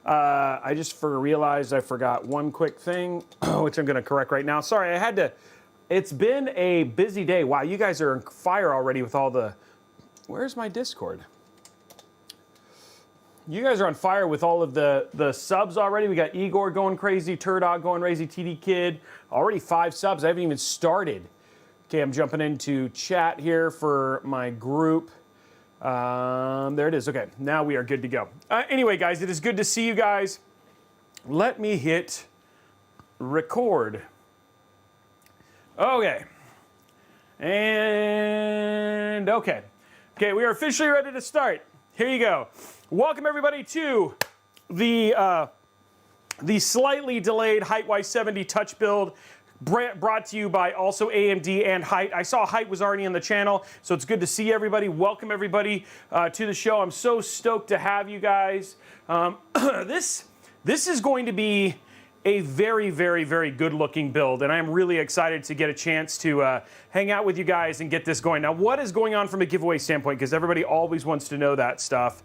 I just realized I forgot one quick thing, which I'm going to correct right now. Sorry, I had to. It's been a busy day. Wow, you guys are on fire already with all the. Where's my Discord? You guys are on fire with all of the subs already. We got Igor going crazy, Turdog going crazy, TD Kid. Already 5 subs. I haven't even started. Okay, I'm jumping into chat here for my group. There it is. Okay, now we are good to go. Anyway, guys, it is good to see you guys. Let me hit record. Okay. And okay. Okay, we are officially ready to start. Here you go. Welcome everybody to the slightly delayed Hyte Y70 touch build, brought to you by also AMD and Hyte. I saw Hyte was already on the channel, so it's good to see everybody. Welcome everybody to the show. I'm so stoked to have you guys. This is going to be a very, very, very good looking build, and I'm really excited to get a chance to hang out with you guys and get this going. Now, what is going on from a giveaway standpoint? Because everybody always wants to know that stuff.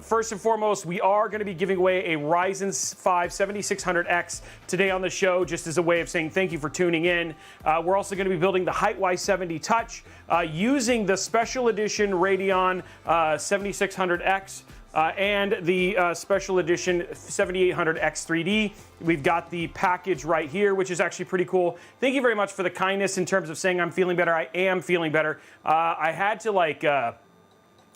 First and foremost, we are going to be giving away a Ryzen 5 7600X today on the show, just as a way of saying thank you for tuning in. We're also going to be building the Hyte Y70 Touch using the special edition Radeon 7600X. And the special edition 7800X3D. We've got the package right here, which is actually pretty cool. Thank you very much for the kindness in terms of saying I'm feeling better. I am feeling better. I had to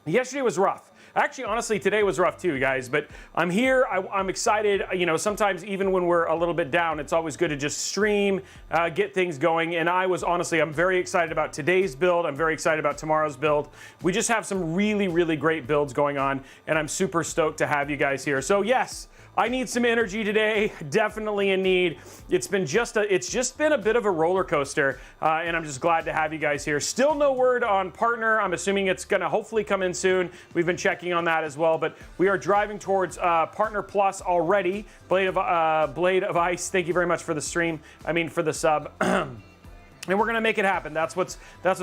yesterday was rough. Actually, honestly, today was rough too, guys, but I'm here, I'm excited. You know, sometimes even when we're a little bit down, it's always good to just stream, get things going, and I'm very excited about today's build. I'm very excited about tomorrow's build. We just have some really, really great builds going on, and I'm super stoked to have you guys here. So yes, I need some energy today, definitely in need. It's just been a bit of a roller coaster, and I'm just glad to have you guys here. Still no word on partner. I'm assuming it's gonna hopefully come in soon. We've been checking on that as well, but we are driving towards Partner Plus already. Blade of Ice, thank you very much for the stream. For the sub. And we're gonna make it happen. That's what's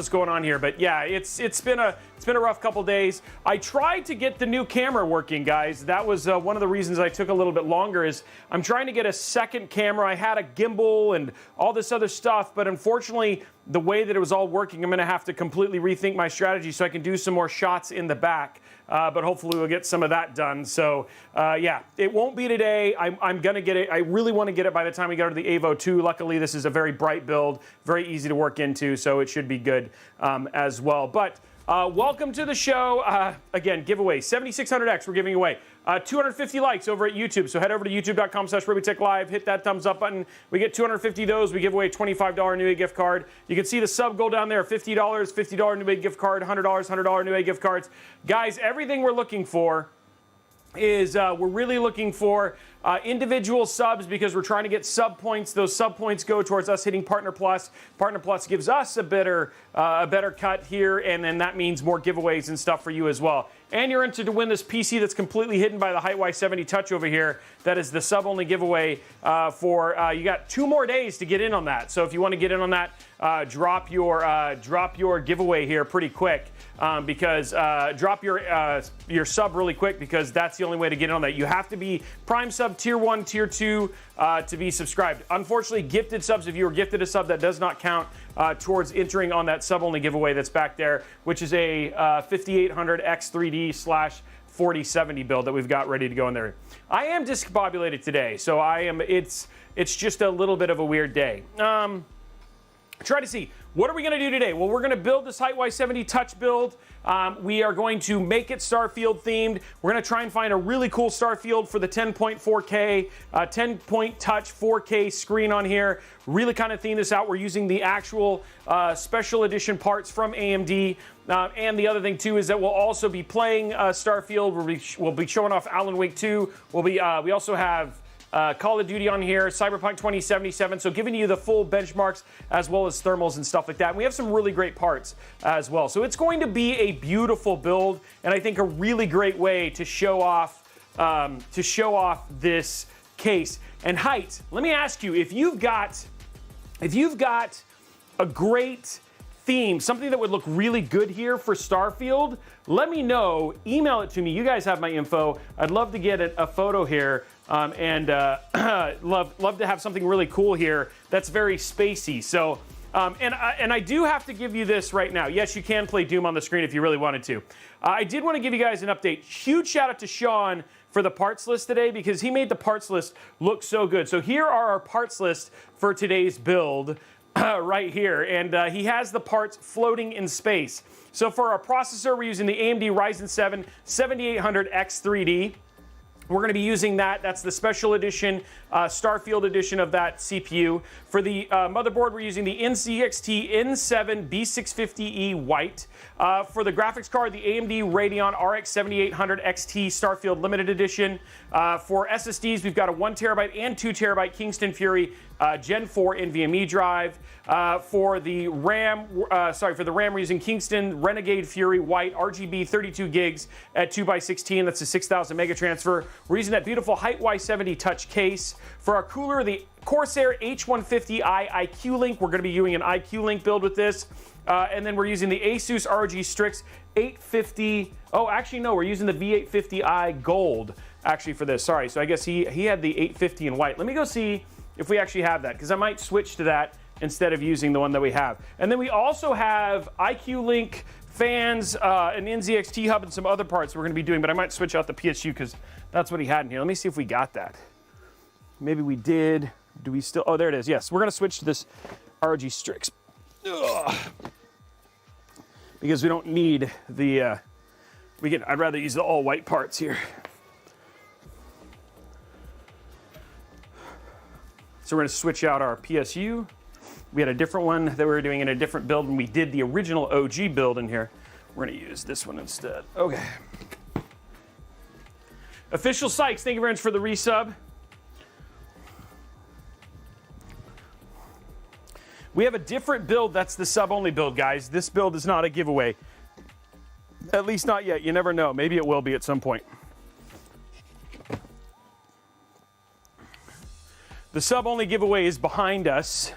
going on here. But yeah, it's been a rough couple days. I tried to get the new camera working, guys. That was one of the reasons I took a little bit longer. Is I'm trying to get a second camera. I had a gimbal and all this other stuff, but unfortunately, the way that it was all working, I'm gonna have to completely rethink my strategy so I can do some more shots in the back. But hopefully we'll get some of that done. So yeah, it won't be today. I'm gonna get it. I really want to get it by the time we go to the AIO 2. Luckily, this is a very bright build, very easy to work into, so it should be good as well. But welcome to the show. Again, giveaway 7600X. We're giving away 250 likes over at YouTube. So head over to youtube.com/Robeytech Live. Hit that thumbs up button. We get 250 of those. We give away a $25 Newegg gift card. You can see the sub goal down there. $50, $50 Newegg gift card, $100, $100 Newegg gift cards. Guys, everything we're looking for is we're really looking for individual subs, because we're trying to get sub points. Those sub points go towards us hitting Partner Plus. Partner Plus gives us a better cut here, and then that means more giveaways and stuff for you as well. And you're entered to win this PC that's completely hidden by the Hyte Y70 Touch over here. That is the sub-only giveaway you got 2 more days to get in on that. So if you want to get in on that, drop your giveaway here pretty quick, because drop your sub really quick, because that's the only way to get in on that. You have to be Prime sub Tier 1, Tier 2 to be subscribed. Unfortunately, gifted subs, if you were gifted a sub, that does not count towards entering on that sub-only giveaway that's back there, which is a 5800X3D/4070 build that we've got ready to go in there. I am discombobulated today, so it's just a little bit of a weird day. Try to see, what are we going to do today? Well, we're going to build this Hyte Y70 Touch build. We are going to make it Starfield themed. We're going to try and find a really cool Starfield for the 10.4K, 10-point touch 4K screen on here. Really kind of theme this out. We're using the actual special edition parts from AMD. And the other thing too is that we'll also be playing Starfield. We'll be showing off Alan Wake 2. We also have Call of Duty on here, Cyberpunk 2077, so giving you the full benchmarks as well as thermals and stuff like that. And we have some really great parts as well. So it's going to be a beautiful build, and I think a really great way to show off this case. And Hyte, let me ask you, if you've got a great theme, something that would look really good here for Starfield, let me know. Email it to me. You guys have my info. I'd love to get a photo here, and love to have something really cool here that's very spacey. So, and I do have to give you this right now. Yes, you can play Doom on the screen if you really wanted to. I did want to give you guys an update. Huge shout out to Sean for the parts list today, because he made the parts list look so good. So here are our parts list for today's build right here, and he has the parts floating in space. So for our processor, we're using the AMD Ryzen 7 7800X3D. We're going to be using that. That's the special edition, Starfield edition of that CPU. For the motherboard, we're using the NZXT N7 B650E White. For the graphics card, the AMD Radeon RX 7800 XT Starfield Limited Edition. For SSDs, we've got a 1TB and 2TB Kingston Fury Gen 4 NVMe drive. For the RAM, we're using Kingston Renegade Fury White RGB 32 gigs at 2x16. That's a 6,000 mega transfer. We're using that beautiful Hyte Y70 touch case. For our cooler, the Corsair H150i IQ Link. We're going to be doing an IQ Link build with this. And then we're using the Asus ROG Strix 850. Oh, actually, no, we're using the V850i Gold actually for this. Sorry, so I guess he had the 850 in white. Let me go see if we actually have that, because I might switch to that instead of using the one that we have. And then we also have IQ Link fans, an NZXT hub, and some other parts we're going to be doing, but I might switch out the PSU because that's what he had in here. Let me see if we got that. Maybe we did. Do we still? Oh, there it is. Yes, we're going to switch to this ROG Strix. Ugh. Because we don't need the, I'd rather use the all white parts here. So we're going to switch out our PSU. We had a different one that we were doing in a different build when we did the original OG build in here. We're going to use this one instead. Okay. Official Sykes, thank you very much for the resub. We have a different build. That's the sub-only build, guys. This build is not a giveaway. At least not yet. You never know. Maybe it will be at some point. The sub-only giveaway is behind us,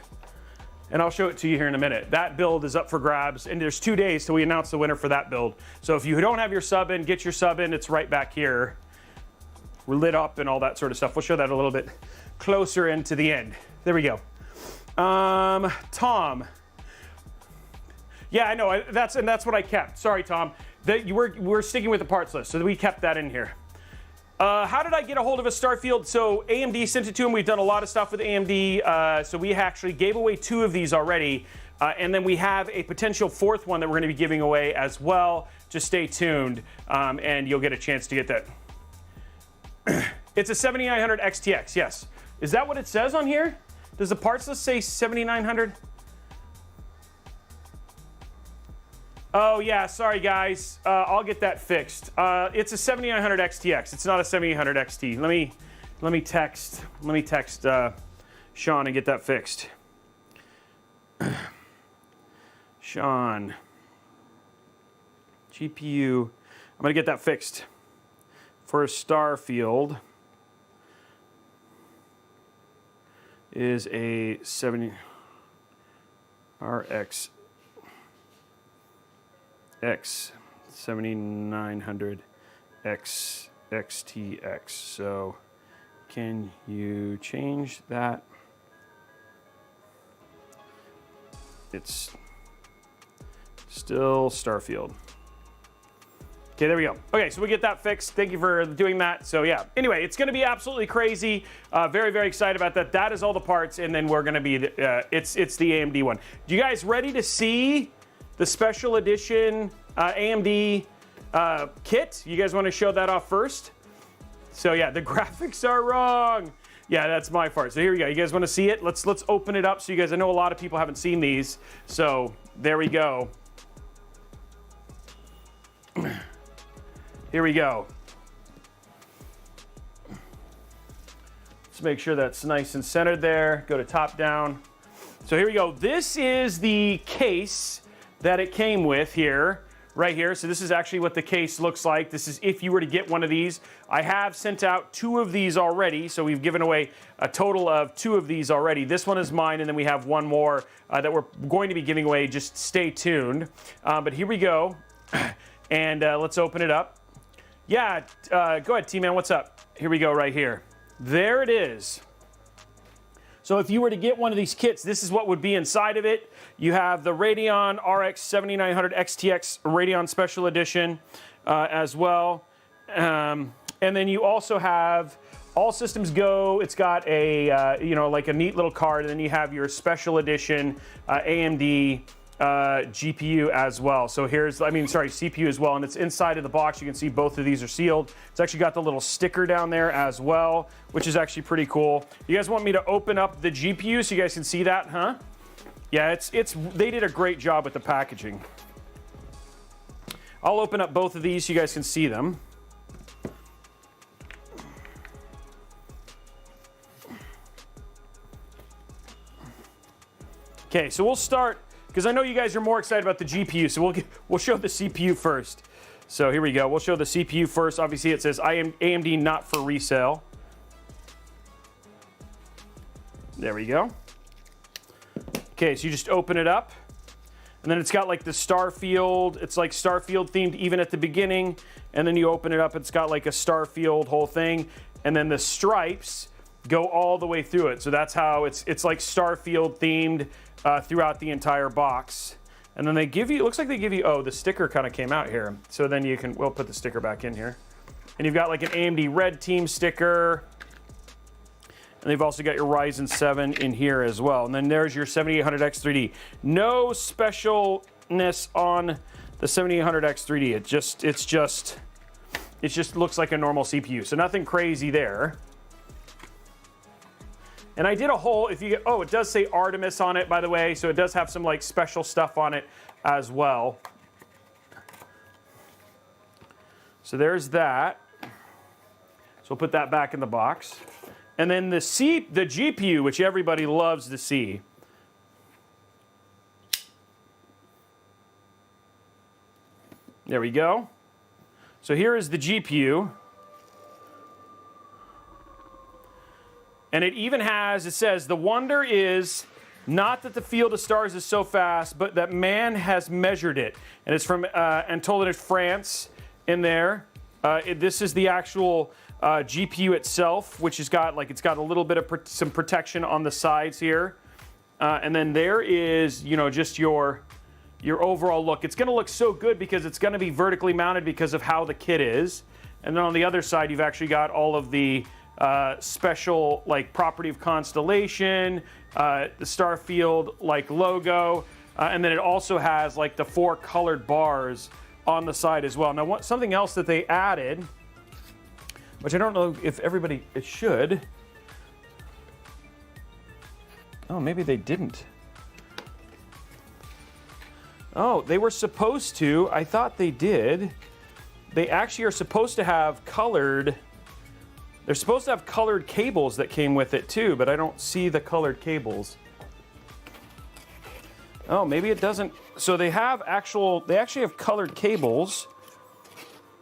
and I'll show it to you here in a minute. That build is up for grabs, and there's 2 days till we announce the winner for that build. So if you don't have your sub in, get your sub in. It's right back here. We're lit up and all that sort of stuff. We'll show that a little bit closer into the end. There we go. Tom. Yeah, I know. That's what I kept. Sorry, Tom. We're sticking with the parts list, so we kept that in here. How did I get a hold of a Starfield? So AMD sent it to him. We've done a lot of stuff with AMD. So we actually gave away 2 of these already. And then we have a potential 4th one that we're going to be giving away as well. Just stay tuned, and you'll get a chance to get that. It's a 7900 XTX, yes. Is that what it says on here? Does the parts list say 7900? Oh yeah, sorry guys. I'll get that fixed. It's a 7900 XTX. It's not a 7800 XT. Let me text Sean and get that fixed. Sean, GPU. I'm gonna get that fixed for Starfield. Is a 70 RX X 7900 X XTX. So can you change that? It's still Starfield. Okay, there we go. Okay, so we get that fixed. Thank you for doing that. So yeah, anyway, it's going to be absolutely crazy. Very, very excited about that. That is all the parts, and then we're going to be, it's the AMD one. You guys ready to see the special edition AMD kit? You guys want to show that off first? So yeah, the graphics are wrong. Yeah, that's my part. So here we go. You guys want to see it? Let's open it up so you guys, I know a lot of people haven't seen these. So there we go. Here we go. Let's make sure that's nice and centered there. Go to top down. So here we go. This is the case that it came with here. right here. So this is actually what the case looks like. This is if you were to get one of these. I have sent out 2 of these already, so we've given away a total of 2 of these already. This one is mine, and then we have one more that we're going to be giving away. Just stay tuned. But here we go, and let's open it up. Yeah, go ahead, T-Man, what's up? Here we go right here. There it is. So if you were to get one of these kits, this is what would be inside of it. You have the Radeon RX 7900 XTX Radeon Special Edition as well. And then you also have All Systems Go. It's got a, like a neat little card. And then you have your Special Edition AMD GPU as well. So here's, CPU as well, and it's inside of the box. You can see both of these are sealed. It's actually got the little sticker down there as well, which is actually pretty cool. You guys want me to open up the GPU so you guys can see that, huh? Yeah, they did a great job with the packaging. I'll open up both of these so you guys can see them. Okay, so we'll start, because I know you guys are more excited about the GPU, so we'll show the CPU first. So here we go. We'll show the CPU first. Obviously, it says AMD not for resale. There we go. Okay, so you just open it up, and then it's got like the Starfield. It's like Starfield themed even at the beginning, and then you open it up. It's got like a Starfield whole thing, and then the stripes go all the way through it. So that's how it's like Starfield themed throughout the entire box. And then they give you, it looks like they give you, oh, the sticker kind of came out here. So then we'll put the sticker back in here. And you've got like an AMD Red Team sticker. And they've also got your Ryzen 7 in here as well. And then there's your 7800X3D. No specialness on the 7800X3D. It just looks like a normal CPU. So nothing crazy there. And I did a whole, it does say Artemis on it, by the way, so it does have some like special stuff on it as well. So there's that. So we'll put that back in the box. And then the GPU, which everybody loves to see. There we go. So here is the GPU. And it even has, it says, the wonder is not that the field of stars is so fast, but that man has measured it. And it's from Antoine, France in there. This is the actual GPU itself, which has got, it's got a little bit of some protection on the sides here. And then there is, just your overall look. It's going to look so good because it's going to be vertically mounted because of how the kit is. And then on the other side, you've actually got all of the special property of constellation, the Starfield logo, and then it also has the 4 colored bars on the side as well. Now something else that they added, which I don't know if it should. Oh, maybe they didn't. Oh, they were supposed to. I thought they did. They actually are supposed to have colored. They're supposed to have colored cables that came with it too, but I don't see the colored cables. Oh, maybe it doesn't. So they actually have colored cables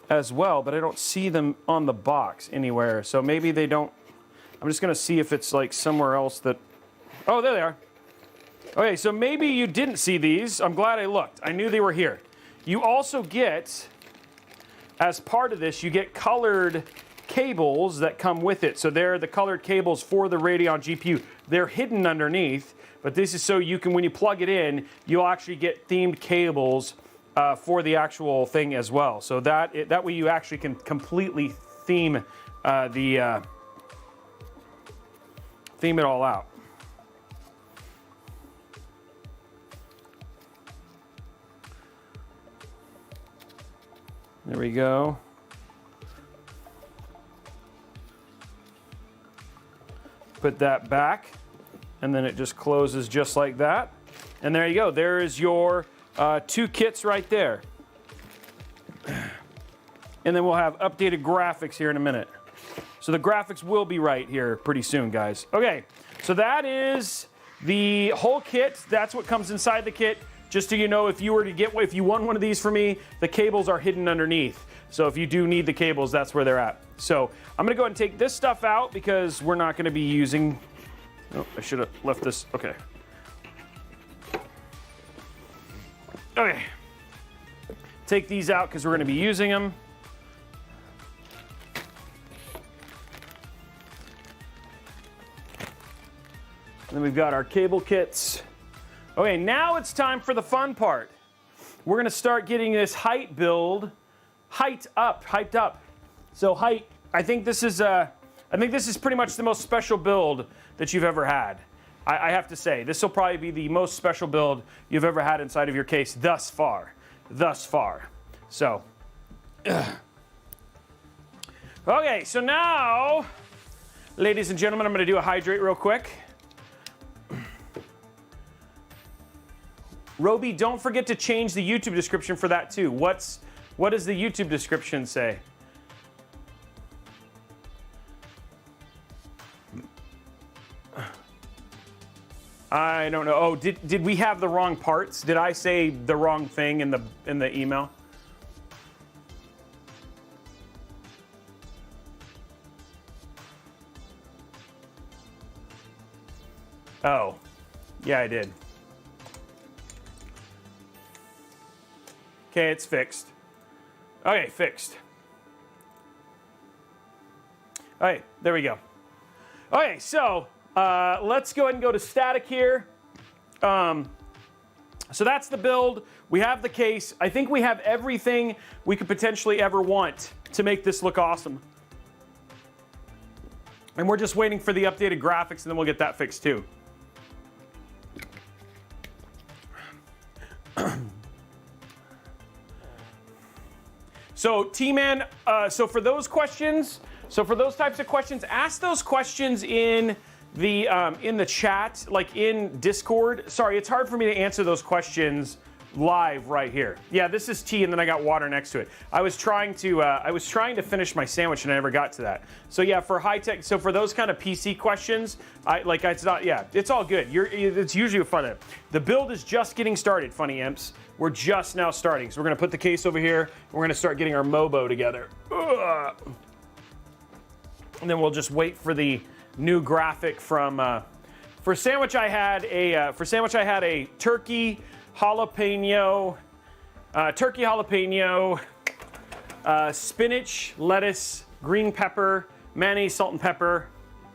as well, but I don't see them on the box anywhere. So maybe they don't. I'm just gonna see if it's somewhere else that. Oh, there they are. Okay, so maybe you didn't see these. I'm glad I looked. I knew they were here. You also get, as part of this, you get colored cables that come with it. So they're the colored cables for the Radeon GPU. They're hidden underneath, but this is so you can, when you plug it in, you'll actually get themed cables for the actual thing as well. So that way you actually can completely theme it all out. There we go. Put that back, and then it just closes just like that. And there you go. There is your 2 kits right there. And then we'll have updated graphics here in a minute. So the graphics will be right here pretty soon, guys. Okay, so that is the whole kit. That's what comes inside the kit. just so you know, if you won one of these for me, the cables are hidden underneath. So if you do need the cables, that's where they're at. So I'm gonna go ahead and take this stuff out because we're not gonna be using, oh, I should have left this, okay. Okay, take these out because we're gonna be using them. Then we've got our cable kits. Okay, now it's time for the fun part. We're gonna start getting this Hyte build hyped up. So Hyte, I think this is pretty much the most special build that you've ever had. I have to say, this will probably be the most special build you've ever had inside of your case thus far. So, okay, so now, ladies and gentlemen, I'm gonna do a hydrate real quick. Robey, don't forget to change the YouTube description for that too. What does the YouTube description say? I don't know. Oh, did we have the wrong parts? Did I say the wrong thing in the email? Oh, yeah, I did. Okay, it's fixed. Okay, fixed. All right, there we go. Okay, so let's go ahead and go to static here. So that's the build. We have the case. I think we have everything we could potentially ever want to make this look awesome. And we're just waiting for the updated graphics, and then we'll get that fixed too. So T-Man, so for those questions, for those types of questions, ask those questions in the chat, like in Discord. Sorry, it's hard for me to answer those questions live right here. Yeah, this is tea, and then I got water next to it. I was trying to finish my sandwich, and I never got to that. So yeah, for high tech, so for those kind of PC questions, it's all good. It's usually fun. The build is just getting started, funny imps. We're just now starting. So we're gonna put the case over here. We're gonna start getting our Mobo together. Ugh. And then we'll just wait for the new graphic from. For sandwich, I had a turkey jalapeno, spinach, lettuce, green pepper, mayonnaise, salt and pepper.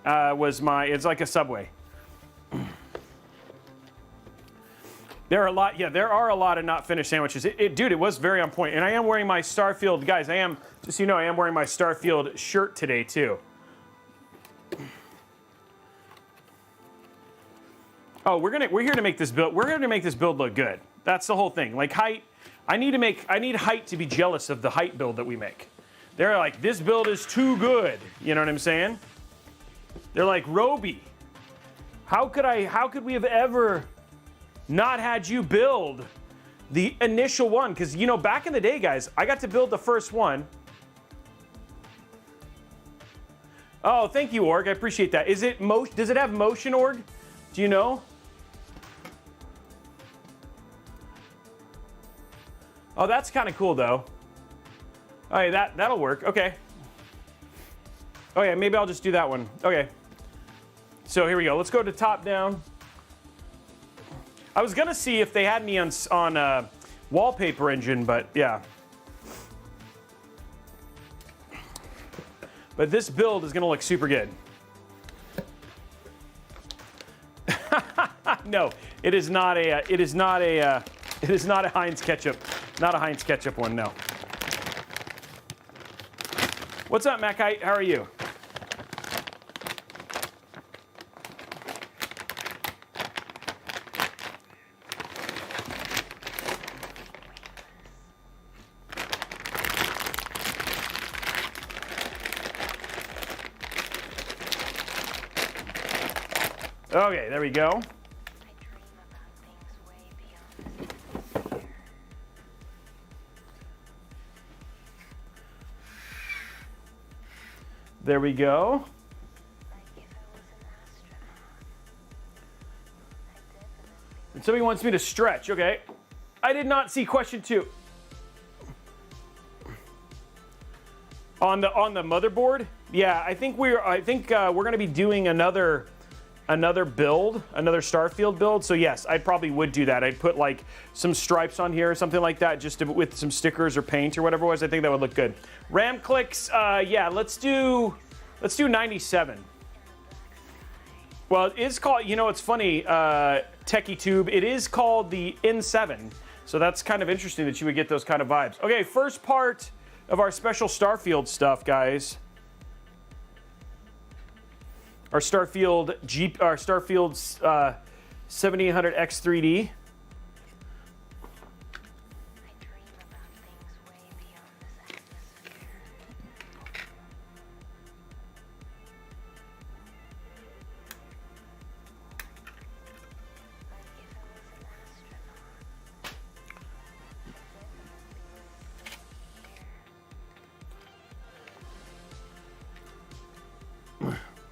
It's like a Subway. There are a lot of not finished sandwiches. Dude, it was very on point. And I am wearing my Starfield, guys. Just so you know, I am wearing my Starfield shirt today too. Oh, we're here to make this build. We're here to make this build look good. That's the whole thing. Like Hyte, I need Hyte to be jealous of the Hyte build that we make. They're like, this build is too good. You know what I'm saying? They're like, Robey, how could we have ever not had you build the initial one? Because, you know, back in the day, guys, I got to build the first one. Oh, thank you, Org. I appreciate that. Does it have motion, Org? Do you know? Oh, that's kind of cool, though. Oh, yeah, that'll work. Okay. Oh, yeah, maybe I'll just do that one. Okay. So here we go. Let's go to top down. I was gonna see if they had me on Wallpaper Engine, but yeah. But this build is gonna look super good. No, it is not a Heinz ketchup, not a Heinz ketchup one. No. What's up, Mac? How are you? Okay, there we go. There we go. And somebody wants me to stretch. Okay. I did not see question 2. On the motherboard, yeah, I think we're going to be doing another build, another Starfield build. So yes, I probably would do that. I'd put like some stripes on here or something like that, just with some stickers or paint or whatever it was. I think that would look good. RAM clicks, yeah, let's do 97. Well, it is called, you know, it's funny, TechTuber, it is called the N7. So that's kind of interesting that you would get those kind of vibes. Okay, first part of our special Starfield stuff, guys. Our Starfield 7800X 3D.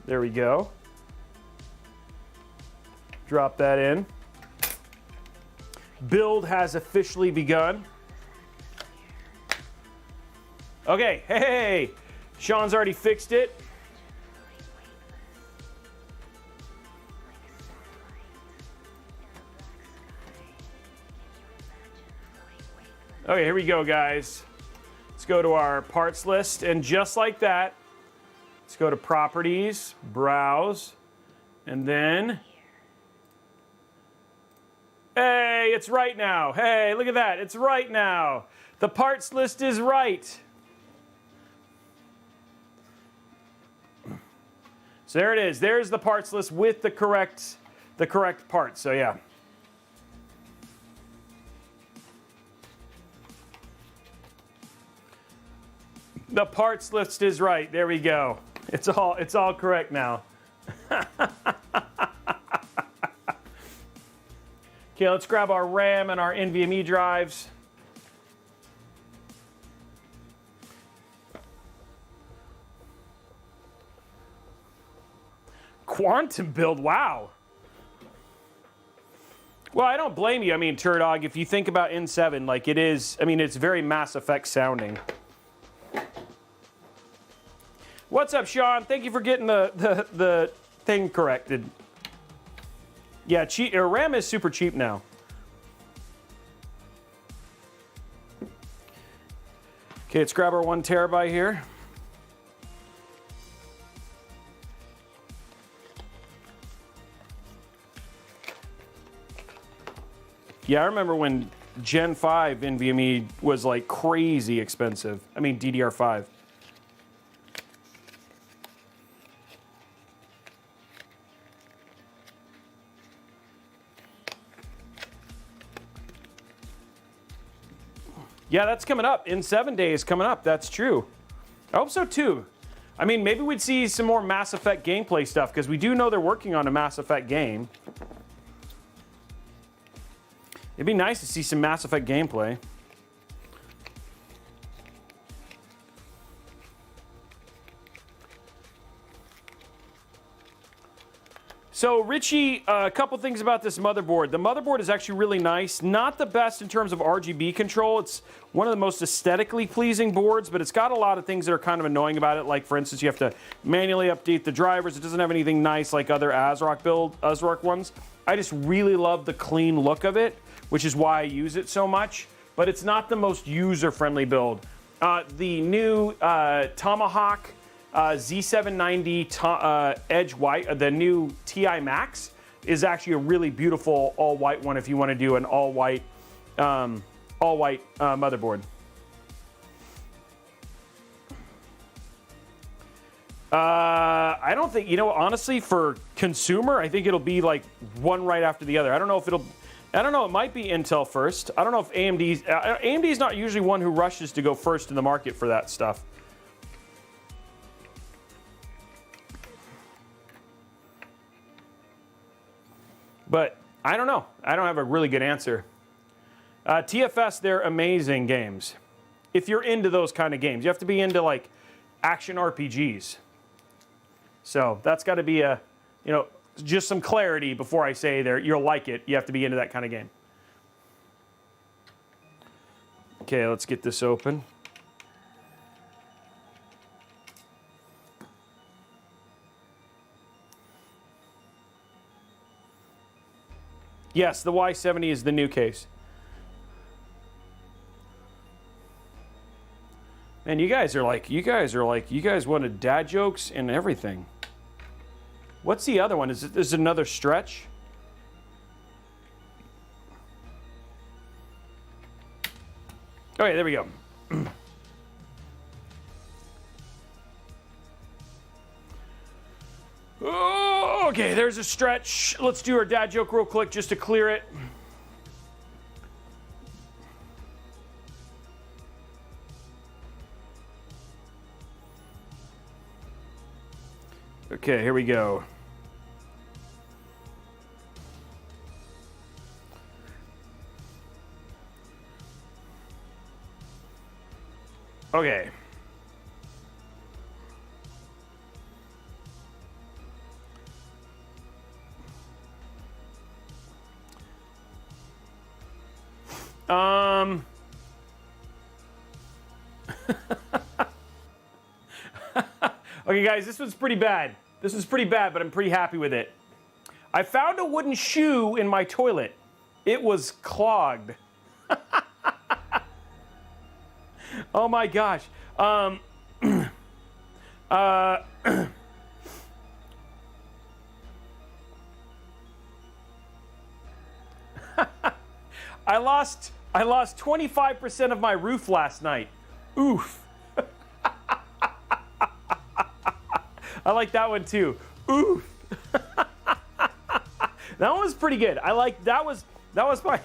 There we go. Drop that in. Build has officially begun. Okay, hey, Sean's already fixed it. Okay, here we go, guys. Let's go to our parts list, and just like that, let's go to Properties, Browse, and then, hey, it's right now. Hey, look at that, it's right now. The parts list is right. So there it is. There's the parts list with the correct parts. So yeah. The parts list is right. There we go. It's all correct now. Okay, let's grab our RAM and our NVMe drives. Quantum build, wow. Well, I don't blame you. I mean, Turdog, if you think about N7, like it is, I mean, it's very Mass Effect sounding. What's up, Sean? Thank you for getting the thing corrected. Yeah, RAM is super cheap now. Okay, let's grab our 1 terabyte here. Yeah, I remember when Gen 5 NVMe was like crazy expensive. I mean, DDR5. Yeah, that's coming up. In 7 days coming up. That's true. I hope so too. I mean, maybe we'd see some more Mass Effect gameplay stuff, because we do know they're working on a Mass Effect game. It'd be nice to see some Mass Effect gameplay. So, Richie, a couple things about this motherboard. The motherboard is actually really nice. Not the best in terms of RGB control. It's one of the most aesthetically pleasing boards, but it's got a lot of things that are kind of annoying about it. Like, for instance, you have to manually update the drivers. It doesn't have anything nice like other ASRock ones. I just really love the clean look of it, which is why I use it so much. But it's not the most user-friendly build. The new Tomahawk Z790 Edge White, the new TI Max, is actually a really beautiful all-white one if you want to do an all-white motherboard. I don't think, you know, honestly, for consumer, I think it'll be like one right after the other. I don't know if it might be Intel first. I don't know if AMD's not usually one who rushes to go first in the market for that stuff. But I don't know. I don't have a really good answer. TFS, they're amazing games. If you're into those kind of games, you have to be into like action RPGs. So that's got to be just some clarity before I say you'll like it. You have to be into that kind of game. Okay, let's get this open. Yes, the Y70 is the new case. Man, you guys wanted dad jokes and everything. What's the other one? Is it another stretch? Okay, there we go. Oh, okay, there's a stretch. Let's do our dad joke real quick just to clear it. Okay, here we go. Okay. Okay, guys, this one's pretty bad. This is pretty bad, but I'm pretty happy with it. I found a wooden shoe in my toilet. It was clogged. Oh my gosh. I lost 25% of my roof last night. Oof. I like that one too. Oof. That one was pretty good. I like that was my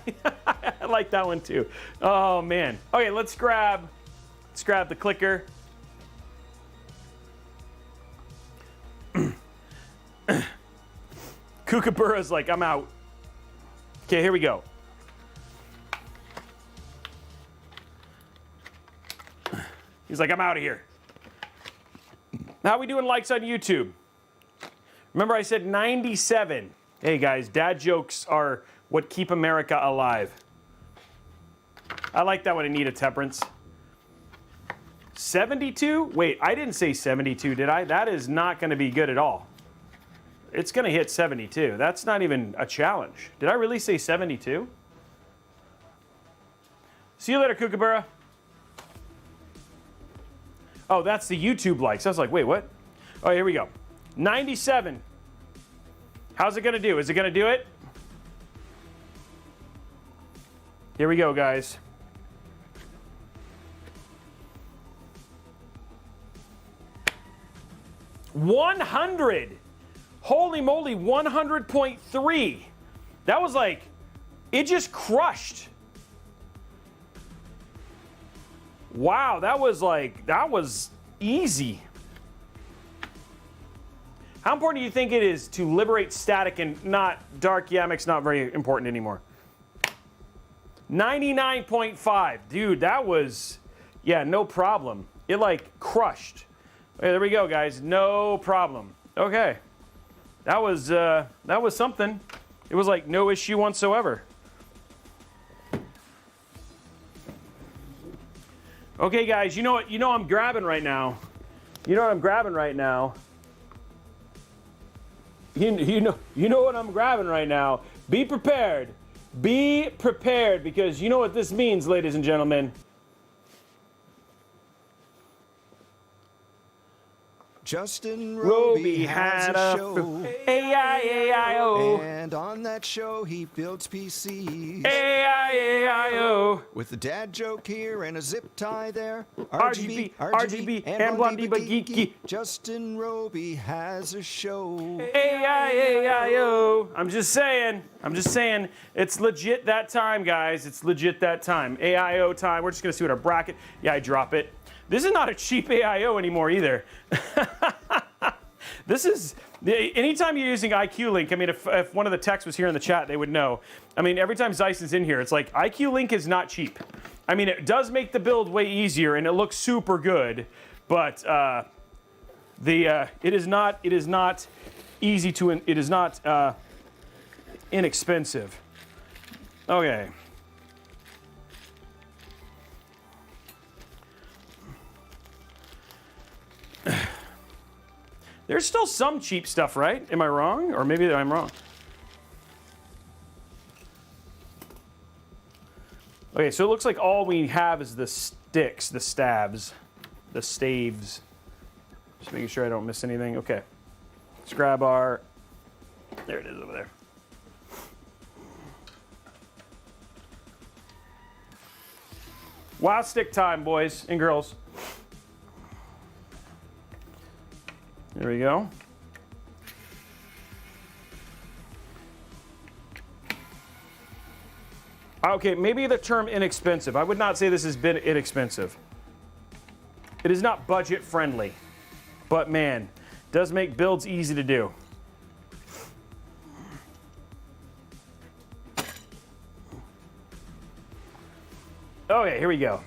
I like that one too. Oh man. Okay, let's grab the clicker. Kookaburra's like, I'm out. Okay, here we go. He's like, I'm out of here. How we doing likes on YouTube? Remember I said 97. Hey guys, dad jokes are what keep America alive. I like that one, Anita Temperance. 72? Wait, I didn't say 72, did I? That is not going to be good at all. It's going to hit 72. That's not even a challenge. Did I really say 72? See you later, Kookaburra. Oh, that's the YouTube likes. I was like, wait, what? Oh, here we go. 97. How's it going to do? Is it going to do it? Here we go, guys. $100. Holy moly, 100.3. That was like, it just crushed. Wow, that was easy. How important do you think it is to liberate static and not dark Yamic's not very important anymore? 99.5. Dude, that was, yeah, no problem. It like crushed. Okay, there we go, guys. No problem. Okay. That was something. It was like no issue whatsoever. Okay, guys, you know what? You know I'm grabbing right now. You know what I'm grabbing right now. You know what I'm grabbing right now. Be prepared. Be prepared, because you know what this means, ladies and gentlemen. Justin Robey had a show. AIO. And on that show, he builds PCs. AIO. With a dad joke here and a zip tie there. RGB, and blondie but geeky. Justin Robey has a show. AIO. I'm just saying. It's legit that time, guys. It's legit that time. AIO time. We're just going to see what our bracket. Yeah, I drop it. This is not a cheap AIO anymore either. This is, anytime you're using IQ Link, I mean, if one of the techs was here in the chat, they would know. I mean, every time Zeisson's in here, it's like, IQ Link is not cheap. I mean, it does make the build way easier and it looks super good, but it is not easy to, it is not inexpensive. Okay. There's still some cheap stuff, right? Am I wrong? Or maybe I'm wrong. Okay, so it looks like all we have is the sticks, the stabs, the staves. Just making sure I don't miss anything. Okay. Let's grab our... There it is over there. Wow, stick time, boys and girls. There we go. Okay, maybe the term inexpensive. I would not say this has been inexpensive. It is not budget friendly, but man, does make builds easy to do. Okay, here we go.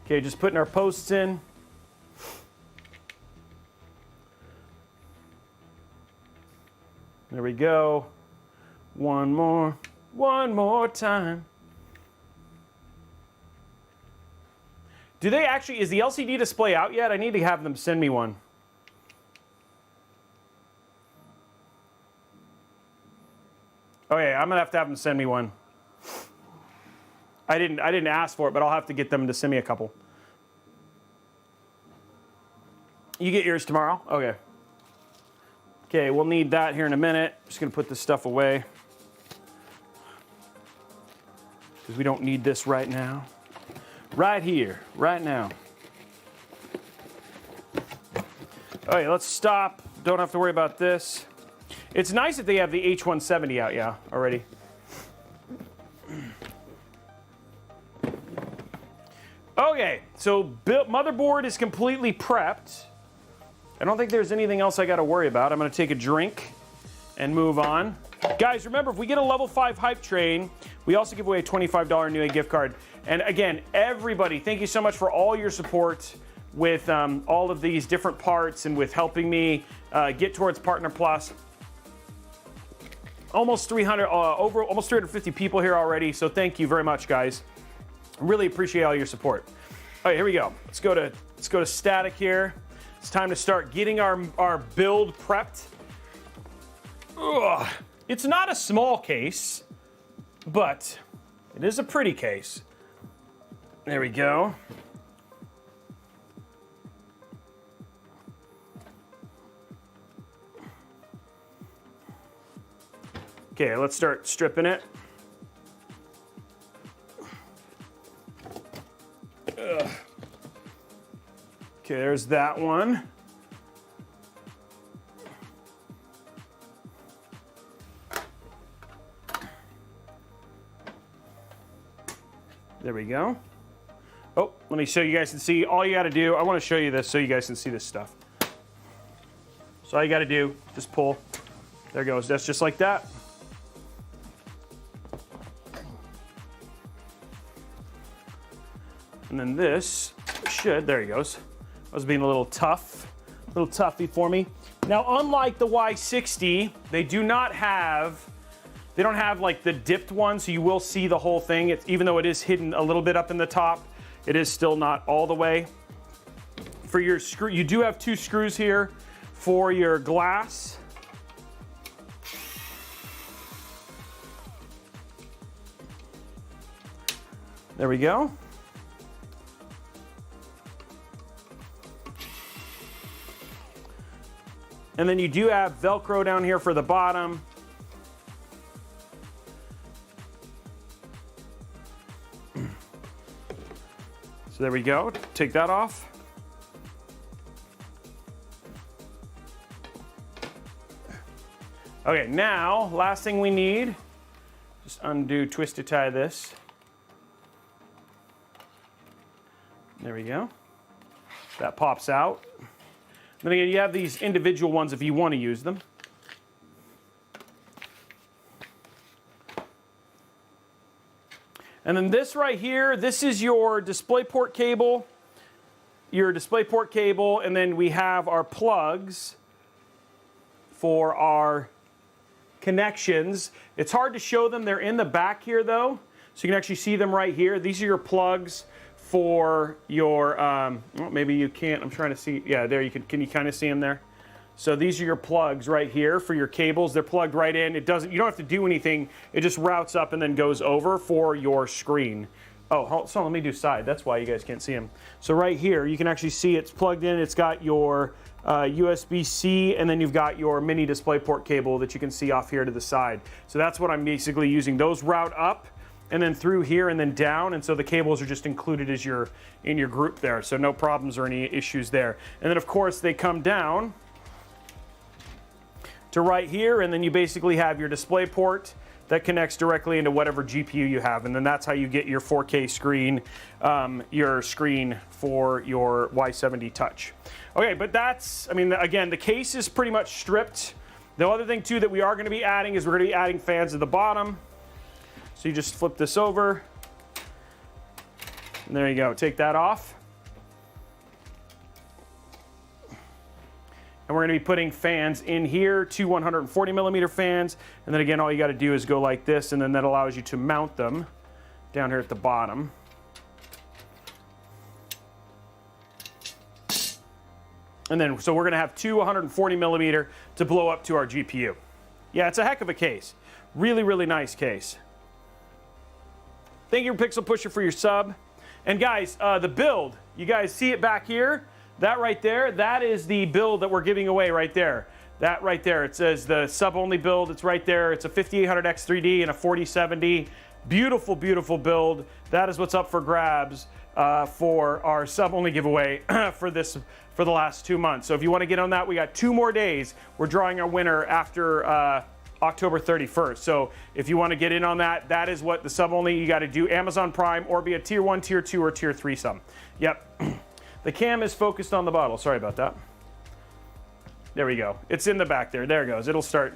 Okay, just putting our posts in. There we go. One more time. Do they actually, is the LCD display out yet? I need to have them send me one. Okay, I'm gonna have to have them send me one. I didn't ask for it, but I'll have to get them to send me a couple. You get yours tomorrow? Okay. Okay, we'll need that here in a minute. Just gonna put this stuff away because we don't need this right now. Right here, right now. Okay, let's stop. Don't have to worry about this. It's nice that they have the H170 out, yeah, already. Okay, so motherboard is completely prepped. I don't think there's anything else I got to worry about. I'm going to take a drink and move on. Guys, remember, if we get a level 5 hype train, we also give away a $25 Newegg gift card. And again, everybody, thank you so much for all your support with all of these different parts and with helping me get towards Partner Plus. Almost 300, almost 350 people here already. So thank you very much, guys. Really appreciate all your support. All right, here we go. Let's go to static here. It's time to start getting our build prepped. Ugh. It's not a small case, but it is a pretty case. There we go. Okay, let's start stripping it. Ugh. Okay, there's that one. There we go. Oh, let me show you guys and see. All you got to do, I want to show you this so you guys can see this stuff. So all you got to do, just pull. There it goes. That's just like that. And then this should, there he goes. I was being a little toughy for me. Now, unlike the Y60, they don't have like the dipped one, so you will see the whole thing. Even though it is hidden a little bit up in the top, it is still not all the way. For your screw, you do have 2 screws here for your glass. There we go. And then you do have Velcro down here for the bottom. So there we go. Take that off. Okay, now, last thing we need, just undo, twist to tie this. There we go. That pops out. Then again, you have these individual ones if you want to use them. And then this right here, this is your DisplayPort cable. And then we have our plugs for our connections. It's hard to show them. They're in the back here though. So you can actually see them right here. These are your plugs for your, well, maybe you can't, I'm trying to see, yeah, there you can you kind of see them there? So these are your plugs right here for your cables. They're plugged right in. You don't have to do anything. It just routes up and then goes over for your screen. Oh, so let me do side. That's why you guys can't see them. So right here, you can actually see it's plugged in. It's got your USB-C, and then you've got your mini DisplayPort cable that you can see off here to the side. So that's what I'm basically using. Those route up and then through here and then down, and so the cables are just included as in your group there. So no problems or any issues there. And then of course they come down to right here, and then you basically have your DisplayPort that connects directly into whatever GPU you have, and then that's how you get your 4K screen, your screen for your Y70 Touch. Okay, but that's, I mean, again, the case is pretty much stripped. The other thing too that we are going to be adding is we're going to be adding fans at the bottom. So you just flip this over, and there you go. Take that off. And we're going to be putting fans in here, 2 140 millimeter fans. And then again, all you got to do is go like this, and then that allows you to mount them down here at the bottom. And then, so we're going to have 2 140 millimeter to blow up to our GPU. Yeah, it's a heck of a case. Really, really nice case. Thank you, Pixel Pusher, for your sub. And guys, the build, you guys see it back here? That right there, that is the build that we're giving away right there. That right there, it says the sub-only build. It's right there. It's a 5800X3D and a 4070. Beautiful, beautiful build. That is what's up for grabs for our sub-only giveaway for the last 2 months. So if you want to get on that, we got 2 more days. We're drawing our winner after October 31st. So if you want to get in on that, that is what the sub-only, you got to do Amazon Prime or be a tier 1, tier 2, or tier 3 sub. Yep. The cam is focused on the bottle. Sorry about that. There we go. It's in the back there. There it goes. It'll start.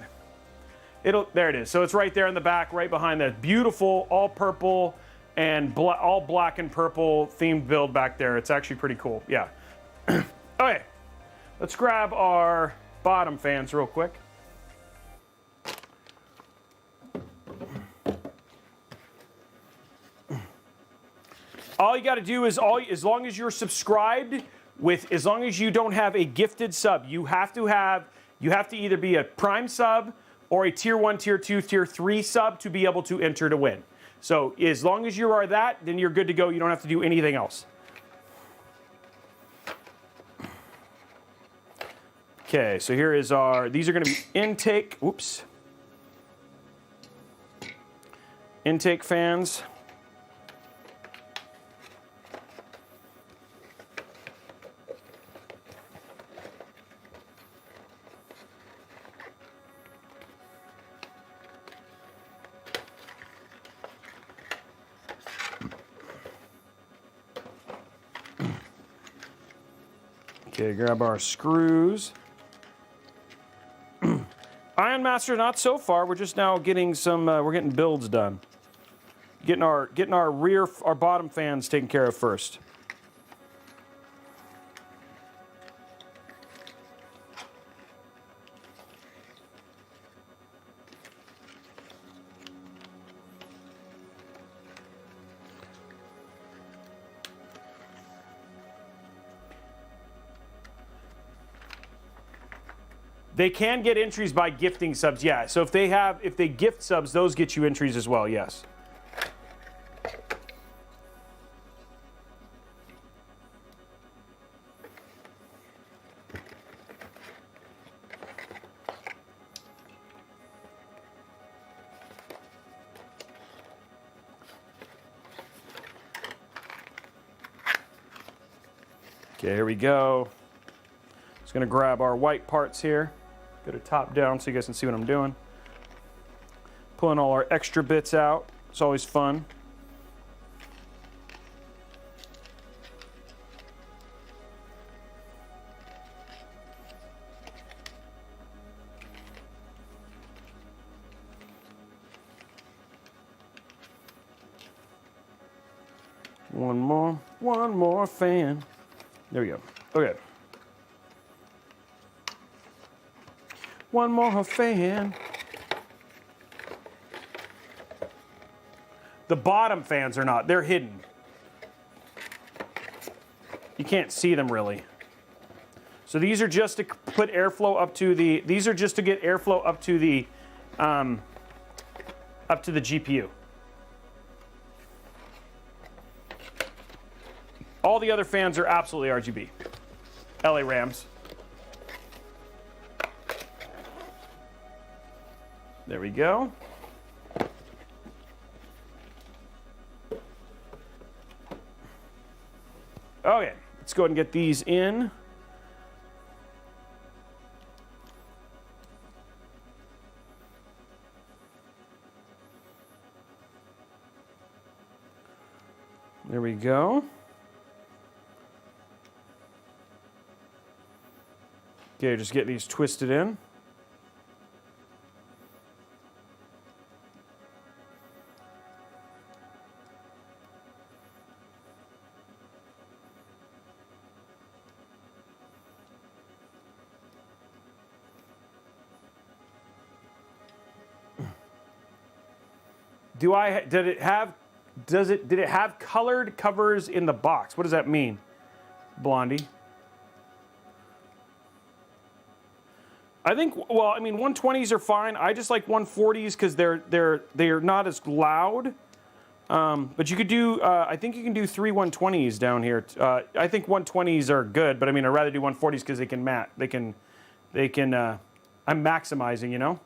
There it is. So it's right there in the back, right behind that beautiful all purple and all black and purple themed build back there. It's actually pretty cool. Yeah. Okay. Let's grab our bottom fans real quick. All you got to do is, as long as you're subscribed as long as you don't have a gifted sub, you have to either be a Prime sub or a tier 1, tier 2, tier 3 sub to be able to enter to win. So as long as you are that, then you're good to go. You don't have to do anything else. Okay, so here is these are going to be intake fans. Okay, grab our screws. Iron Master, not so far. We're just now getting we're getting builds done. Getting our bottom fans taken care of first. They can get entries by gifting subs, yeah. So if they gift subs, those get you entries as well, yes. Okay, here we go. Just gonna grab our white parts here. Go to top down so you guys can see what I'm doing. Pulling all our extra bits out. It's always fun. One more fan. There we go. Okay. One more fan. The bottom fans are not. They're hidden. You can't see them really. So these are just to put airflow up to the, these are just to get airflow up to the GPU. All the other fans are absolutely RGB. LA Rams. There we go. Okay, let's go ahead and get these in. There we go. Okay, just get these twisted in. Did it have colored covers in the box? What does that mean, Blondie? I think, well, I mean, 120s are fine. I just like 140s because they're not as loud. But you could do, I think you can do 3 120s down here. I think 120s are good, but I mean, I'd rather do 140s because they can I'm maximizing, you know?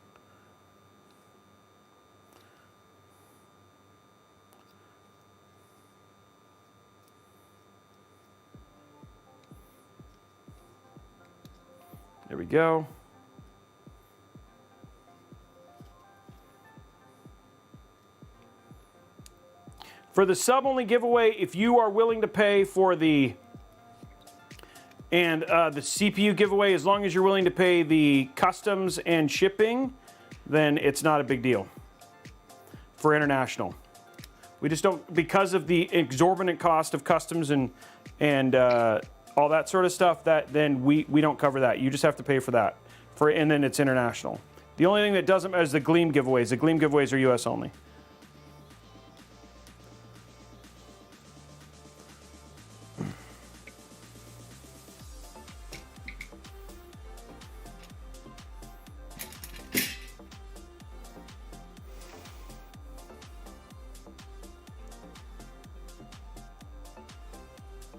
There we go. For the sub-only giveaway, if you are willing to pay for the CPU giveaway, as long as you're willing to pay the customs and shipping, then it's not a big deal for international. We just don't, because of the exorbitant cost of customs and all that sort of stuff, that then we don't cover that. You just have to pay for that, and then it's international. The only thing that doesn't matter is the Gleam giveaways. The Gleam giveaways are US only.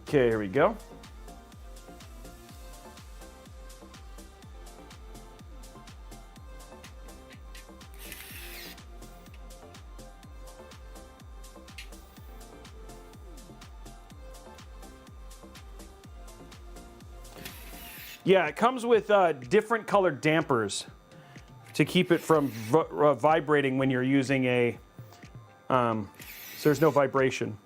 Okay, here we go. Yeah, it comes with different colored dampers to keep it from vibrating when you're using a, so there's no vibration.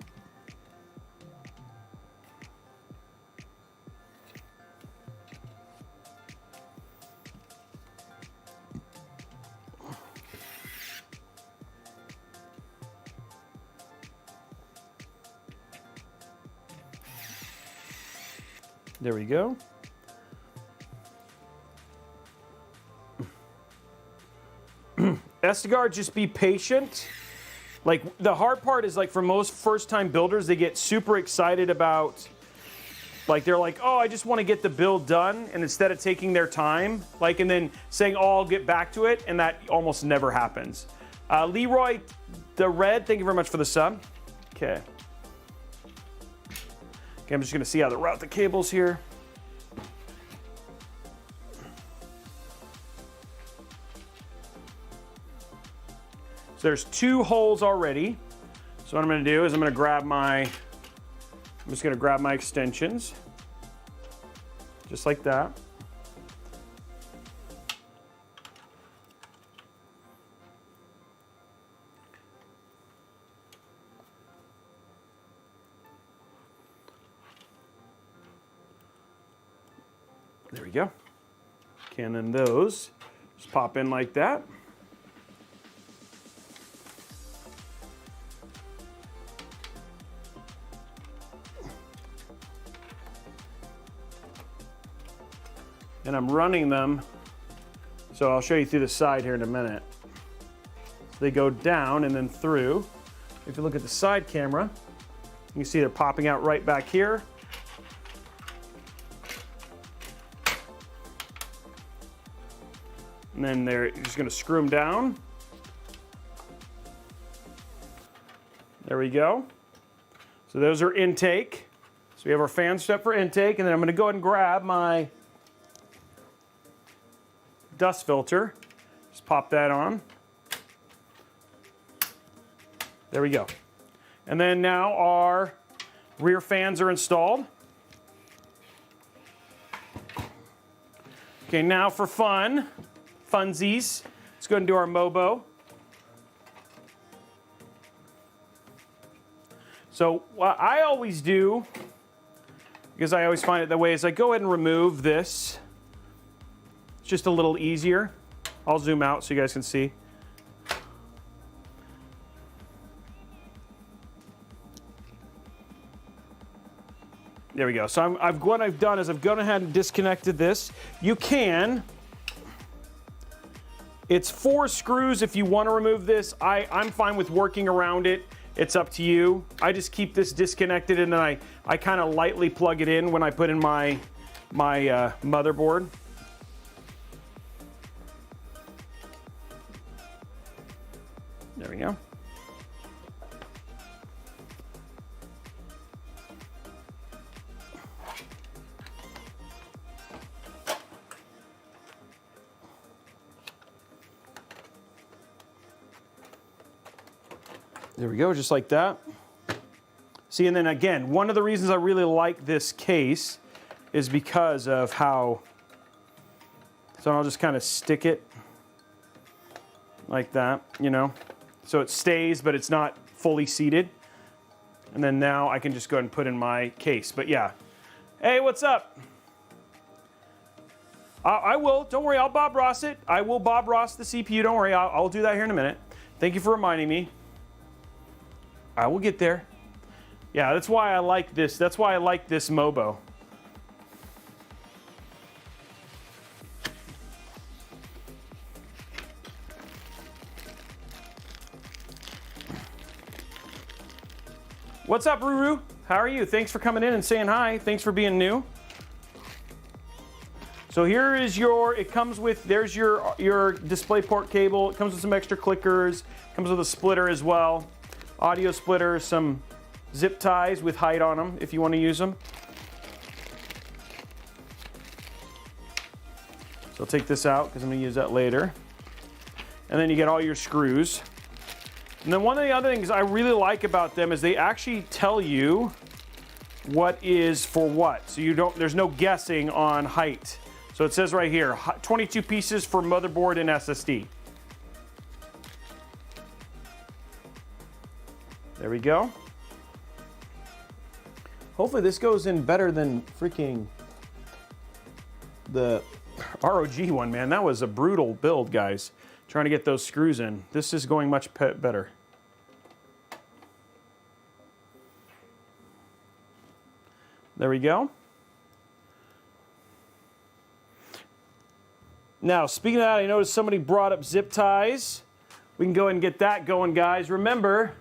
There we go. Estegard, just be patient. Like, the hard part is, like, for most first-time builders, they get super excited about, like, they're like, oh, I just want to get the build done, and instead of taking their time, like, and then saying, oh, I'll get back to it, and that almost never happens. Leroy the Red, thank you very much for the sub. Okay. Okay, I'm just going to see how to route the cables here. So there's 2 holes already. So what I'm going to do is I'm just going to grab my extensions, just like that. There we go. And then those just pop in like that. And I'm running them, so I'll show you through the side here in a minute. So they go down and then through. If you look at the side camera, you can see they're popping out right back here. And then they're just gonna screw them down. There we go. So those are intake. So we have our fan strap for intake, and then I'm gonna go ahead and grab my dust filter. Just pop that on. There we go. And then now our rear fans are installed. Okay, now for funsies, let's go ahead and do our MOBO. So what I always do, because I always find it that way, is I go ahead and remove this. It's just a little easier. I'll zoom out so you guys can see. There we go. So what I've done is I've gone ahead and disconnected this. You can. It's 4 screws if you want to remove this. I'm fine with working around it. It's up to you. I just keep this disconnected, and then I kind of lightly plug it in when I put in my motherboard. There we go. There we go, just like that. See, and then again, one of the reasons I really like this case is because of how, so I'll just kind of stick it like that, you know, so it stays, but it's not fully seated. And then now I can just go ahead and put in my case. But yeah, hey, what's up? I will, don't worry, I'll Bob Ross it. I will Bob Ross the CPU, don't worry, I'll do that here in a minute. Thank you for reminding me. I will get there. Yeah, that's why I like this. That's why I like this MOBO. What's up, Ruru? How are you? Thanks for coming in and saying hi. Thanks for being new. So here is your, it comes with, there's your DisplayPort cable. It comes with some extra clickers. It comes with a splitter as well. Audio splitter, some zip ties with Hyte on them if you want to use them. So I'll take this out because I'm going to use that later. And then you get all your screws. And then one of the other things I really like about them is they actually tell you what is for what. So you don't, there's no guessing on height. So it says right here, 22 pieces for motherboard and SSD. There we go. Hopefully this goes in better than freaking the ROG one, man. That was a brutal build, guys. Trying to get those screws in. This is going much better. There we go. Now, speaking of that, I noticed somebody brought up zip ties. We can go ahead and get that going, guys. Remember,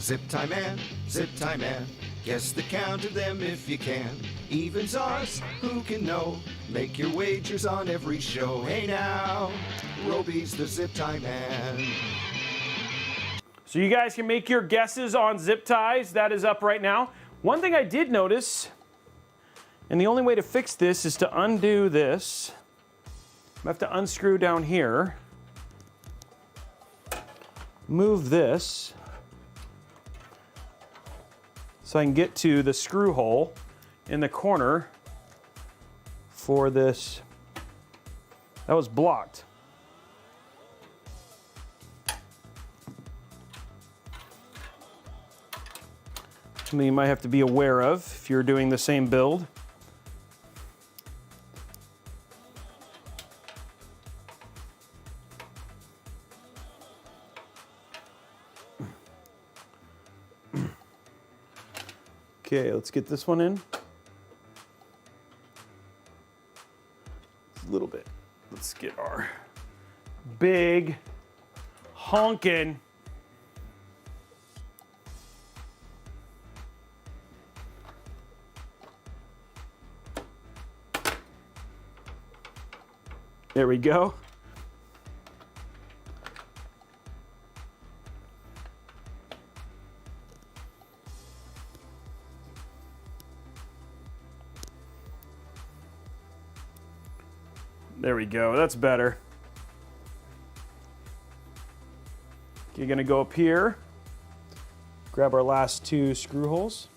Zip tie man, guess the count of them if you can. Evens ours, who can know? Make your wagers on every show. Hey now, Robey's the zip tie man. so you guys can make your guesses on zip ties. That is up right now. One thing I did notice, and the only way to fix this is to undo this. I have to unscrew down here, move this, so I can get to the screw hole in the corner for this. That was blocked. Something you might have to be aware of if you're doing the same build. Okay, let's get this one in. A little bit. Let's get our big honkin' There we go. There we go, that's better. You're gonna go up here, grab our last 2 screw holes.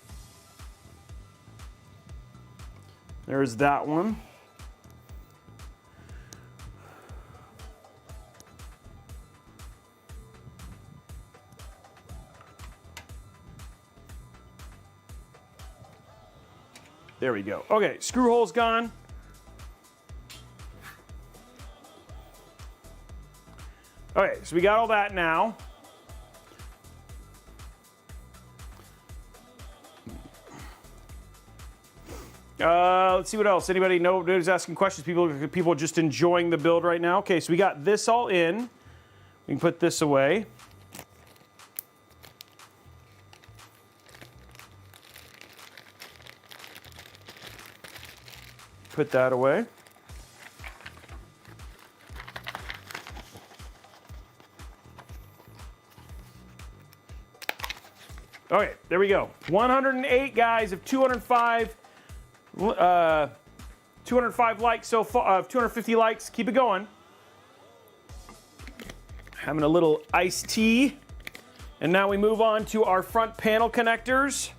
There's that one. There we go. Okay, screw hole's gone. Okay, so we got all that now. Let's see what else. Anybody know? Nobody's asking questions. People just enjoying the build right now. Okay, so we got this all in. We can put this away. Put that away. Okay, there we go. 108 guys of 205 likes so far, 250 likes. Keep it going. Having a little iced tea. And now we move on to our front panel connectors.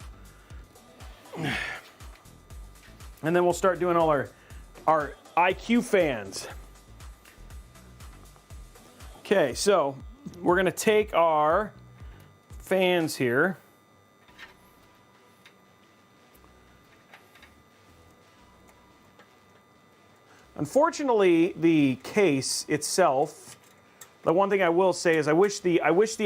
And then we'll start doing all our IQ fans. Okay, so we're gonna take our fans here. Unfortunately, the case itself, the one thing I will say is I wish the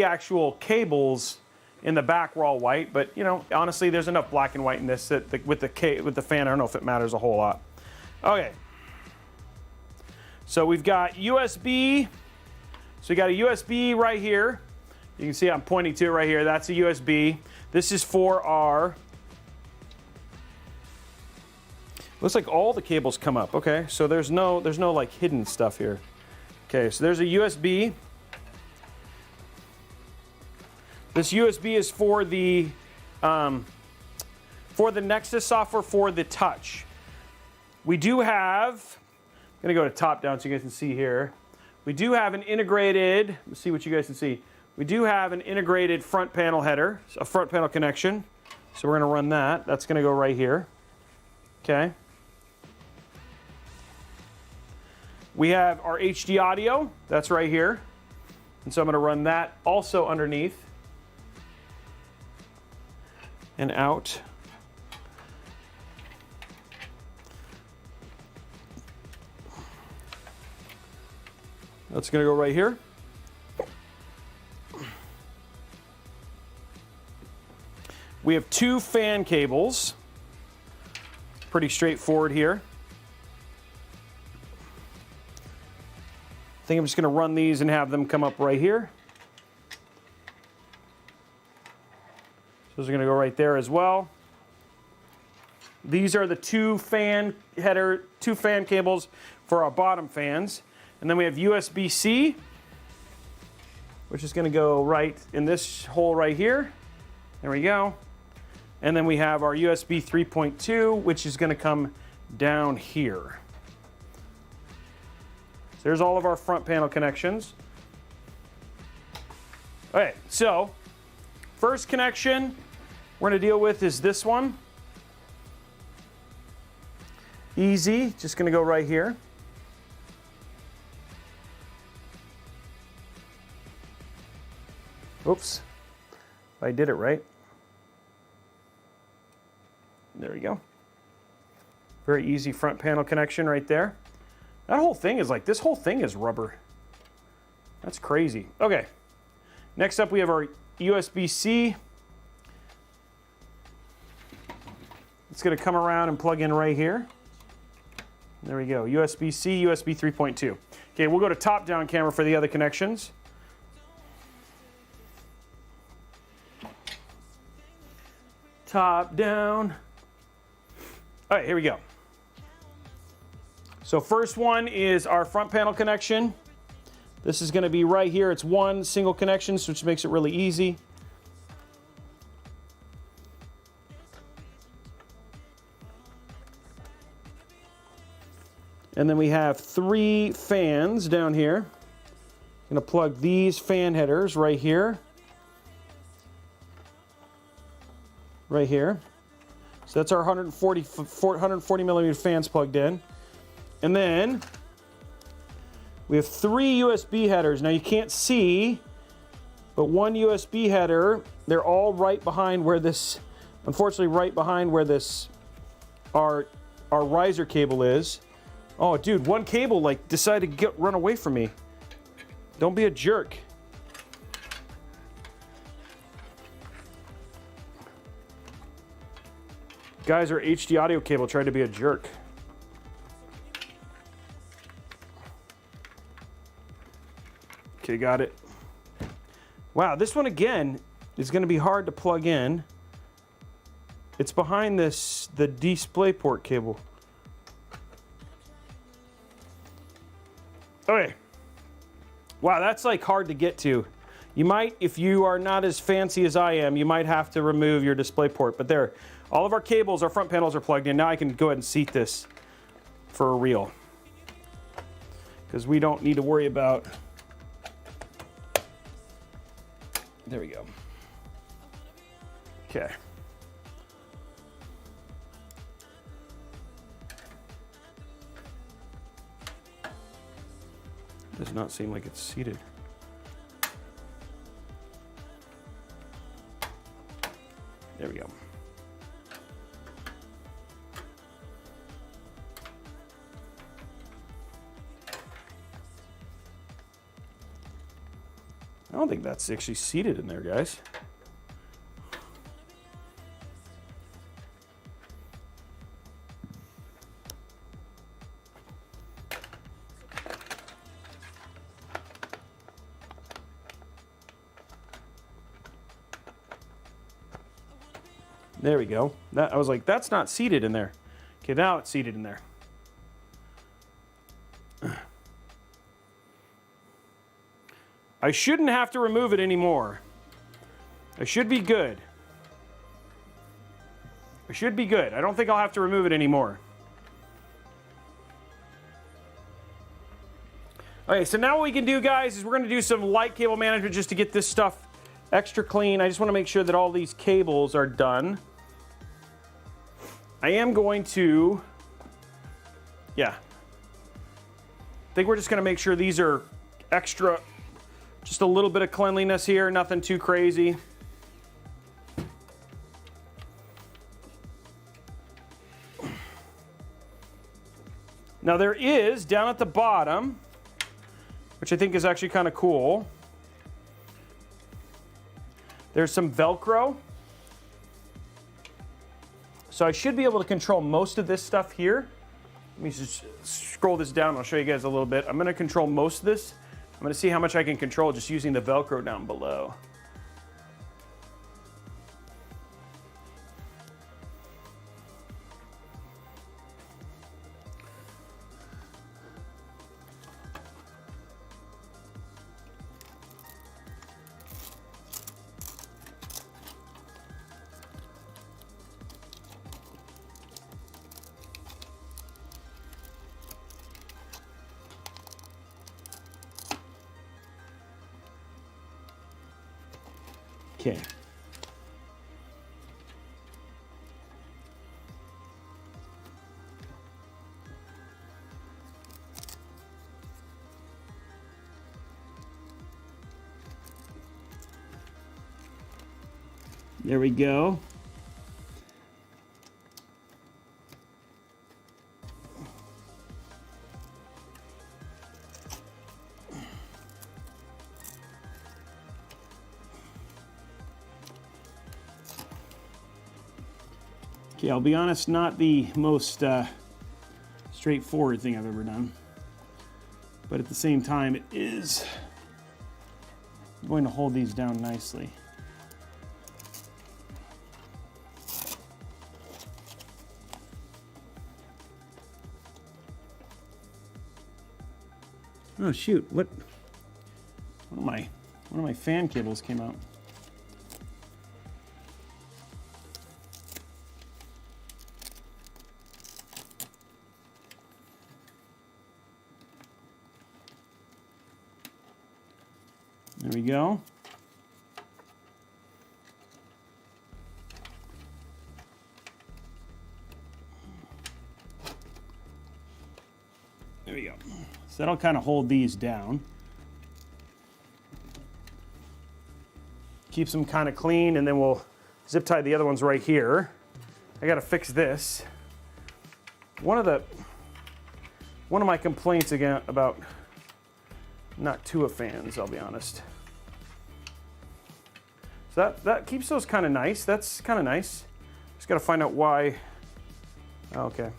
actual cables in the back were all white, but you know, honestly, there's enough black and white in this that with the fan, I don't know if it matters a whole lot. Okay. So we've got USB. So we got a USB right here. You can see I'm pointing to it right here. That's a USB. This is for our. Looks like all the cables come up. Okay, so there's no like hidden stuff here. Okay, so there's a USB. This USB is for the Nexus software for the touch. We do have. I'm gonna go to top down so you guys can see here. We do have an integrated. Let's see what you guys can see. We do have an integrated front panel header, a front panel connection. So we're gonna run that. That's gonna go right here. Okay. We have our HD audio, that's right here. And so I'm gonna run that also underneath and out. That's gonna go right here. We have 2 fan cables. Pretty straightforward here. I think I'm just gonna run these and have them come up right here. So those are gonna go right there as well. These are the 2 fan cables for our bottom fans. And then we have USB-C, which is gonna go right in this hole right here. There we go. And then we have our USB 3.2, which is gonna come down here. So there's all of our front panel connections. Okay, so first connection we're gonna deal with is this one. Easy, just gonna go right here. Oops, I did it right. There we go. Very easy front panel connection right there. That whole thing is like, this whole thing is rubber. That's crazy. Okay, next up we have our USB-C. It's gonna come around and plug in right here. There we go, USB-C, USB 3.2. Okay, we'll go to top-down camera for the other connections. Top down. All right, here we go. So first one is our front panel connection. This is going to be right here. It's one single connection, which makes it really easy. And then we have 3 fans down here. I'm going to plug these fan headers right here. Right here. So that's our 140 millimeter fans plugged in. And then we have 3 USB headers. Now you can't see, but one USB header, they're all right behind where this, unfortunately right behind where this, our riser cable is. Oh dude, one cable like decided to run away from me. Don't be a jerk. Guys, our HD audio cable tried to be a jerk. Okay, got it. Wow, this one again is going to be hard to plug in. It's behind this, the DisplayPort cable. Okay. Wow, that's like hard to get to. You might, if you are not as fancy as I am, you might have to remove your DisplayPort. But there, all of our cables, our front panels are plugged in. Now I can go ahead and seat this for a real, because we don't need to worry about. There we go. Okay. Does not seem like it's seated. There we go. I don't think that's actually seated in there, guys. There we go. I was like, that's not seated in there. Okay, now it's seated in there. I shouldn't have to remove it anymore. I should be good. I should be good. I don't think I'll have to remove it anymore. Okay, so now what we can do, guys, is we're going to do some light cable management just to get this stuff extra clean. I just want to make sure that all these cables are done. I am going to, yeah. I think we're just going to make sure these are extra, just a little bit of cleanliness here, nothing too crazy. Now there is, down at the bottom, which I think is actually kind of cool, there's some Velcro. So I should be able to control most of this stuff here. Let me just scroll this down. I'll show you guys a little bit. I'm going to control most of this. I'm going to see how much I can control just using the Velcro down below. Okay. There we go. Okay, I'll be honest, not the most straightforward thing I've ever done. But at the same time, it is going to hold these down nicely. Oh shoot, one of my fan cables came out. There we go. There we go. So that'll kind of hold these down. Keeps them kind of clean, and then we'll zip tie the other ones right here. I gotta fix this. One of my complaints again about not M.2 fans, I'll be honest. So that keeps those kind of nice. That's kind of nice. Just gotta find out why. Okay.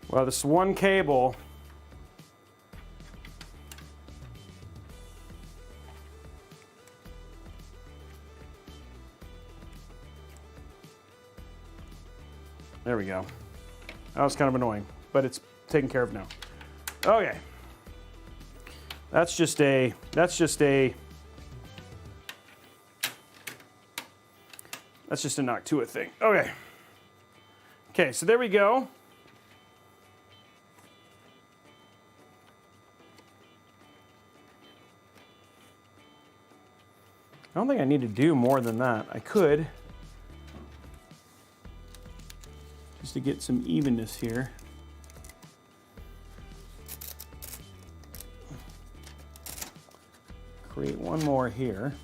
Well, this one cable, there we go. That was kind of annoying, but it's taken care of now. Okay. That's just a Noctua thing. Okay. Okay, so there we go. I don't think I need to do more than that. I could, just to get some evenness here. Create one more here.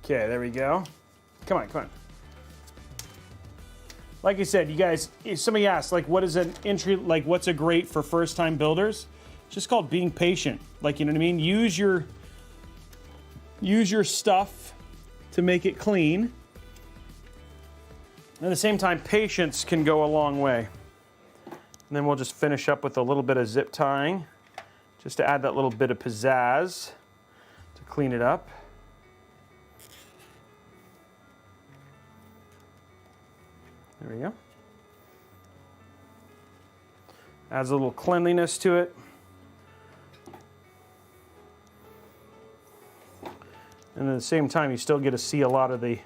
Okay, there we go. Come on, come on. Like I said, you guys, if somebody asked, like, what is an entry, like, what's a great for first-time builders? It's just called being patient. Like, you know what I mean? Use your stuff to make it clean. At the same time, patience can go a long way. And then we'll just finish up with a little bit of zip tying, just to add that little bit of pizzazz to clean it up. There we go. Adds a little cleanliness to it. And at the same time, you still get to see a lot of the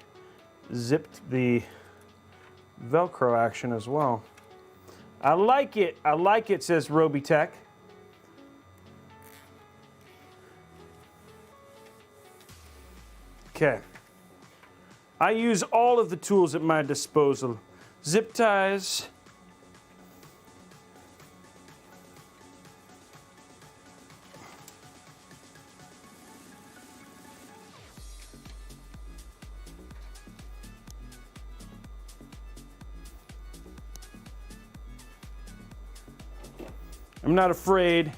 Velcro action as well. I like it, says Robeytech. Okay. I use all of the tools at my disposal. Zip ties. I'm not afraid.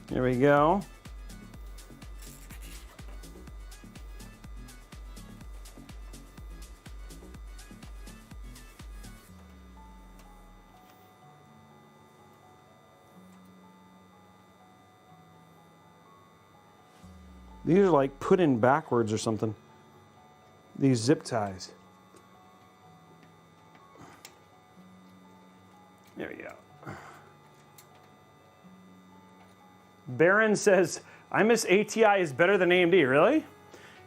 There we go. These are like put in backwards or something. These zip ties. There we go. Baron says, I miss ATI is better than AMD. Really?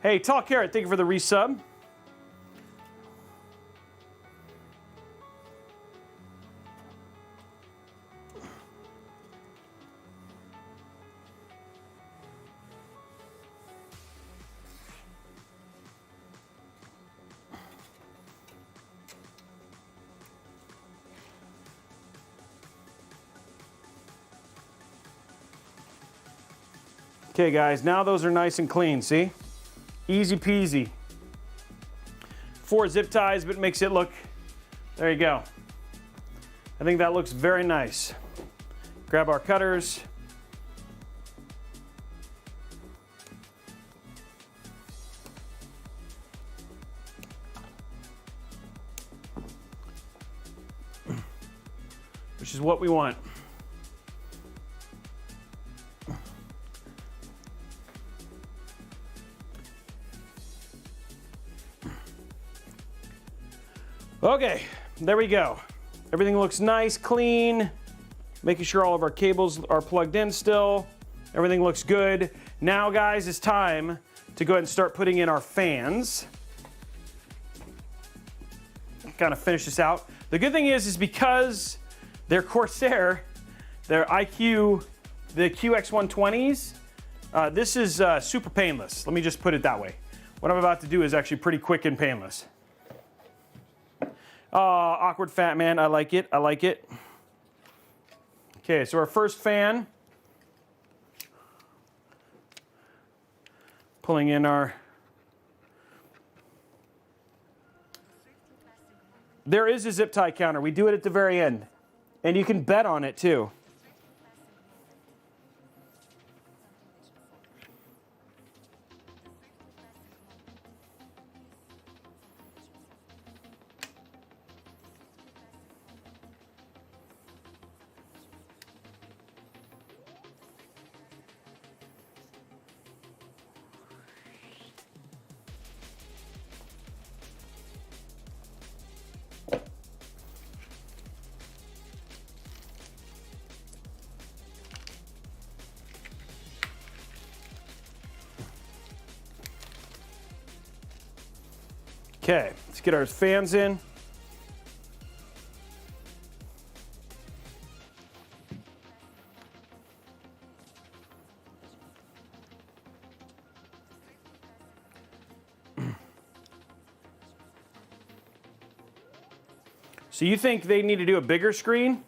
Hey, Tall Carrot, thank you for the resub. Okay, guys, now those are nice and clean, see? Easy peasy. 4 zip ties, but it makes it look, there you go. I think that looks very nice. Grab our cutters. Which is what we want. Okay, there we go. Everything looks nice, clean. Making sure all of our cables are plugged in still. Everything looks good. Now, guys, it's time to go ahead and start putting in our fans. Kind of finish this out. The good thing is because they're Corsair, they're IQ, the QX120s, this is super painless. Let me just put it that way. What I'm about to do is actually pretty quick and painless. Awkward fat man, I like it, I like it. Okay, so our first fan. Pulling in our... There is a zip tie counter. We do it at the very end. And you can bet on it too. Okay, let's get our fans in. So you think they need to do a bigger screen?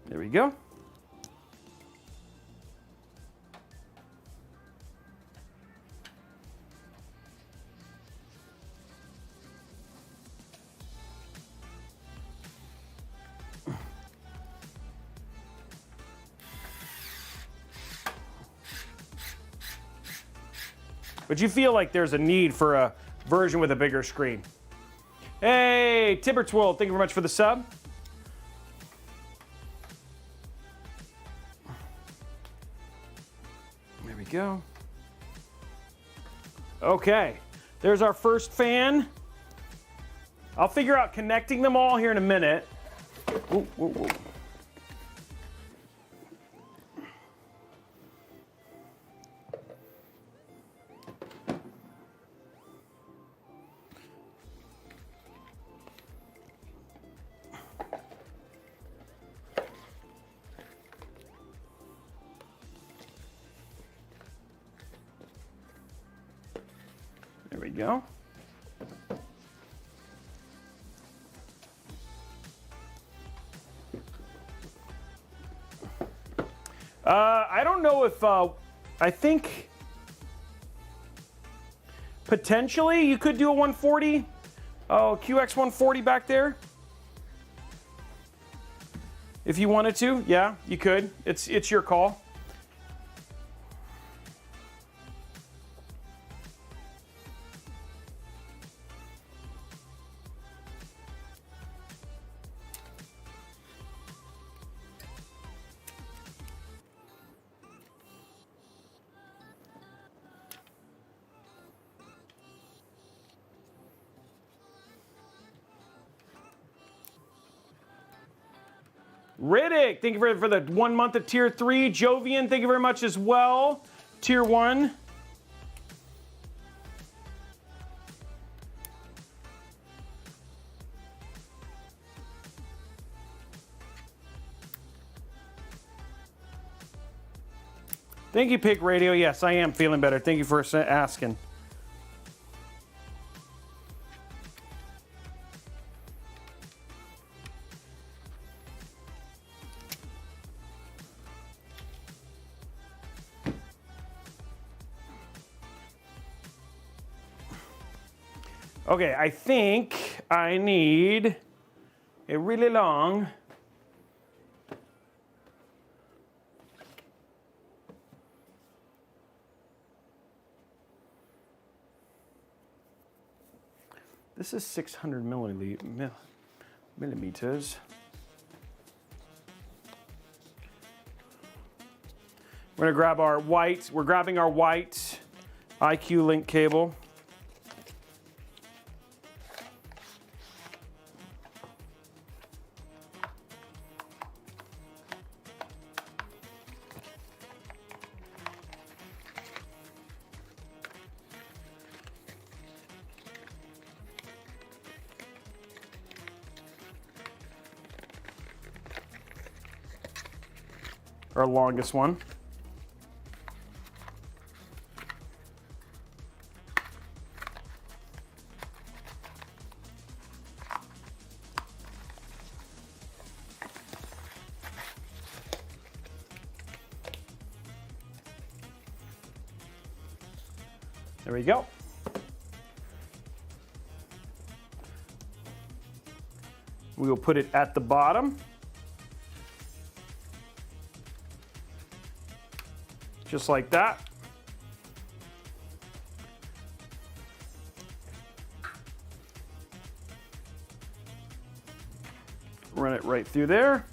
There we go. But you feel like there's a need for a version with a bigger screen. Hey, Tibbertwill, thank you very much for the sub. There we go. Okay, there's our first fan. I'll figure out connecting them all here in a minute. Ooh, ooh, ooh. There we go. I don't know if, I think Potentially, you could do a 140. Oh, QX 140 back there. If you wanted to, yeah, you could. It's your call. Riddick, thank you for the 1 month of tier 3. Jovian, thank you very much as well. Tier 1. Thank you, Pick Radio. Yes, I am feeling better. Thank you for asking. Okay, I think I need a really long this is 600 millimeters. We're gonna grab our white, we're grabbing our white IQ link cable. Our longest one. There we go. We will put it at the bottom. Just like that. Run it right through there.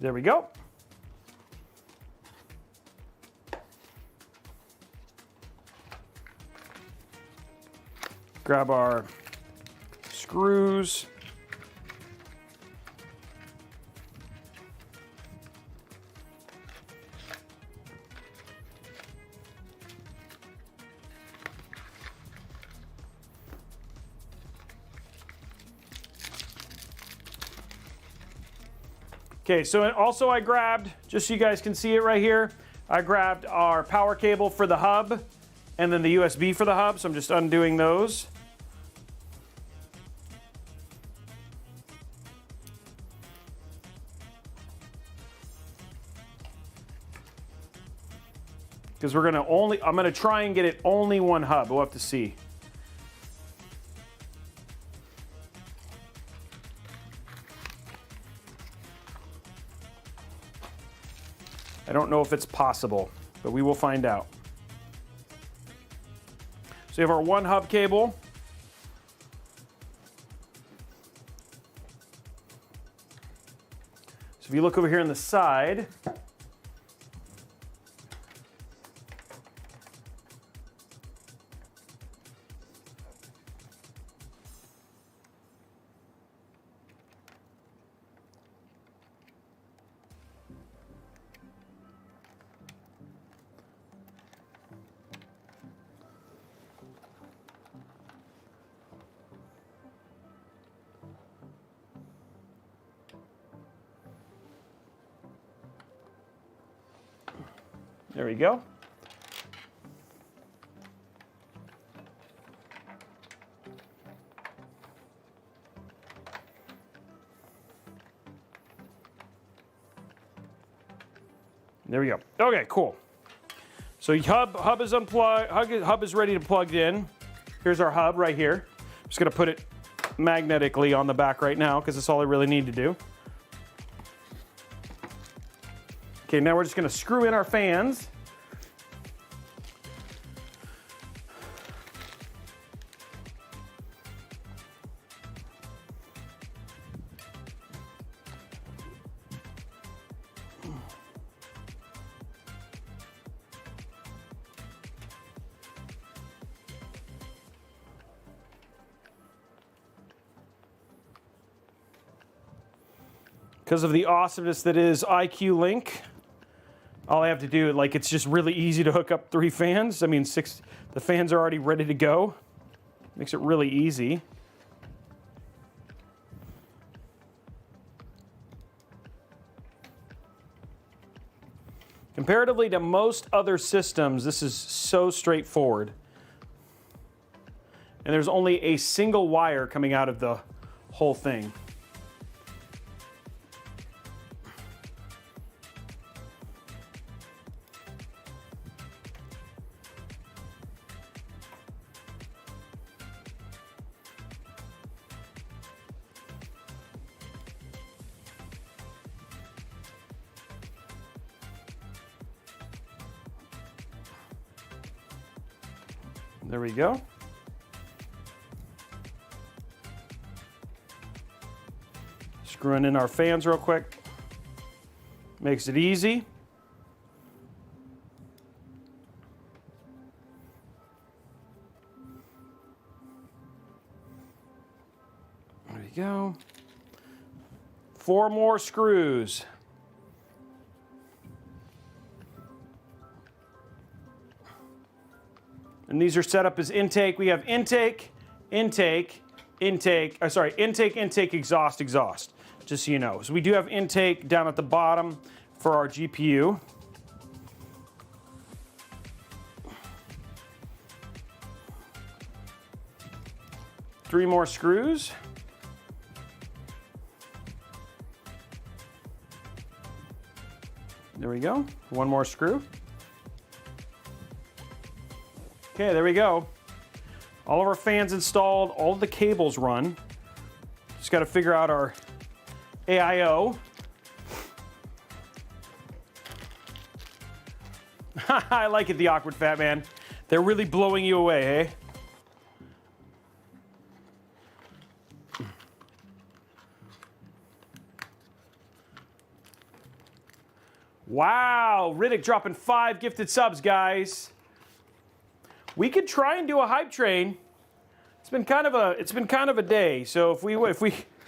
There we go. Grab our screws. Okay, so also I grabbed, just so you guys can see it right here, I grabbed our power cable for the hub and then the USB for the hub, so I'm just undoing those. Because we're gonna I'm gonna try and get it only one hub. We'll have to see. I don't know if it's possible, but we will find out. So we have our one hub cable. So if you look over here on the side, there we go. There we go. Okay, cool. So hub is unplugged. Hub is ready to plug in. Here's our hub right here. I'm just gonna put it magnetically on the back right now because that's all I really need to do. Okay, now we're just gonna screw in our fans. Because of the awesomeness that is IQ Link, all I have to do, like, it's just really easy to hook up 3 fans. I mean, 6, the fans are already ready to go. Makes it really easy. Comparatively to most other systems, this is so straightforward. And there's only a single wire coming out of the whole thing. There we go. Screwing in our fans real quick. Makes it easy. There we go. 4 more screws. And these are set up as intake. We have intake, intake, intake, intake, intake, exhaust, exhaust, just so you know. So we do have intake down at the bottom for our GPU. Three more screws. There we go. 1 more screw. Okay, there we go. All of our fans installed, all of the cables run. Just got to figure out our AIO. I like it, the awkward fat man. They're really blowing you away, hey? Wow, Riddick dropping 5 gifted subs, guys. We could try and do a hype train. It's been kind of a day. So if we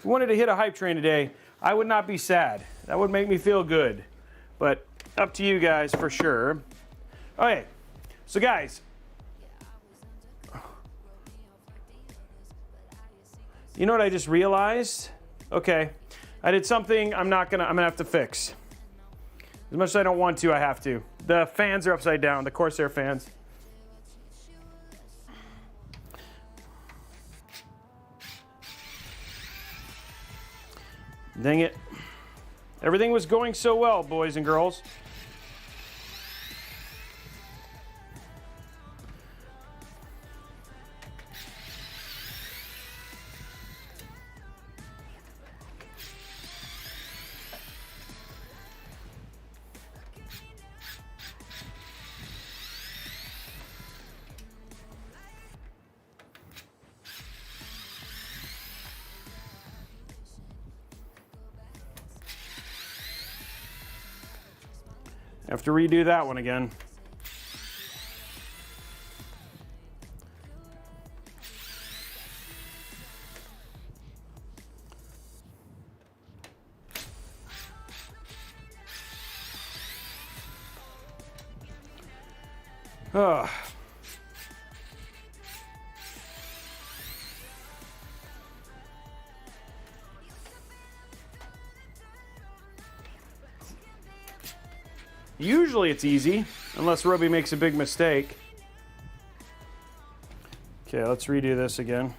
wanted to hit a hype train today, I would not be sad. That would make me feel good. But up to you guys for sure. Okay, so guys, you know what I just realized? Okay, I did something I'm gonna have to fix. As much as I don't want to, I have to. The fans are upside down, the Corsair fans. Dang it. Everything was going so well, boys and girls. Have to redo that one again. Ugh. Usually it's easy, unless Robey makes a big mistake. Okay, let's redo this again.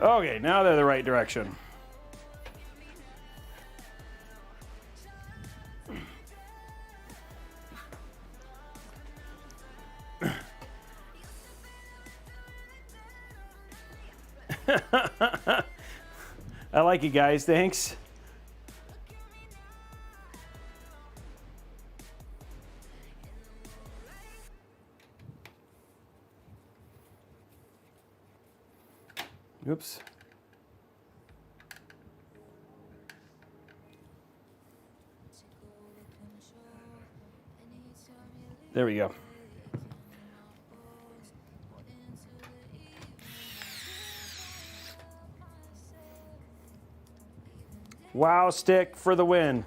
Okay, now they're the right direction. I like it, guys. Thanks. Oops. There we go. Wow, stick for the win.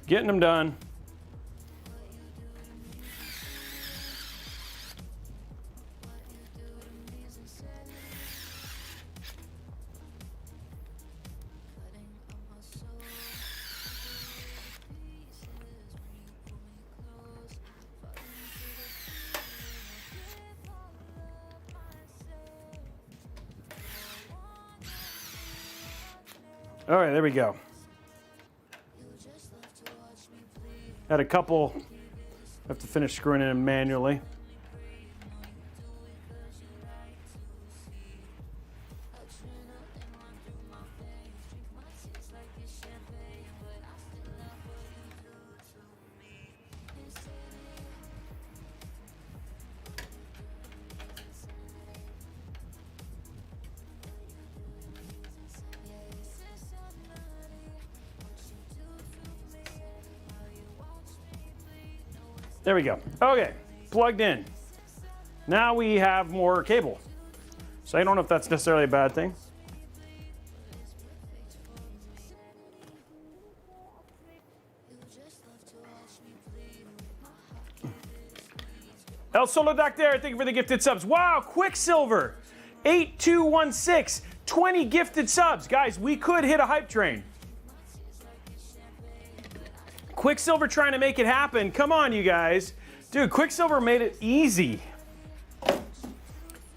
Getting them done. All right, there we go. Had a couple, have to finish screwing in manually. There we go. Okay, plugged in. Now we have more cable. So I don't know if that's necessarily a bad thing. El Solo Doctor, thank you for the gifted subs. Wow, Quicksilver, 8216, 20 gifted subs. Guys, we could hit a hype train. Quicksilver trying to make it happen. Come on, you guys. Dude, Quicksilver made it easy.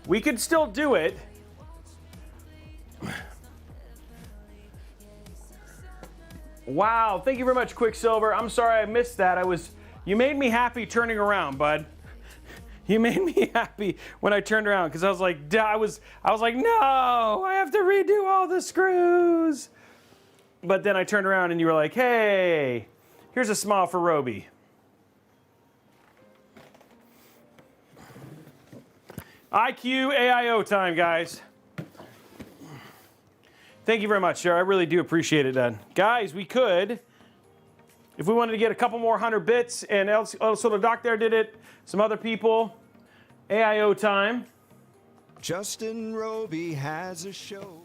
We could still do it. Wow, thank you very much, Quicksilver. I'm sorry I missed that. You made me happy turning around, bud. You made me happy when I turned around because I was like, I was like, no, I have to redo all the screws. But then I turned around and you were like, hey, here's a smile for Robey. IQ AIO time, guys. Thank you very much, sir. I really do appreciate it, Dad. Guys, we could, if we wanted to get a couple more 100 bits, and also the doc there did it, some other people, AIO time. Justin Robey has a show.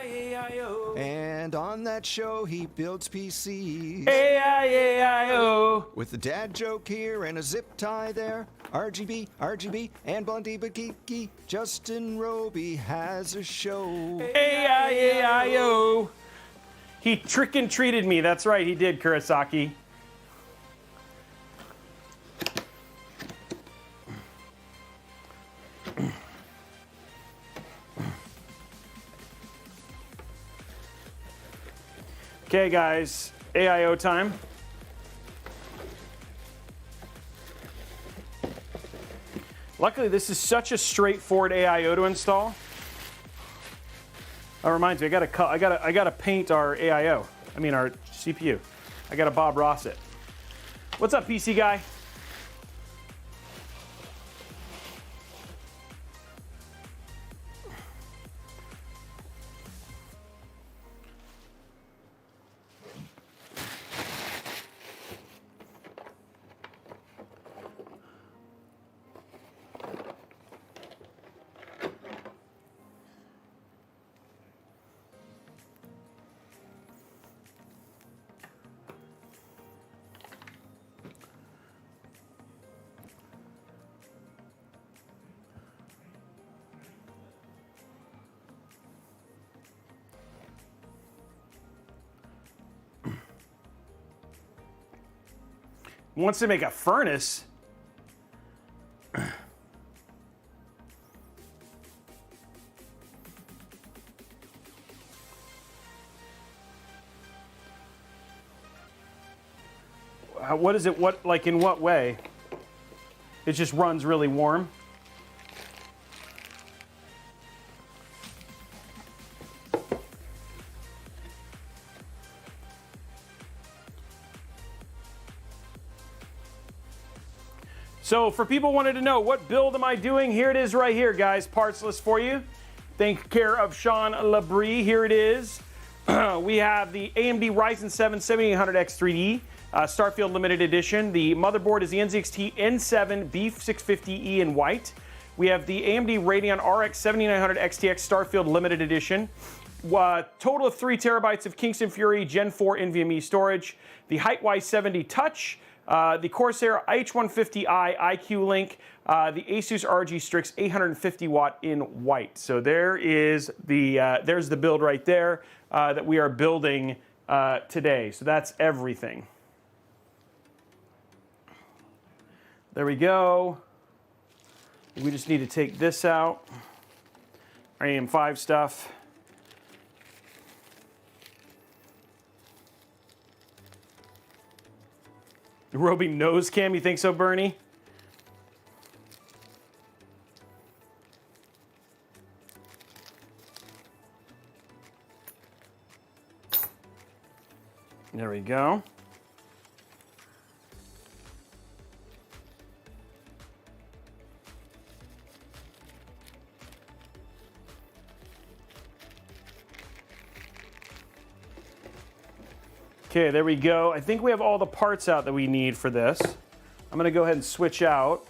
AIO. And on that show, he builds PCs. AIO. With a dad joke here and a zip tie there. RGB, and Blondie Bakiki. Justin Robey has a show. AIO. He trick and treated me. That's right, he did, Kurosaki. Okay, guys, AIO time. Luckily, this is such a straightforward AIO to install. That reminds me, I gotta paint our AIO. I mean our CPU. I gotta Bob Ross it. What's up, PC guy? Wants to make a furnace. What is it? What, like, in what way? It just runs really warm. So for people who wanted to know what build am I doing, here it is right here, guys. Parts list for you. Thank care of Sean Labrie. Here it is. We have the AMD Ryzen 7 7800X3D. Starfield limited edition. The motherboard is the NZXT N7 B650E in white. We have the AMD Radeon RX 7900 XTX Starfield limited edition. Total of 3 terabytes of Kingston Fury Gen 4 NVMe storage. The Hyte Y70 Touch. The Corsair H150i IQ Link. The Asus ROG Strix 850 watt in white. So there is the there's the build right there that we are building today. So that's everything. There we go. We just need to take this out. Our AM5 stuff. Robey nose cam, you think so, Bernie? There we go. Okay, there we go. I think we have all the parts out that we need for this. I'm gonna go ahead and switch out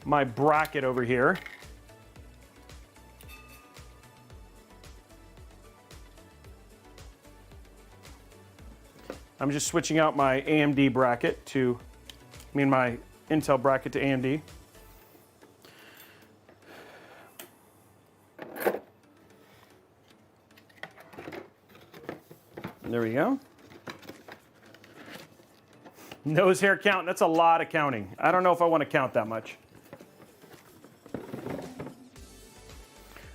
my bracket over here. I'm just switching out my AMD bracket to, my Intel bracket to AMD. There we go. Nose hair count, that's a lot of counting. I don't know if I want to count that much.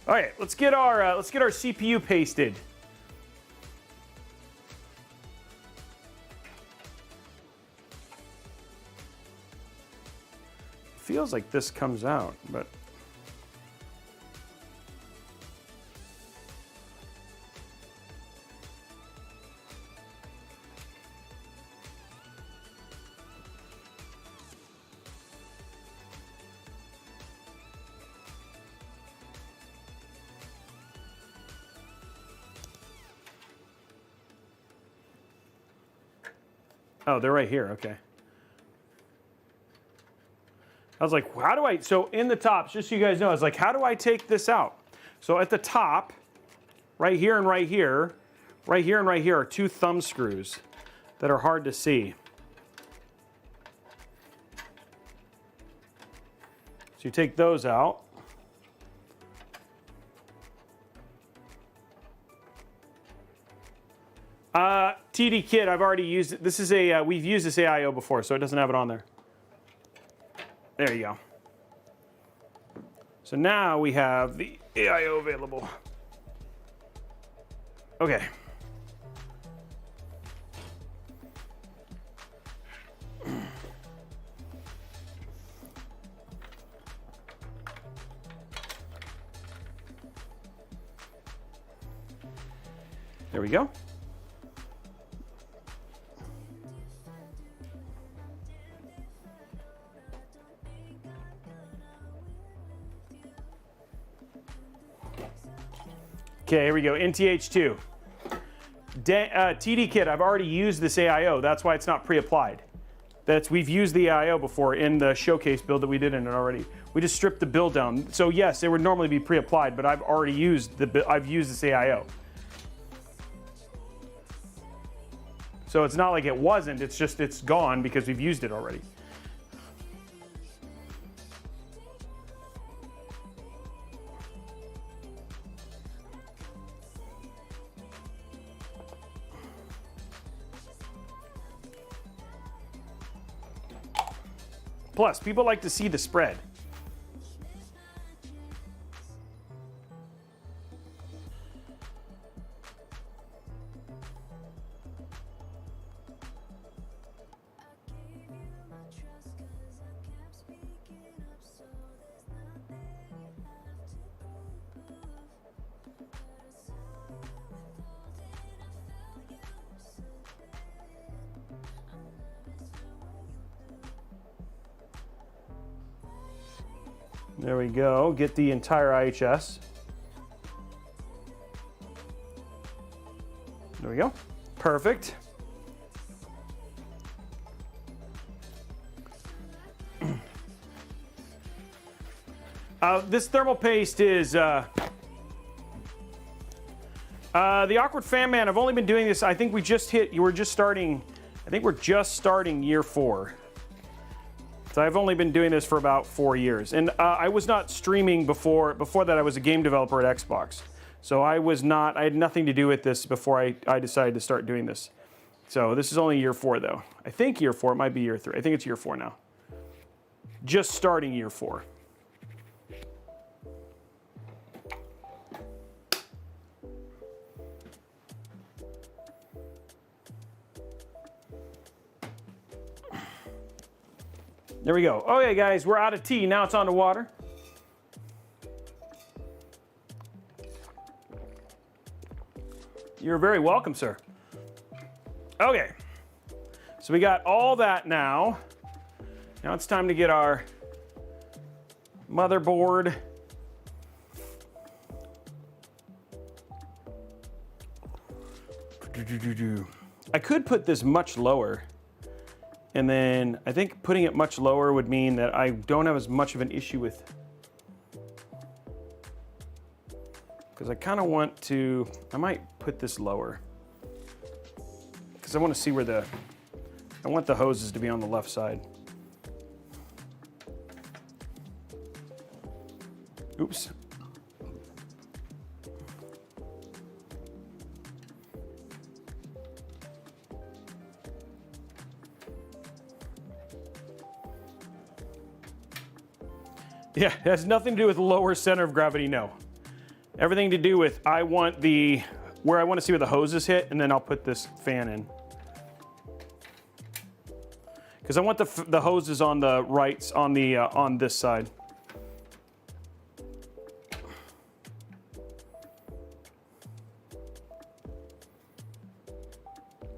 All right, let's get our CPU pasted. Feels like this comes out, but oh, they're right here, okay. I was like, how do I, so in the top, just so you guys know, I was like, how do I take this out? So at the top, right here and right here, right here and right here are 2 thumb screws that are hard to see. So you take those out. TD Kit, I've already used it. This is a, we've used this AIO before, so it doesn't have it on there. There you go. So now we have the AIO available. Okay. There we go. Okay, here we go, NTH2. TD Kit, I've already used this AIO, that's why it's not pre-applied. We've used the AIO before in the showcase build that we did in it already. We just stripped the build down. So yes, it would normally be pre-applied, but I've already used this AIO. So it's not like it wasn't, it's just it's gone because we've used it already. Plus, people like to see the spread. There we go. Get the entire IHS. There we go. Perfect. This thermal paste is the Awkward Fan Man. I've only been doing this. I think we just hit. You were just starting. I think we're just starting year 4. So I've only been doing this for about 4 years, and I was not streaming before. Before that, I was a game developer at Xbox. So I was not. I had nothing to do with this before I decided to start doing this. So this is only year 4, though. I think year 4. It might be year 3. I think it's year 4 now. Just starting year 4. There we go. Okay, guys, we're out of tea. Now it's on to water. You're very welcome, sir. Okay. So we got all that now. Now it's time to get our motherboard. I could put this much lower. And then I think putting it much lower would mean that I don't have as much of an issue with, because I kind of want to, I might put this lower because I want to see where I want the hoses to be on the left side. Oops. Yeah, it has nothing to do with lower center of gravity, no. Everything to do with where I want to see where the hoses hit, and then I'll put this fan in. Because I want the hoses on the right, on this side.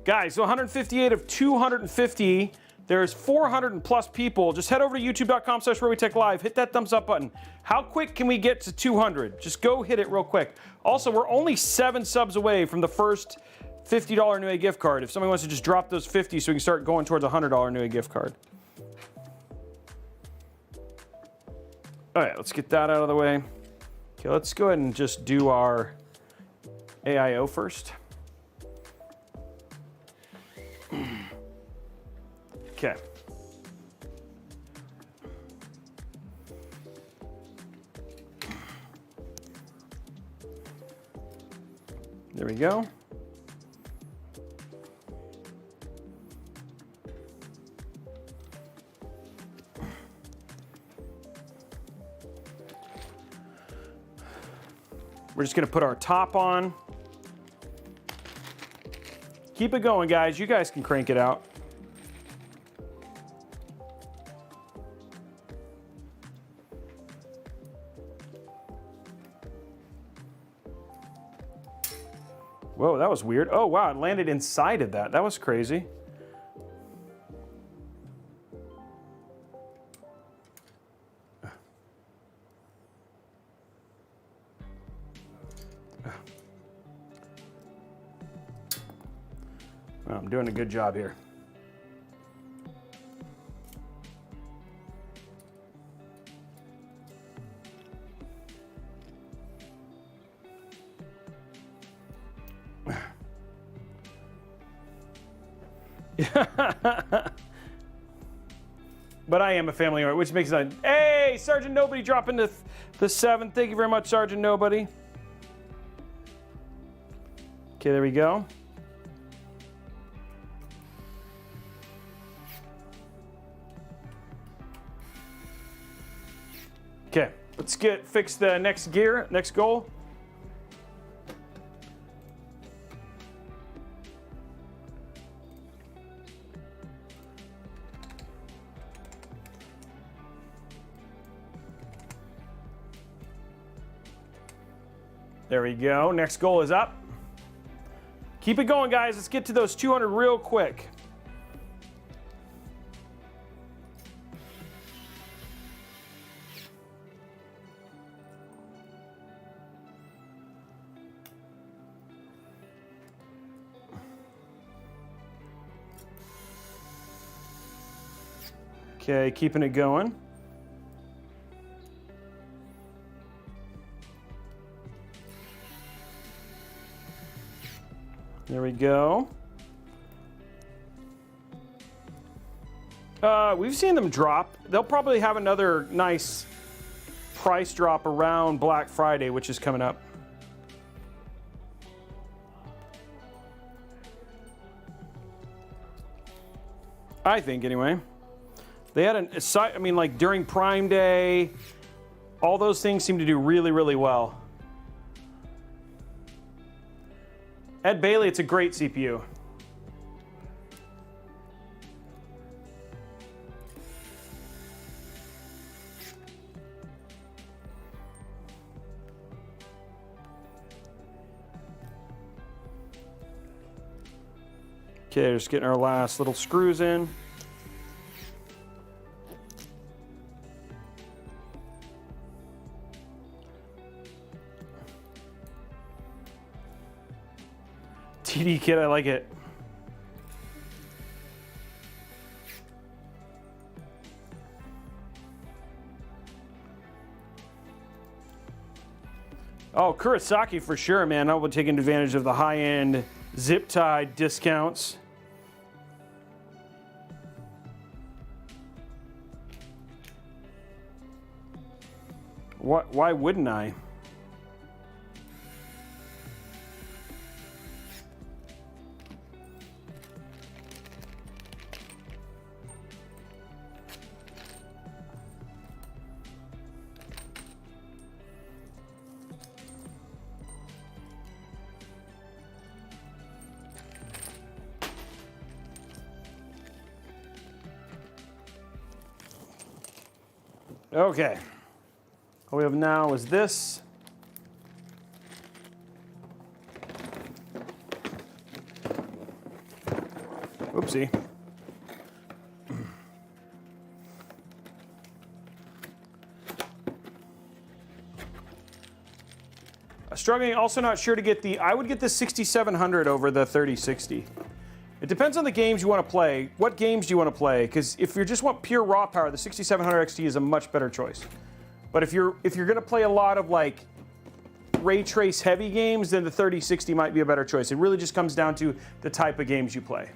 Guys, so 158 of 250. There's 400 plus people. Just head over to youtube.com/Robeytech Live. Hit that thumbs up button. How quick can we get to 200? Just go hit it real quick. Also, we're only 7 subs away from the first $50 Newegg gift card. If somebody wants to just drop those 50 so we can start going towards a $100 Newegg gift card. All right, let's get that out of the way. Okay, let's go ahead and just do our AIO first. Okay. There we go. We're just going to put our top on. Keep it going, guys. You guys can crank it out. Whoa, that was weird. Oh, wow, it landed inside of that. That was crazy. Well, I'm doing a good job here. But I am a family owner, which makes it. Hey, Sergeant Nobody dropping the 7. Thank you very much, Sergeant Nobody. Okay, there we go. Let's fix the next gear, next goal. There we go. Next goal is up. Keep it going, guys. Let's get to those 200 real quick. Okay, keeping it going. There we go. We've seen them drop. They'll probably have another nice price drop around Black Friday, which is coming up. I think, anyway. They had I mean, like during Prime Day, all those things seem to do really, really well. Ed Bailey, it's a great CPU. Okay, just getting our last little screws in. TD kit, I like it. Oh, Kurosaki for sure, man. I would take advantage of the high-end zip tie discounts. Why wouldn't I? Okay. What we have now is this. Oopsie. Struggling, also not sure to get I would get the 6700 over the 3060. It depends on the games you want to play. What games do you want to play? Because if you just want pure raw power, the 6700 XT is a much better choice. But if you're going to play a lot of like ray trace heavy games, then the 3060 might be a better choice. It really just comes down to the type of games you play.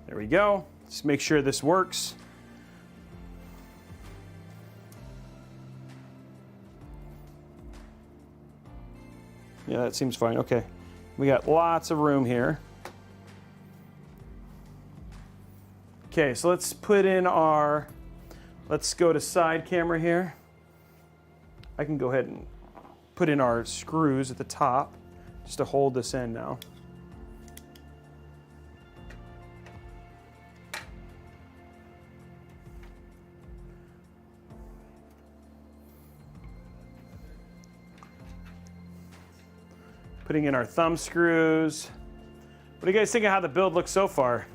There we go. Just make sure this works. Yeah, that seems fine. Okay. We got lots of room here. Okay, so let's put in let's go to side camera here. I can go ahead and put in our screws at the top just to hold this in now. Putting in our thumb screws. What do you guys think of how the build looks so far?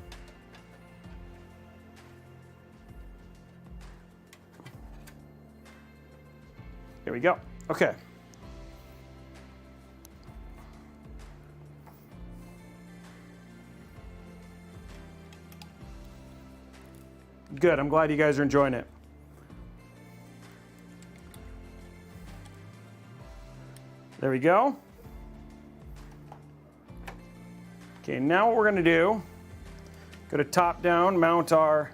Here we go. Okay. Good. I'm glad you guys are enjoying it. There we go. Okay, now what we're going to do, go to top down, mount our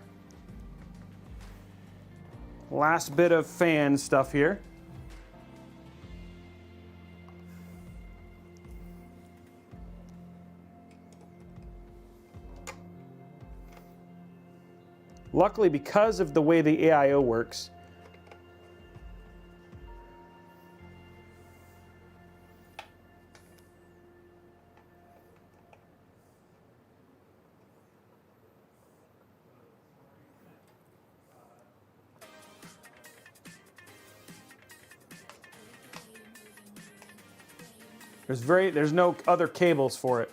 Last bit of fan stuff here. Luckily, because of the way the AIO works, there's no other cables for it.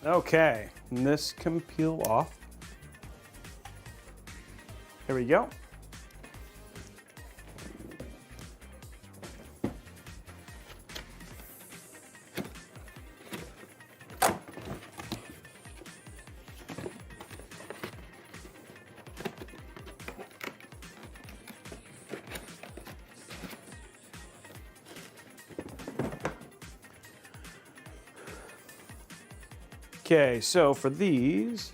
Okay, and this can peel off. There we go. Okay, so for these,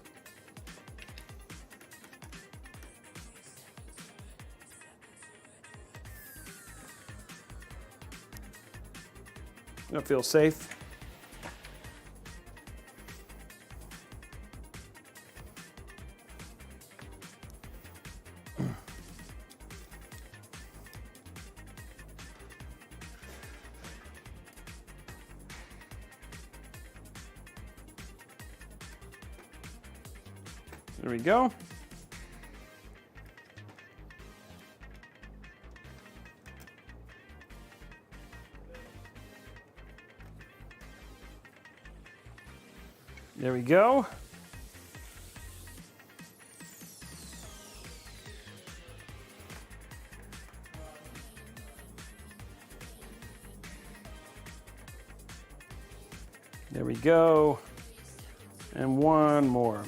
it feels safe. There we go. There we go. There we go. And one more.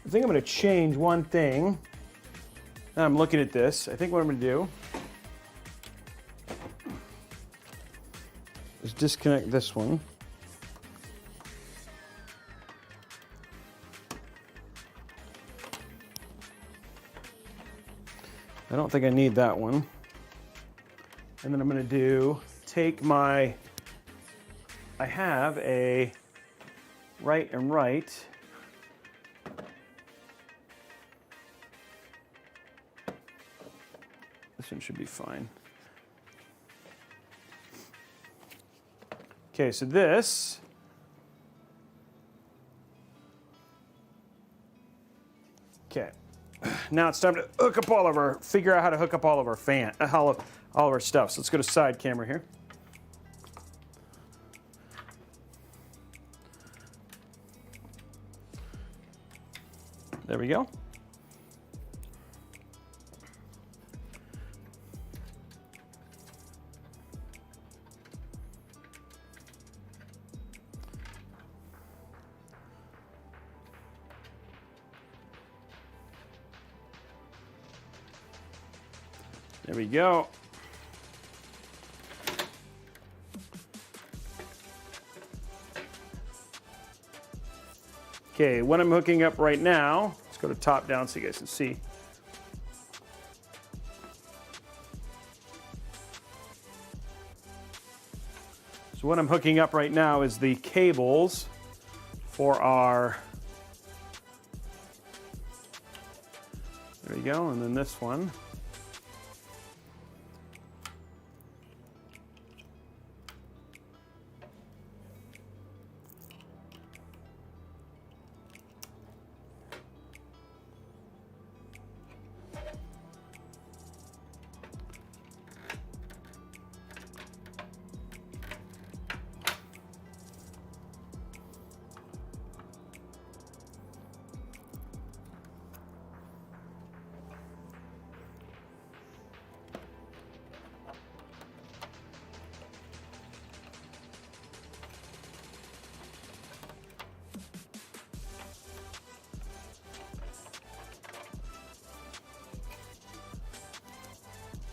I think I'm going to change one thing. Now I'm looking at this. I think what I'm going to do is disconnect this one. I don't think I need that one. And then I'm going to take my, I have a right and right. This one should be fine. Okay, so this okay. Now it's time to hook up all of our, figure out how to hook up all of our all of our stuff. So let's go to side camera here. There we go. There we go. Okay, what I'm hooking up right now, let's go to top down so you guys can see. So what I'm hooking up right now is the cables for our, there we go, and then this one.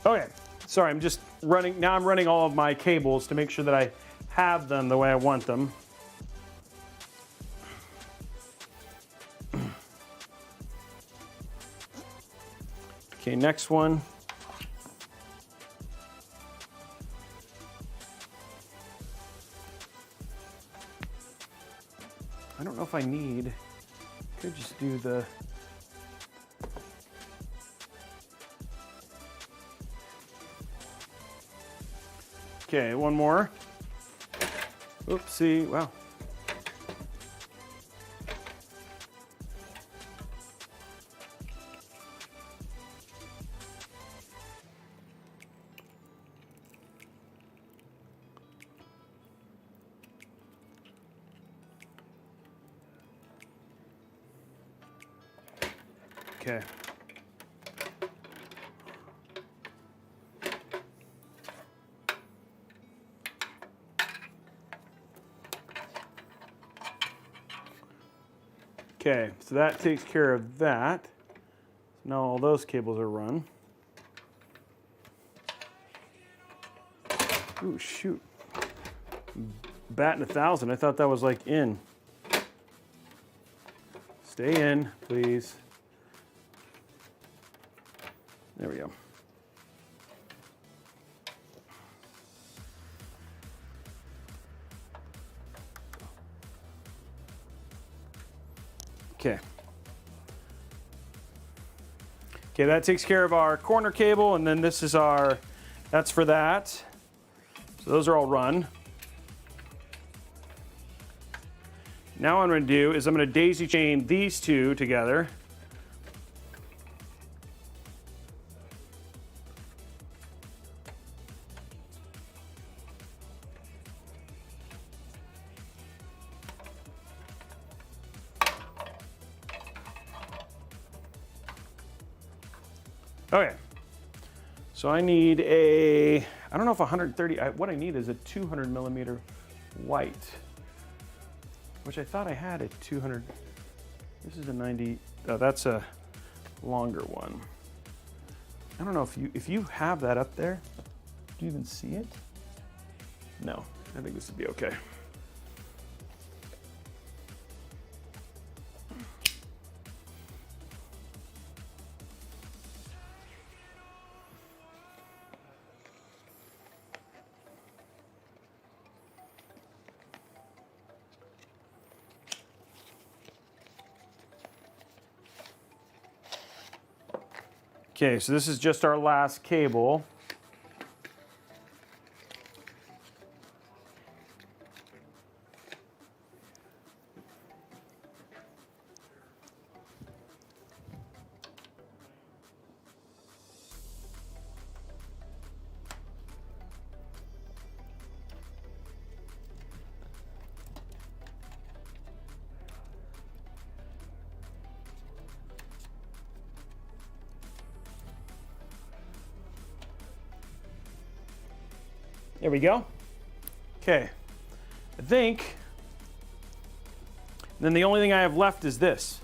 Okay, sorry, I'm just running, now I'm running all of my cables to make sure that I have them the way I want them. Okay, next one. I don't know if I need, could just do the, okay, one more. Oopsie, wow. Okay. Okay, so that takes care of that. So now all those cables are run. Ooh, shoot. Batting 1,000. I thought that was like in. Stay in, please. There we go. Okay. Okay, that takes care of our corner cable, and then this is our, that's for that. So those are all run. Now what I'm going to do is I'm going to daisy chain these two together. Okay, so I need a, I don't know if 130, what I need is a 200 millimeter white, which I thought I had a 200, this is a 90, oh, that's a longer one. I don't know if you have that up there, do you even see it? No, I think this would be okay. Okay, so this is just our last cable. There we go. Okay, I think then the only thing I have left is this.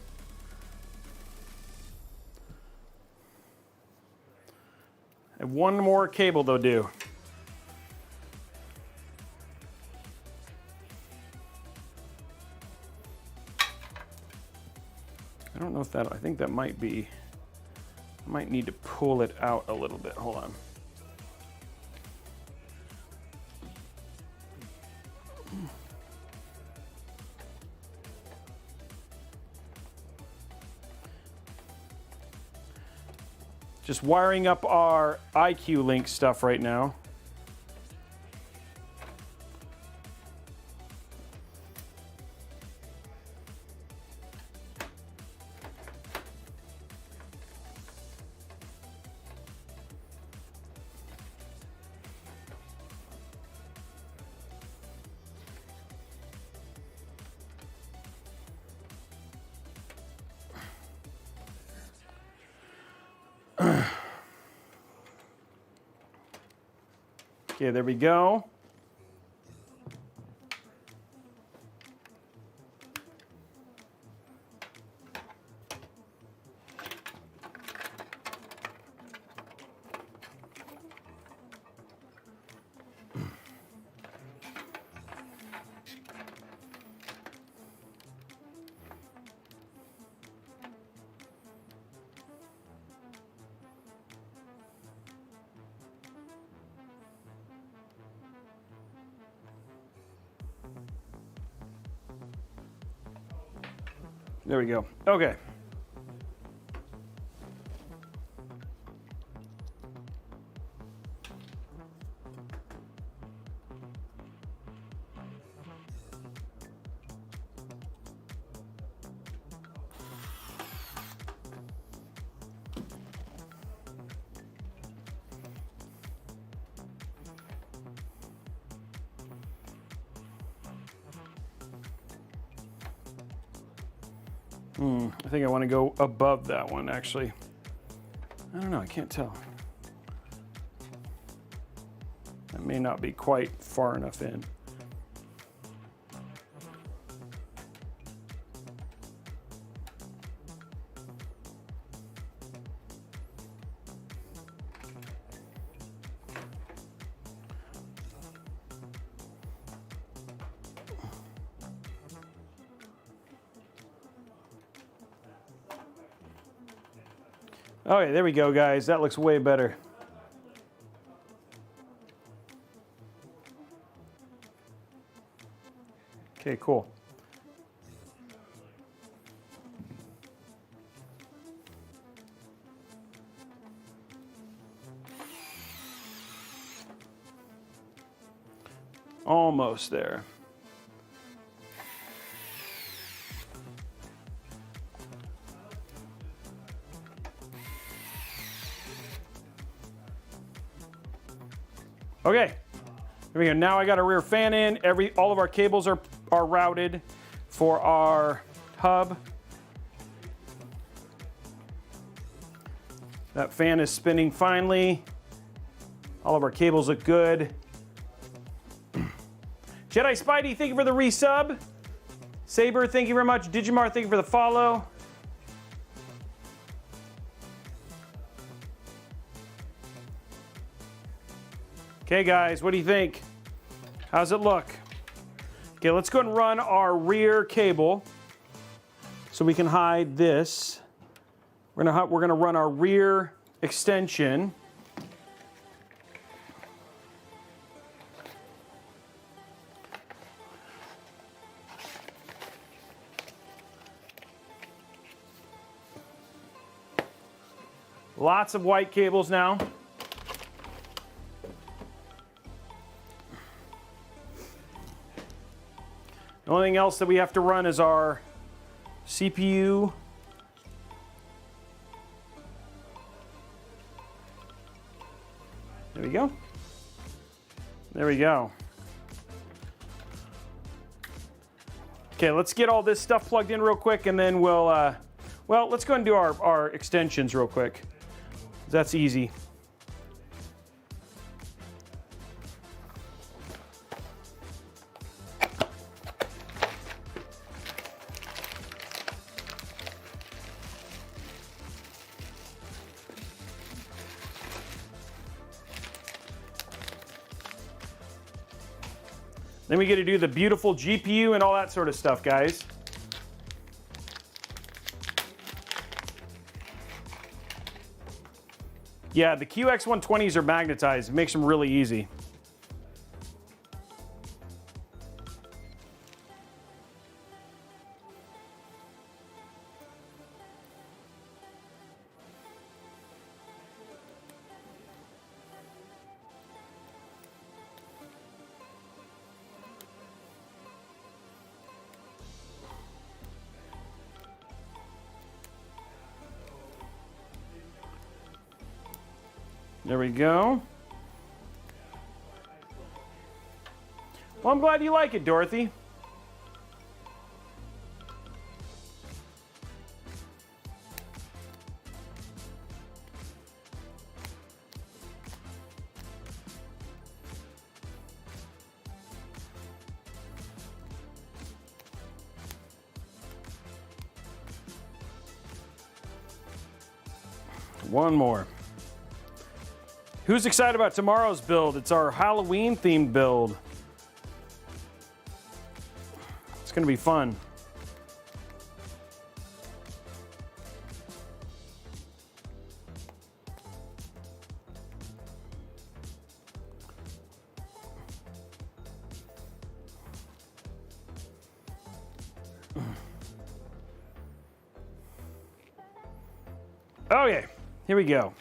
I have one more cable to do. I don't know if that, I think that might be, I might need to pull it out a little bit. Hold on. Just wiring up our IQ Link stuff right now. Okay, there we go. There we go. Okay. I think I want to go above that one, actually. I don't know, I can't tell. That may not be quite far enough in. Okay, there we go, guys. That looks way better. Okay, cool. Almost there. Okay, there we go. Now I got a rear fan in. All of our cables are routed for our hub. That fan is spinning finely. All of our cables look good. Jedi Spidey, thank you for the resub. Saber, thank you very much. Digimar, thank you for the follow. Okay, guys, what do you think? How's it look? Okay, let's go ahead and run our rear cable so we can hide this. We're gonna run our rear extension. Lots of white cables now. The only thing else that we have to run is our CPU. There we go. There we go. Okay, let's get all this stuff plugged in real quick, and then we'll, well, let's go and do our extensions real quick. That's easy. Then we get to do the beautiful GPU and all that sort of stuff, guys. Yeah, the QX120s are magnetized. It makes them really easy. There we go. Well, I'm glad you like it, Dorothy. One more. Who's excited about tomorrow's build? It's our Halloween themed build. It's gonna be fun. Okay, here we go.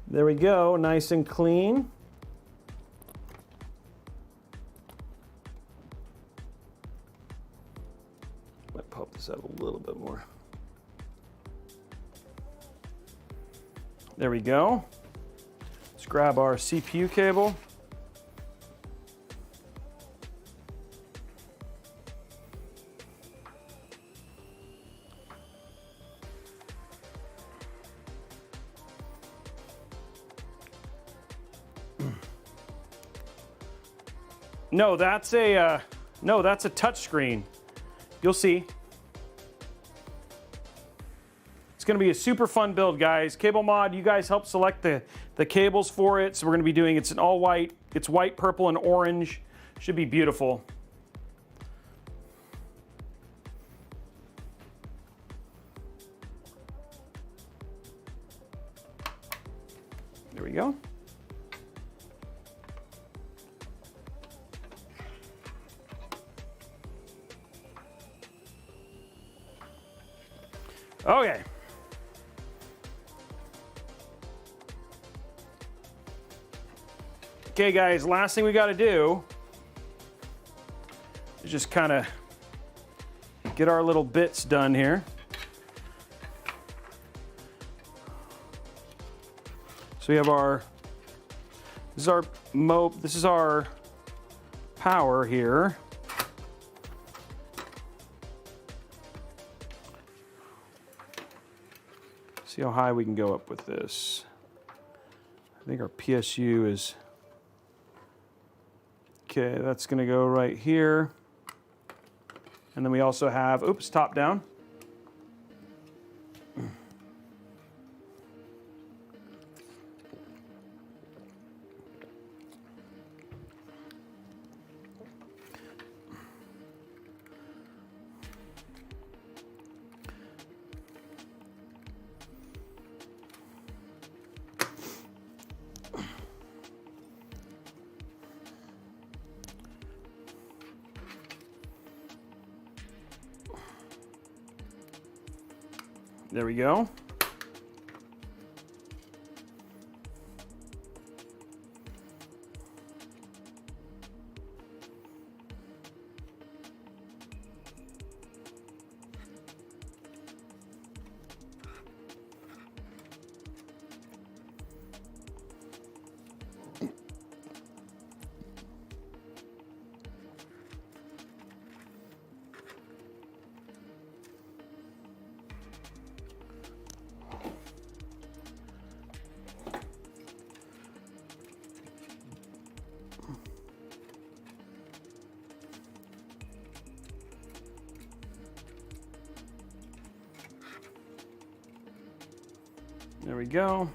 There we go, nice and clean. Might pop this out a little bit more. There we go. Let's grab our CPU cable. No, that's a touch screen. You'll see. It's going to be a super fun build, guys. Cable Mod, you guys help select the cables for it. So we're going to be doing, it's an all white. It's white, purple, and orange. Should be beautiful. There we go. Okay. Okay, guys, last thing we got to do is just kind of get our little bits done here. So we have our, this is our power here. See how high we can go up with this. I think our PSU is, okay, that's gonna go right here. And then we also have, oops, top down. There we go. There we go.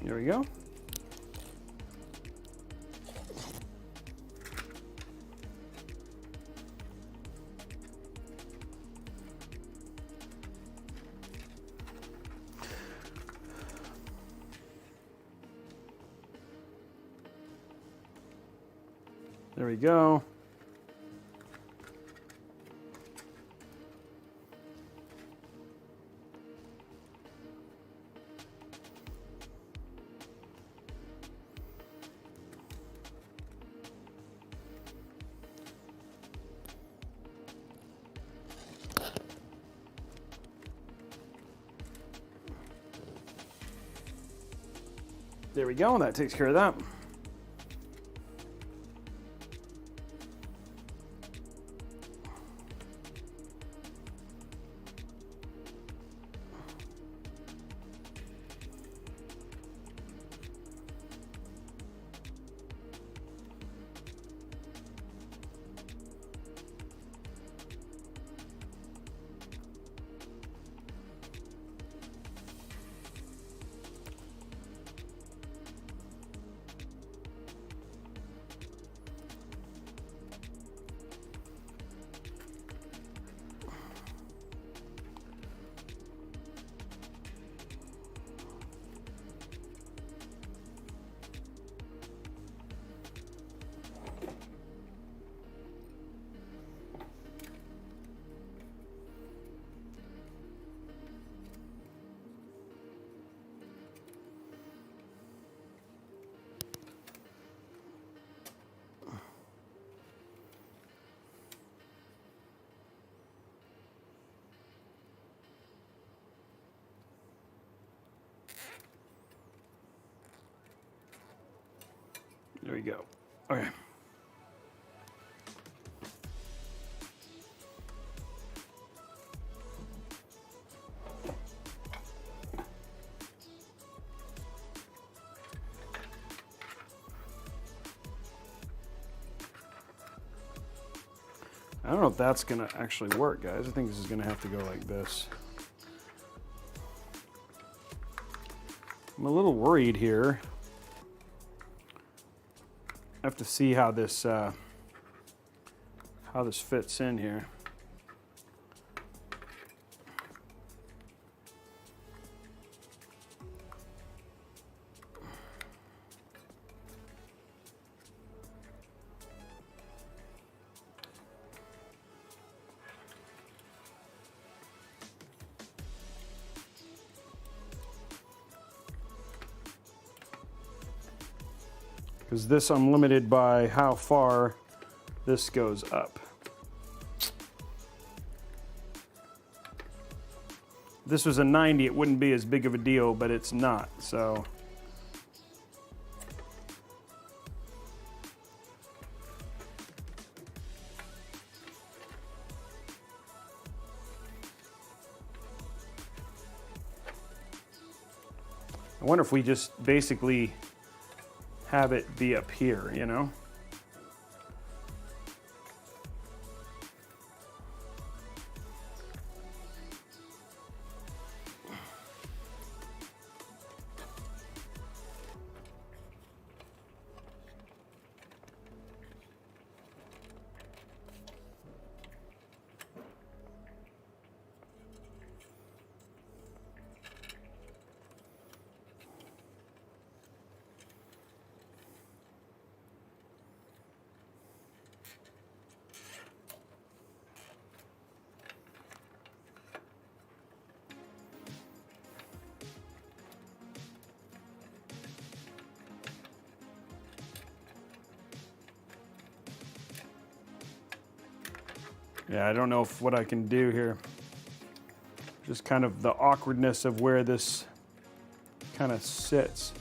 There we go. There we go. There we go, that takes care of that. There we go. Okay. I don't know if that's gonna actually work, guys. I think this is gonna have to go like this. I'm a little worried here. I have to see how this fits in here. Because this, I'm limited by how far this goes up. If this was a 90, it wouldn't be as big of a deal, but it's not, so. I wonder if we just basically have it be up here, you know? Yeah, I don't know if what I can do here. Just kind of the awkwardness of where this kind of sits.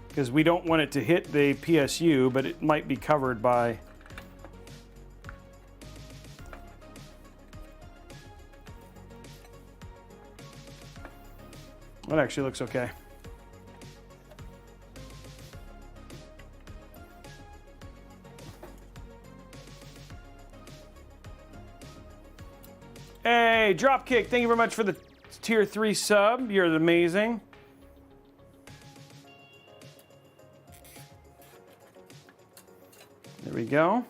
Because we don't want it to hit the PSU, but it might be covered by that. Actually looks okay. Hey, Dropkick, thank you very much for the tier 3 sub. You're amazing. There we go.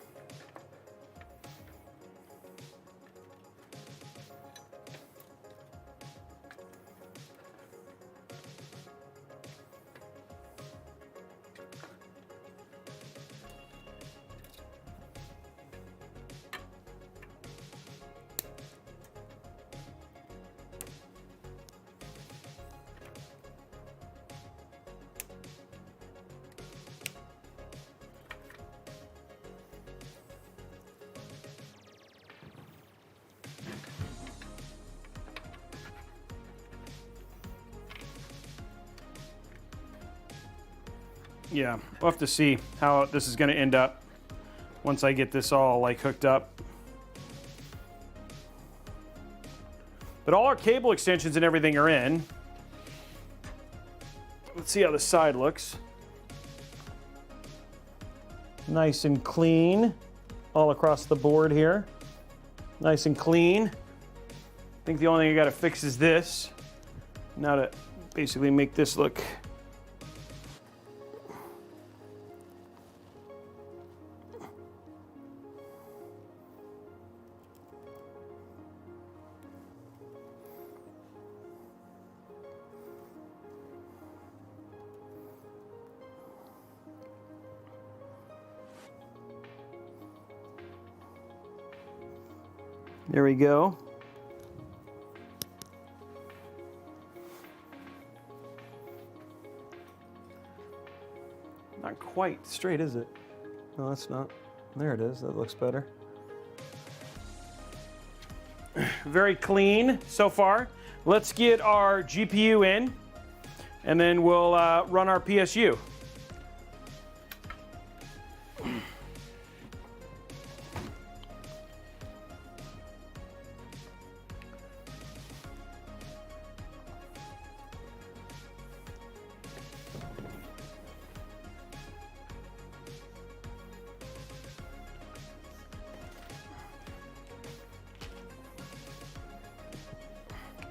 Yeah, we'll have to see how this is going to end up once I get this all like hooked up. But all our cable extensions and everything are in. Let's see how the side looks. Nice and clean all across the board here. Nice and clean. I think the only thing I got to fix is this. Now to basically make this look there we go. Not quite straight, is it? No, that's not. There it is. That looks better. Very clean so far. Let's get our GPU in, and then we'll run our PSU.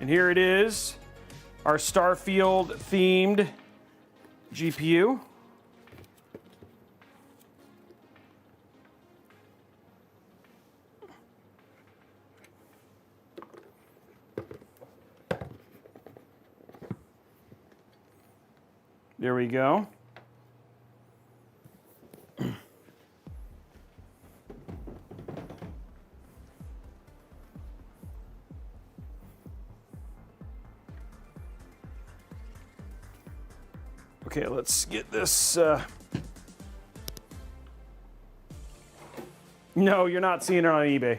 And here it is, our Starfield themed GPU. There we go. Okay, let's get this. No, you're not seeing it on eBay.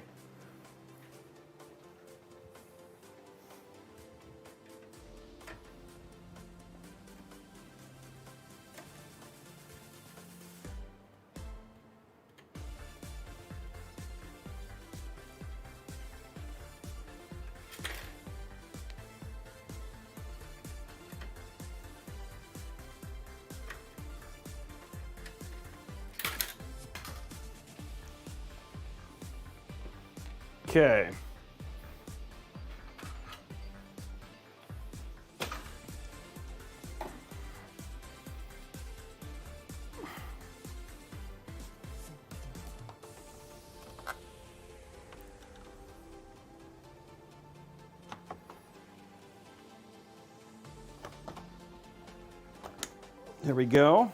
Okay. There we go.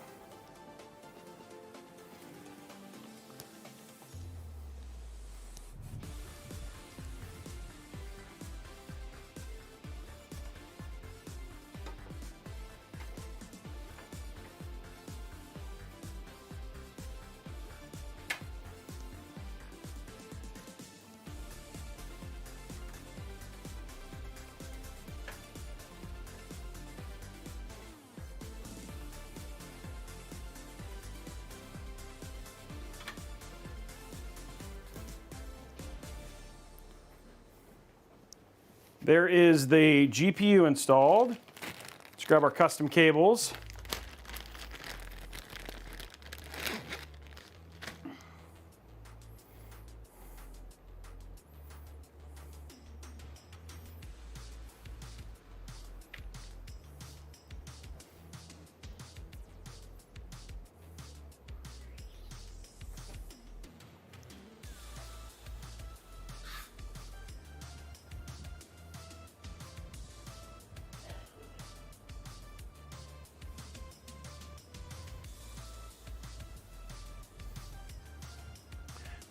There is the GPU installed. Let's grab our custom cables.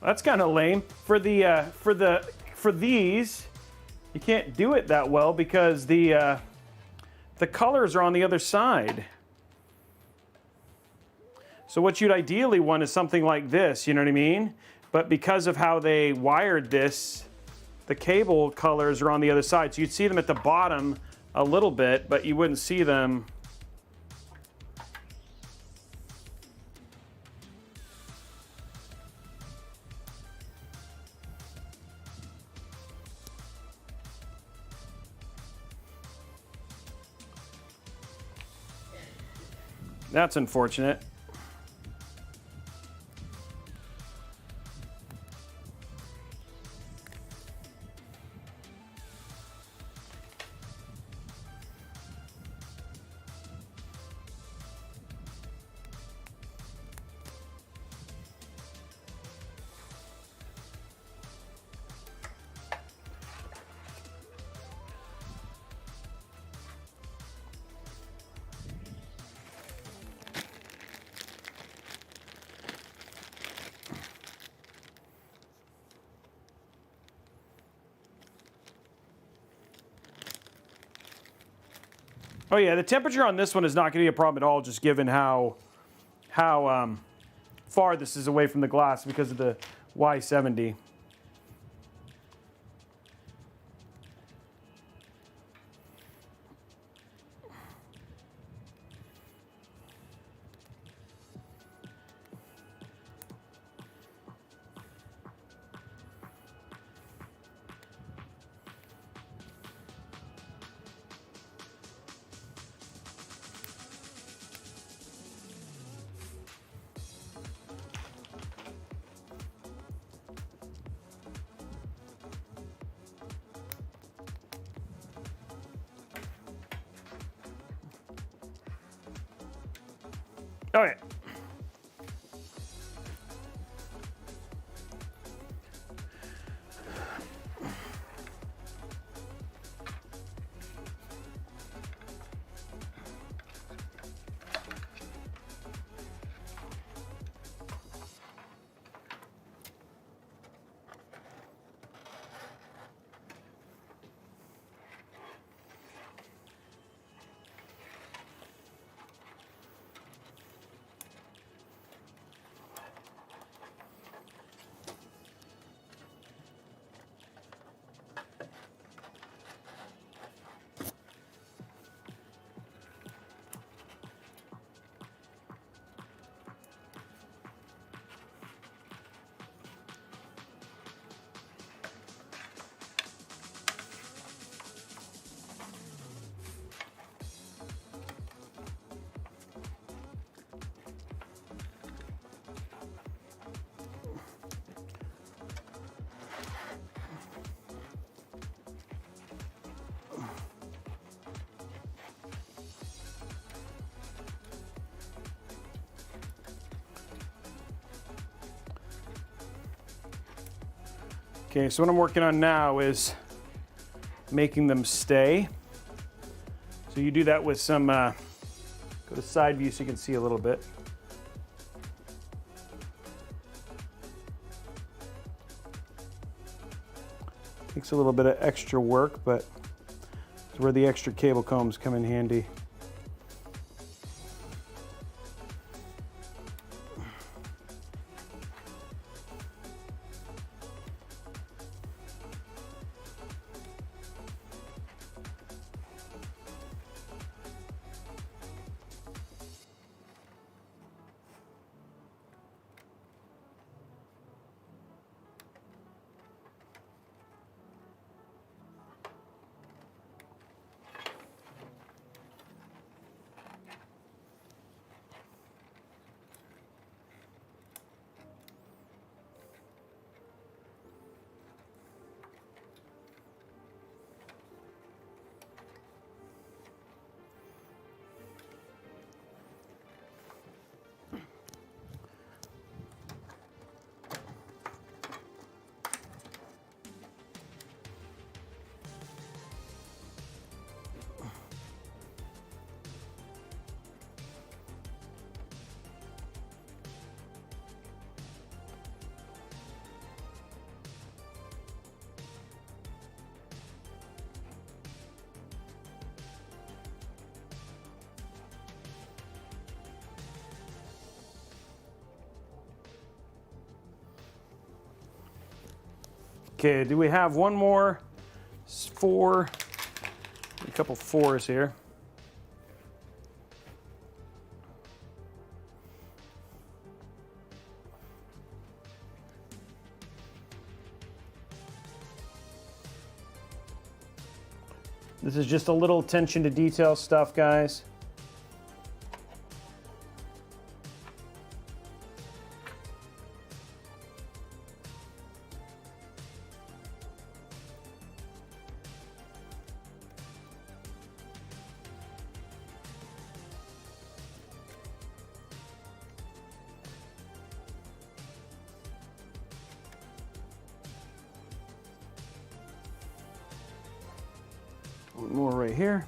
That's kind of lame. For these, you can't do it that well because the colors are on the other side. So what you'd ideally want is something like this, you know what I mean? But because of how they wired this, the cable colors are on the other side. So you'd see them at the bottom a little bit, but you wouldn't see them. That's unfortunate. Oh yeah, the temperature on this one is not going to be a problem at all, just given how far this is away from the glass because of the Y70. All right. Okay, so what I'm working on now is making them stay. So you do that with some, go to side view so you can see a little bit. Takes a little bit of extra work, but it's where the extra cable combs come in handy. Okay, do we have one more? Four, a couple fours here. This is just a little attention to detail stuff, guys. One more right here.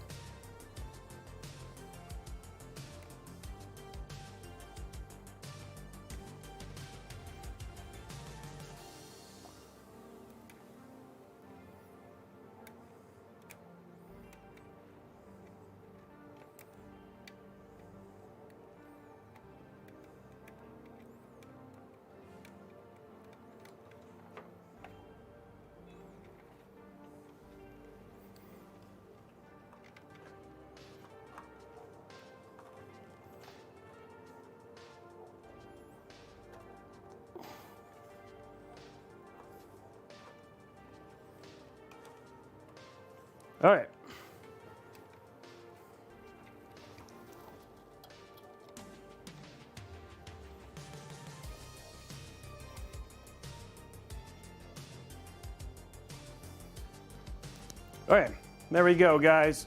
All right. All right, there we go, guys.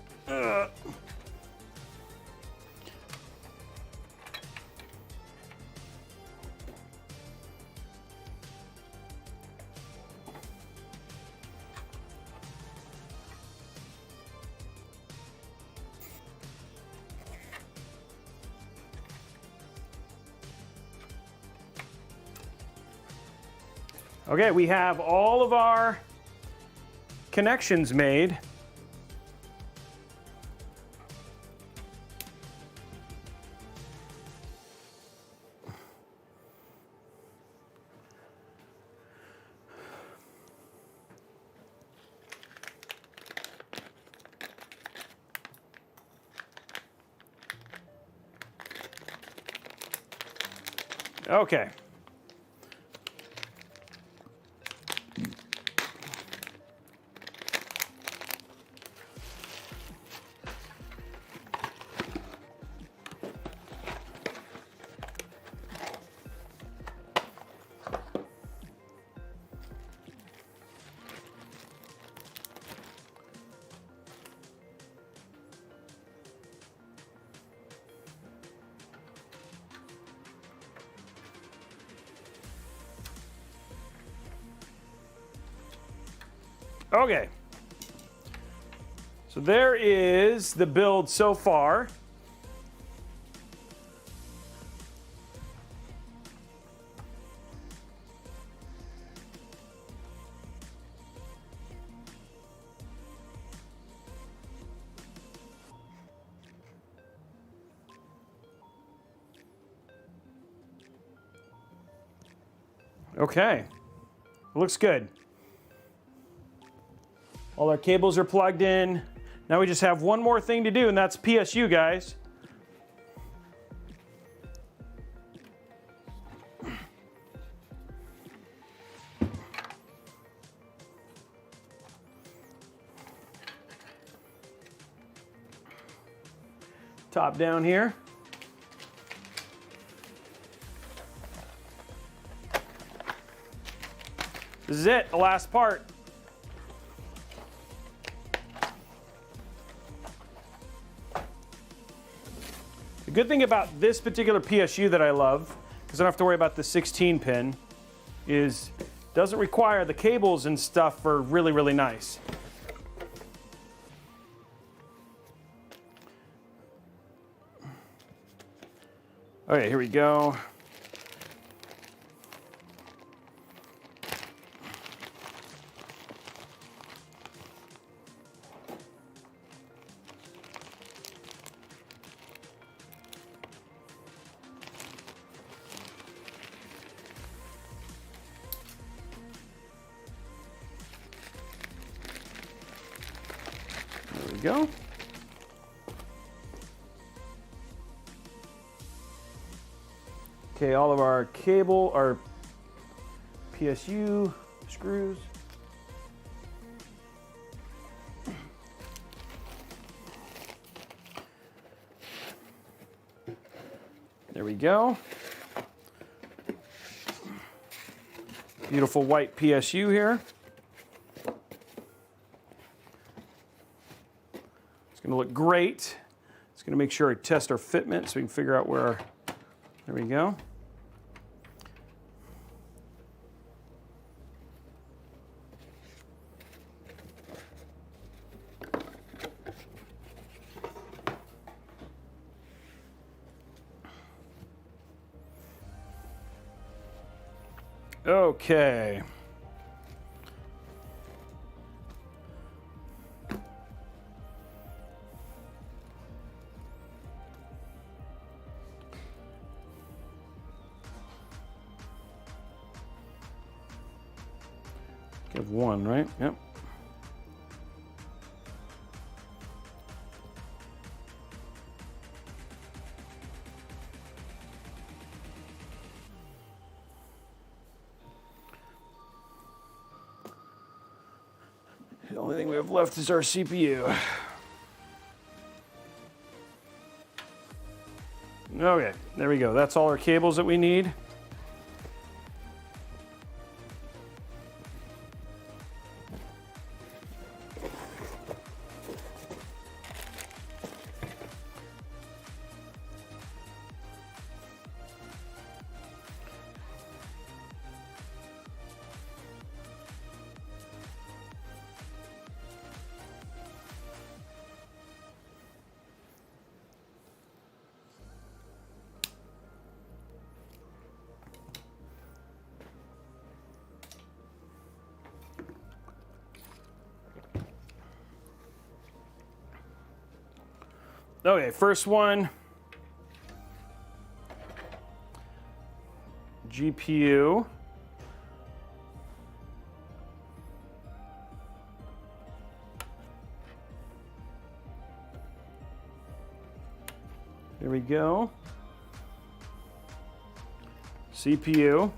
Okay, we have all of our connections made. Okay. Okay, so there is the build so far. Okay, looks good. All our cables are plugged in. Now we just have one more thing to do, and that's PSU, guys. Top down here. This is it, the last part. The good thing about this particular PSU that I love, because I don't have to worry about the 16 pin, is it doesn't require the cables and stuff are really, really nice. Okay, here we go. There we go. Okay, all of our cable, our PSU screws. There we go. Beautiful white PSU here. It's going to look great. It's going to make sure I test our fitment so we can figure out where our, there we go. Okay. Give one, right? Yep. The only thing we have left is our CPU. Okay, there we go. That's all our cables that we need. Okay, first one. GPU. There we go. CPU.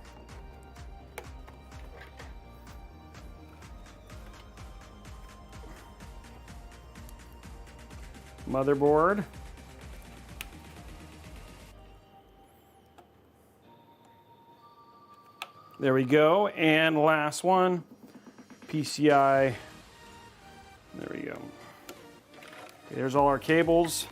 Motherboard. There we go. And last one, PCI. There we go. Okay, there's all our cables.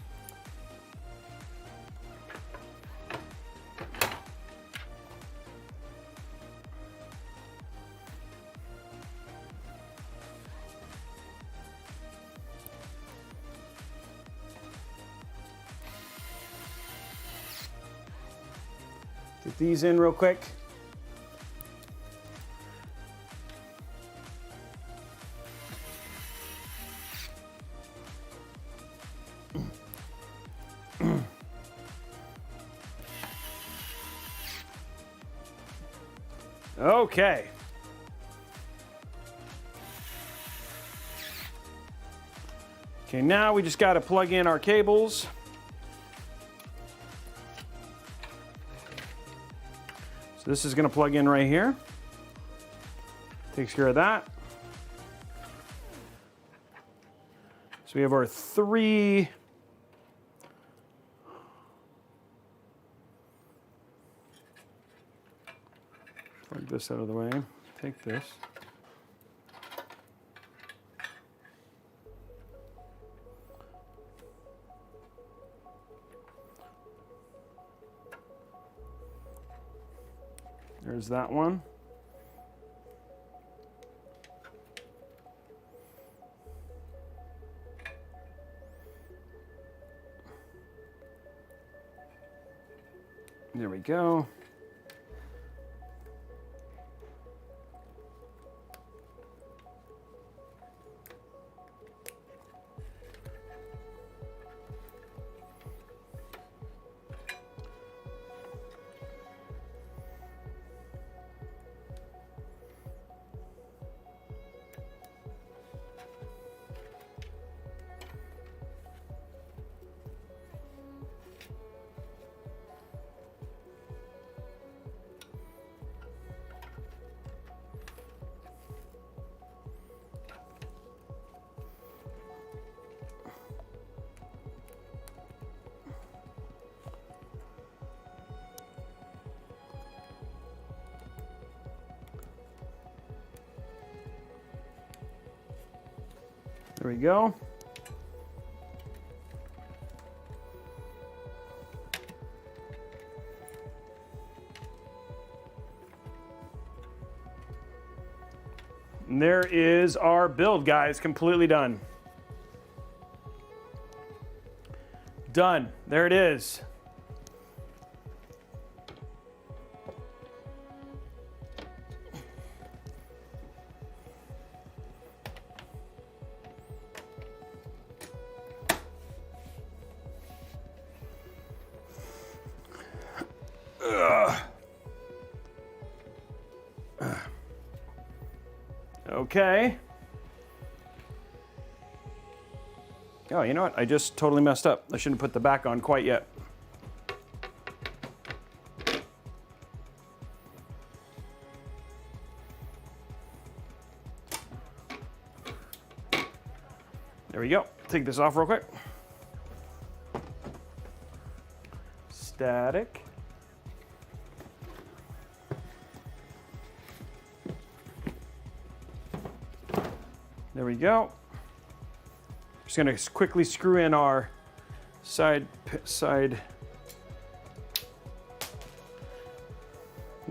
Get these in real quick. Okay. Okay, now we just got to plug in our cables. So this is going to plug in right here. Takes care of that. So we have our three. Plug this out of the way. Take this. There's that one. There we go. There we go. And there is our build, guys, completely done. Done. There it is. Okay. Oh, you know what? I just totally messed up. I shouldn't put the back on quite yet. There we go. Take this off real quick. Static. There we go. Just going to quickly screw in our side. And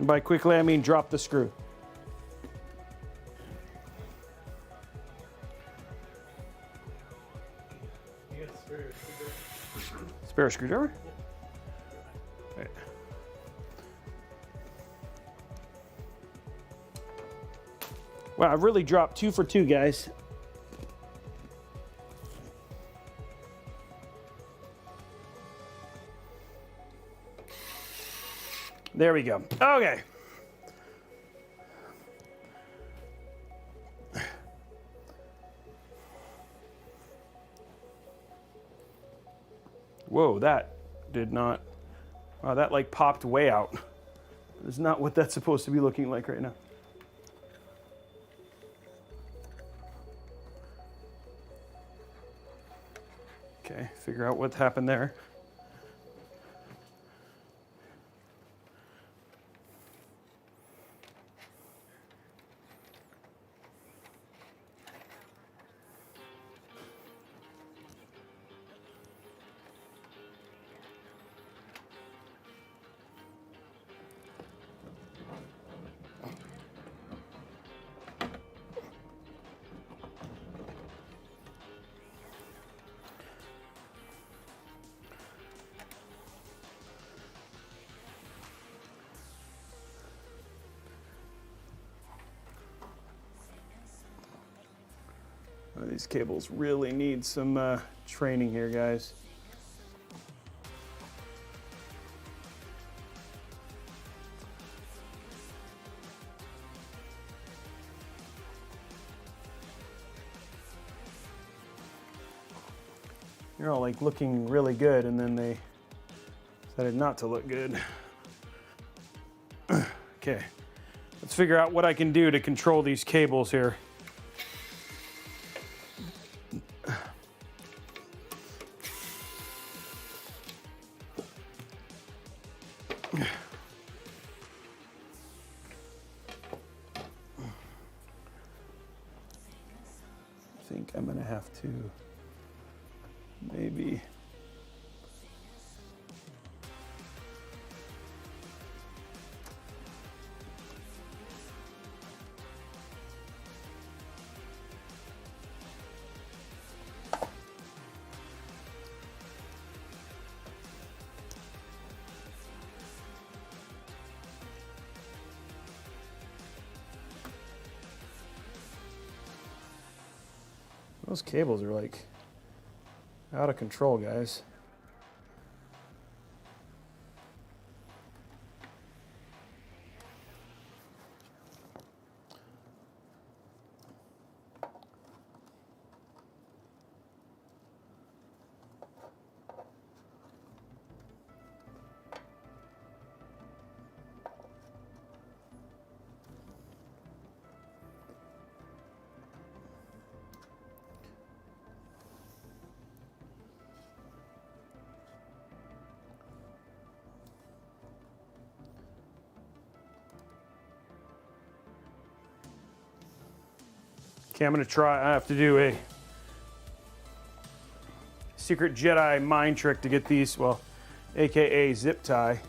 by quickly, I mean drop the screw. You got a spare screwdriver? Spare screwdriver? Right. Wow, I've really dropped 2 for 2, guys. There we go. Okay. Whoa, that did not, wow, that like popped way out. That's not what that's supposed to be looking like right now. Okay, figure out what happened there. These cables really need some training here, guys. You're all like looking really good, and then they decided not to look good. Okay, let's figure out what I can do to control these cables here. I think I'm gonna have to maybe those cables are like out of control, guys. Okay, I'm gonna try, I have to do a secret Jedi mind trick to get these, well, AKA zip tie.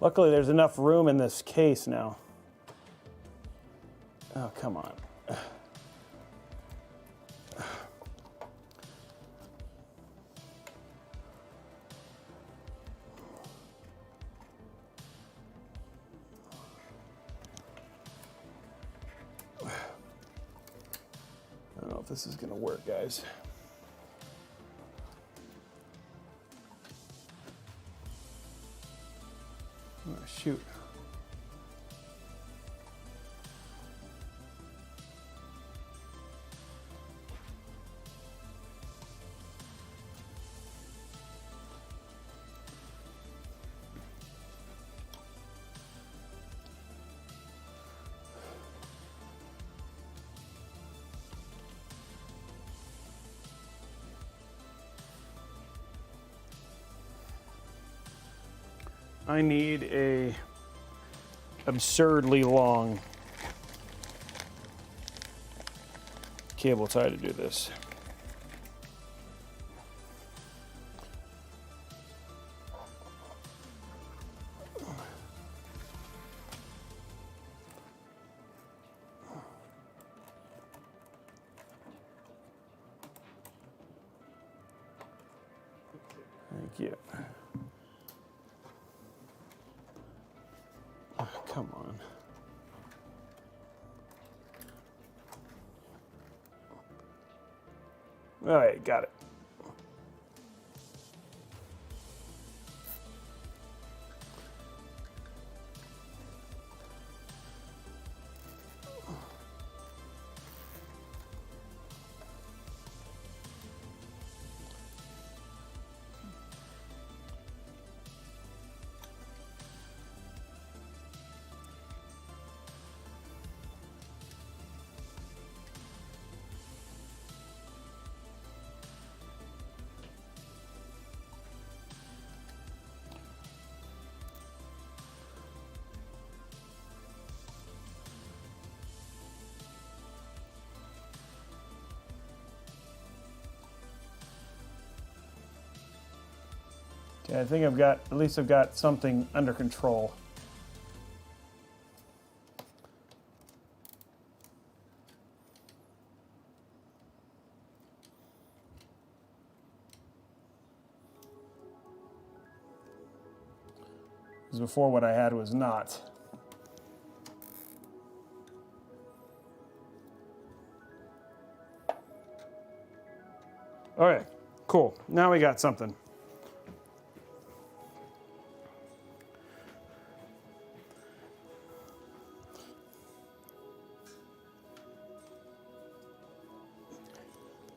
Luckily, there's enough room in this case now. Oh, come on. I don't know if this is gonna work, guys. Oh, shoot. I need a absurdly long cable tie to do this. you. Oh, come on. All right, got it. Okay, I think at least I've got something under control. Because before what I had was not. All right, cool. Now we got something.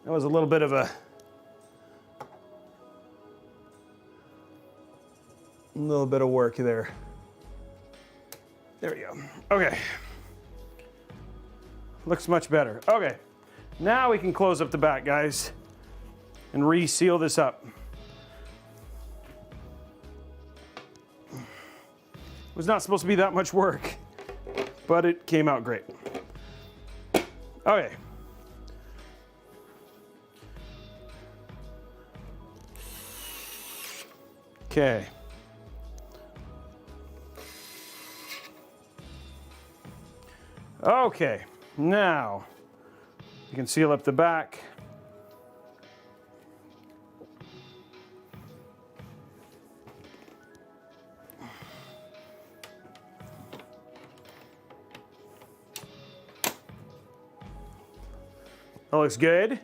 That was a little bit of work there. There we go. Okay. Looks much better. Okay. Now we can close up the back, guys, and reseal this up. It was not supposed to be that much work, but it came out great. Okay. Okay. Okay, now you can seal up the back. That looks good.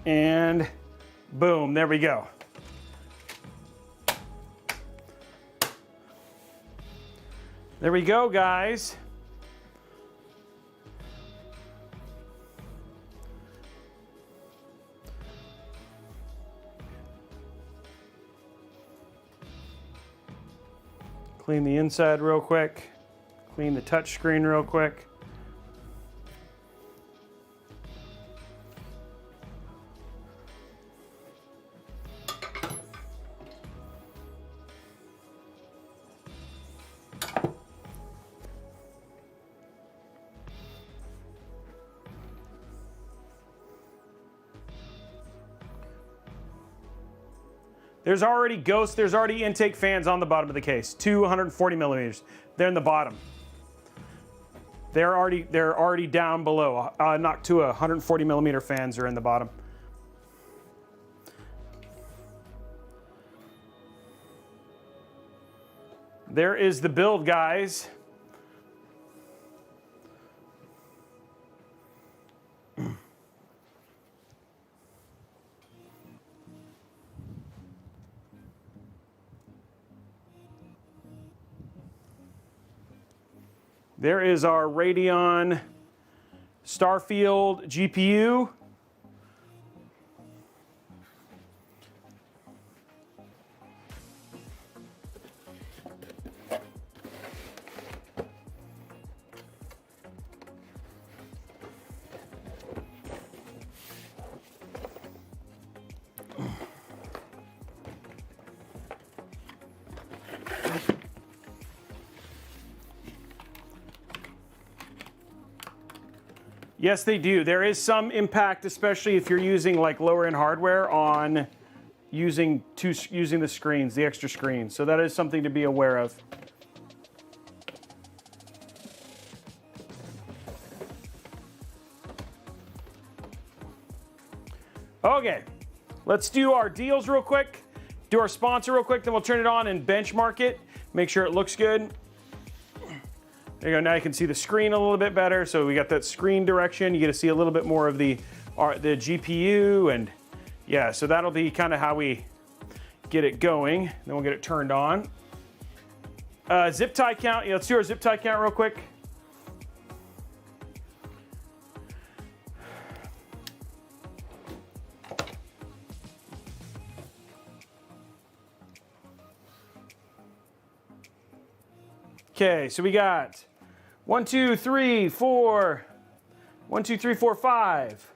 And boom, there we go. There we go, guys. Clean the inside real quick. Clean the touch screen real quick. There's already intake fans on the bottom of the case, 240 millimeters. They're in the bottom. They're already down below. Knock to 140 millimeter fans are in the bottom. There is the build, guys. There is our Radeon Starfield GPU. Yes, they do. There is some impact, especially if you're using like lower end hardware on using the screens, the extra screens. So that is something to be aware of. Okay, let's do our deals real quick, do our sponsor real quick, then we'll turn it on and benchmark it, make sure it looks good. There you go, now you can see the screen a little bit better. So we got that screen direction. You get to see a little bit more of the GPU, and yeah, so that'll be kind of how we get it going. Then we'll get it turned on. Zip tie count, yeah, let's do our zip tie count real quick. Okay, so we got 1, 2, 3, 4, 1, 2, 3, 4, 5.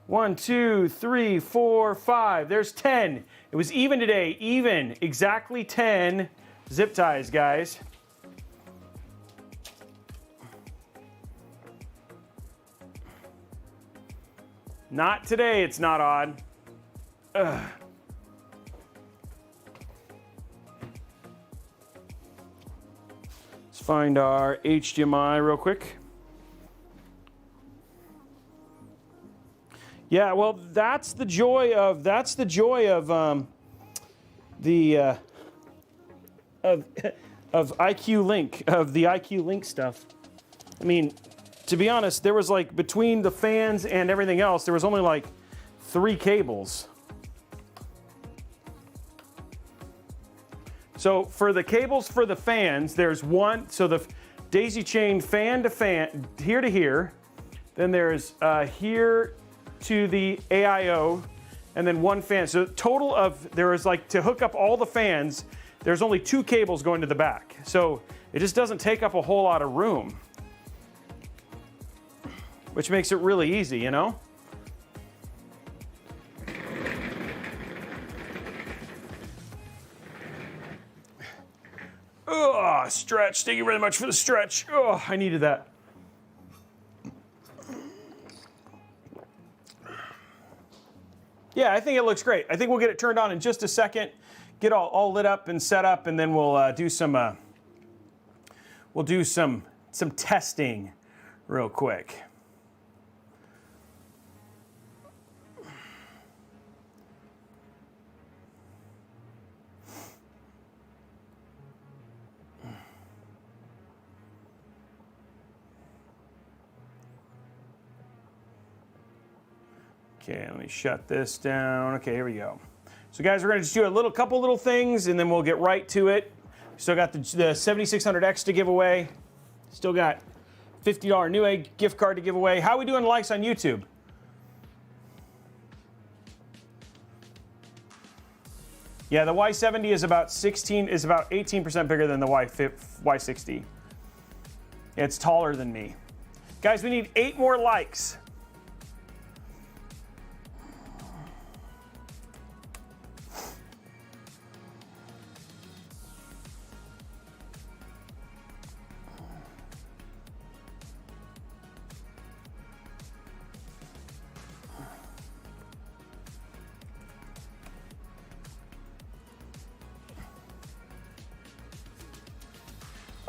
1, 2, 3, 4, 5. There's 10. It was even today, even, exactly 10 zip ties, guys. Not today, it's not odd. Ugh. Let's find our HDMI real quick. Yeah, well, that's the joy of IQ Link, of the IQ Link stuff. I mean, to be honest, there was like, between the fans and everything else, there was only like 3 cables. So for the cables for the fans, there's one, so the daisy chain fan to fan, here to here, then there's here to the AIO, and then 1 fan. So total of, there is like, to hook up all the fans, there's only 2 cables going to the back. So it just doesn't take up a whole lot of room, which makes it really easy, you know? Oh, stretch. Thank you very much for the stretch. Oh, I needed that. Yeah, I think it looks great. I think we'll get it turned on in just a second, get all lit up and set up, and then we'll do some testing real quick. Okay, let me shut this down. Okay, here we go. So guys, we're gonna just do a couple little things and then we'll get right to it. Still got the 7600X to give away. Still got $50 Newegg gift card to give away. How are we doing likes on YouTube? Yeah, the Y70 is about 18% bigger than the Y60. It's taller than me. Guys, we need 8 more likes.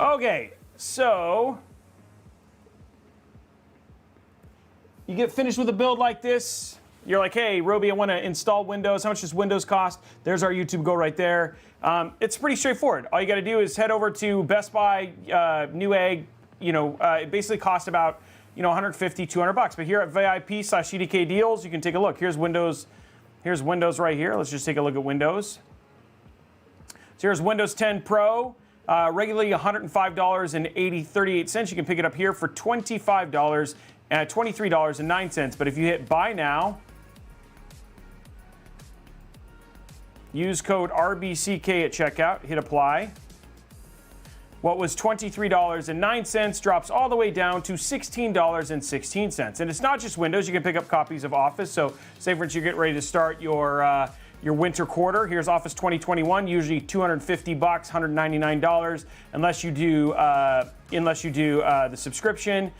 Okay, so you get finished with a build like this. You're like, hey, Robey, I want to install Windows. How much does Windows cost? There's our YouTube Go right there. It's pretty straightforward. All you got to do is head over to Best Buy, Newegg. It basically costs about $150, $200. But here at VIP/CDK Deals, you can take a look. Here's Windows right here. Let's just take a look at Windows. So here's Windows 10 Pro. Regularly $105.38. You can pick it up here for $25 at $23.09. But if you hit buy now, use code RBCK at checkout, hit apply. What was $23.09 drops all the way down to $16.16. And it's not just Windows. You can pick up copies of Office. So say for instance, you get ready to start your winter quarter. Here's Office 2021, usually $250, $199, unless you do the subscription.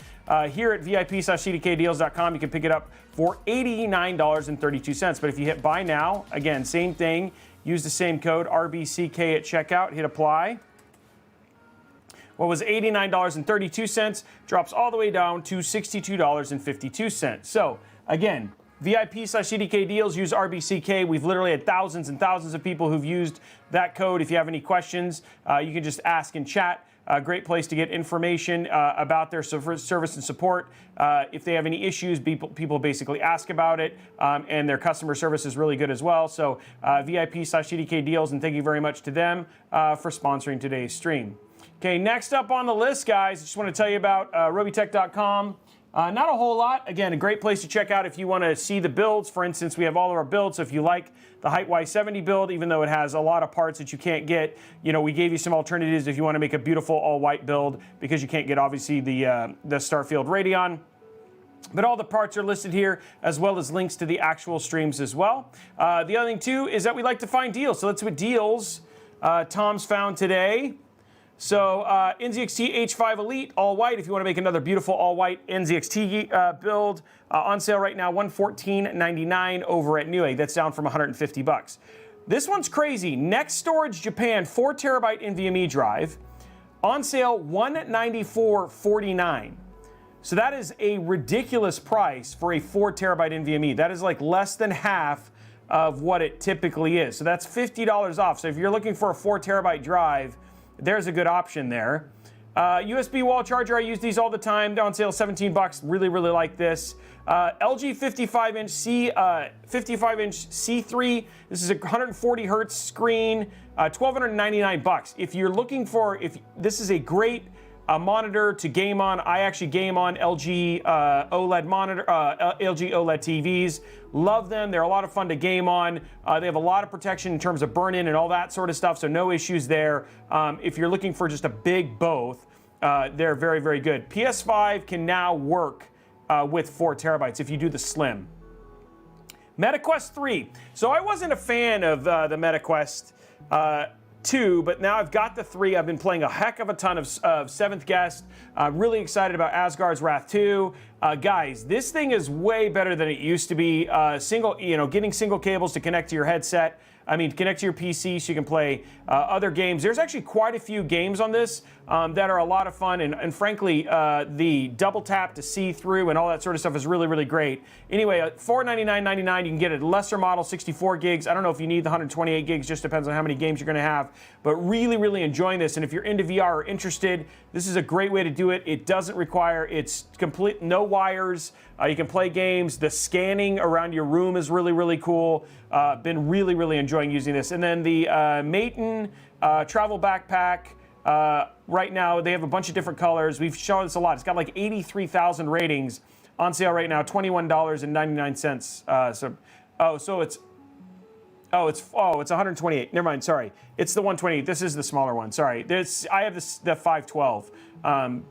Here at VIP/CDKDeals.com, you can pick it up for $89.32. But if you hit buy now, again, same thing. Use the same code RBCK at checkout. Hit apply. What was $89.32 drops all the way down to $62.52. So again, VIP/CDK deals, use RBCK. We've literally had thousands and thousands of people who've used that code. If you have any questions, you can just ask in chat. A great place to get information about their service and support. If they have any issues, people basically ask about it, and their customer service is really good as well. So VIP/CDK deals, and thank you very much to them for sponsoring today's stream. Okay, next up on the list, guys, I just want to tell you about Robeytech.com. Not a whole lot. Again, a great place to check out if you want to see the builds. For instance, we have all of our builds. So if you like the Hyte Y70 build, even though it has a lot of parts that you can't get, you know, we gave you some alternatives if you want to make a beautiful all-white build, because you can't get, obviously, the Starfield Radeon. But all the parts are listed here, as well as links to the actual streams as well. The other thing, too, is that we like to find deals. So that's what deals Tom's found today. So NZXT H5 Elite, all white. If you want to make another beautiful all white NZXT build, on sale right now, $114.99 over at Newegg. That's down from $150. This one's crazy. Next Storage Japan 4 terabyte NVMe drive, on sale $194.49. So that is a ridiculous price for a 4 terabyte NVMe. That is like less than half of what it typically is. So that's $50 off. So if you're looking for a 4 terabyte drive, there's a good option there. USB wall charger, I use these all the time. They're on sale, $17. Really, really like this. LG 55-inch C3. This is a 140 hertz screen, $1,299. If you're looking for, this is a great monitor to game on. I actually game on LG OLED monitor, LG OLED TVs. Love them. They're a lot of fun to game on. They have a lot of protection in terms of burn-in and all that sort of stuff, so no issues there. If you're looking for just a big both, they're very, very good. PS5 can now work with 4 terabytes if you do the Slim. MetaQuest 3. So I wasn't a fan of the MetaQuest 2, but now I've got the 3. I've been playing a heck of a ton of Seventh Guest. Really excited about Asgard's Wrath 2. Guys, this thing is way better than it used to be. Getting single cables to connect to your headset. Connect to your PC so you can play other games. There's actually quite a few games on this that are a lot of fun, and frankly, the double tap to see through and all that sort of stuff is really, really great. Anyway, $499.99, you can get a lesser model, 64 gigs. I don't know if you need the 128 gigs, just depends on how many games you're going to have, but really, really enjoying this. And if you're into VR or interested, this is a great way to do it. It doesn't require, it's complete, no wires. You can play games. The scanning around your room is really, really cool. Been really, really enjoying using this. And then the Maton travel backpack. Right now, they have a bunch of different colors. We've shown this a lot. It's got like 83,000 ratings. On sale right now, $21.99. It's 128. Never mind. Sorry, it's the 128. This is the smaller one. Sorry, I have the 512.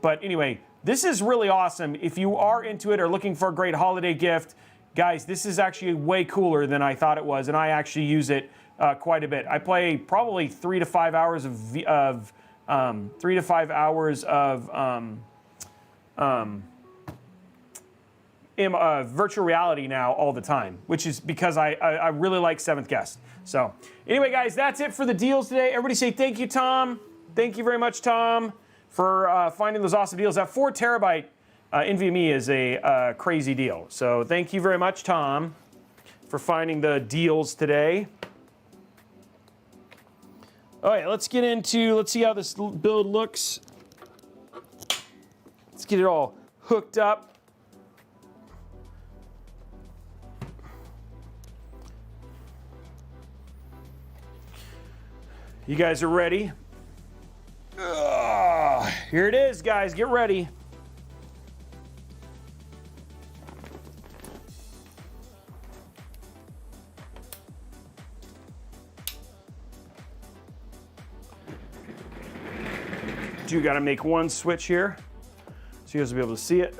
But anyway, this is really awesome. If you are into it or looking for a great holiday gift, guys, this is actually way cooler than I thought it was, and I actually use it quite a bit. I play probably 3 to 5 hours of virtual reality now all the time, which is because I really like Seventh Guest. So anyway, guys, that's it for the deals today. Everybody say thank you, Tom. Thank you very much, Tom, for finding those awesome deals. That 4 terabyte NVMe is a crazy deal. So thank you very much, Tom, for finding the deals today. All right, let's see how this build looks. Let's get it all hooked up. You guys are ready? Here it is, guys. Get ready. Do got to make one switch here so you guys will be able to see it.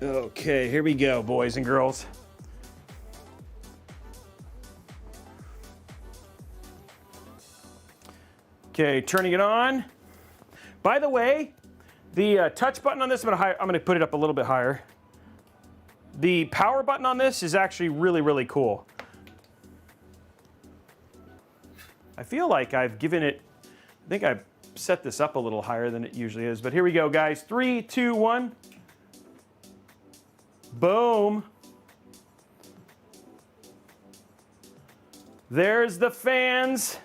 Okay, here we go, boys and girls. Okay, turning it on. By the way, the touch button on this, I'm going to put it up a little bit higher. The power button on this is actually really, really cool. I feel like I've given it, I think I've set this up a little higher than it usually is, but here we go, guys. 3, 2, 1. Boom. There's the fans.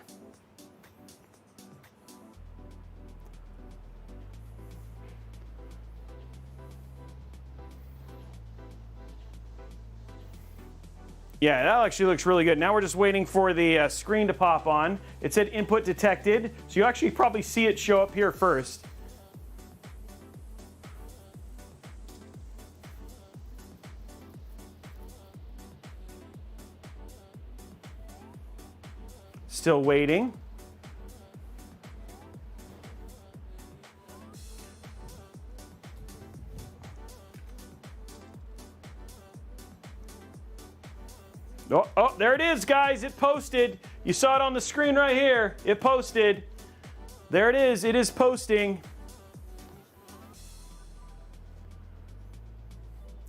Yeah, that actually looks really good. Now we're just waiting for the screen to pop on. It said input detected, so you actually probably see it show up here first. Still waiting. Oh, there it is, guys. It posted. You saw it on the screen right here. It posted. There it is. It is posting.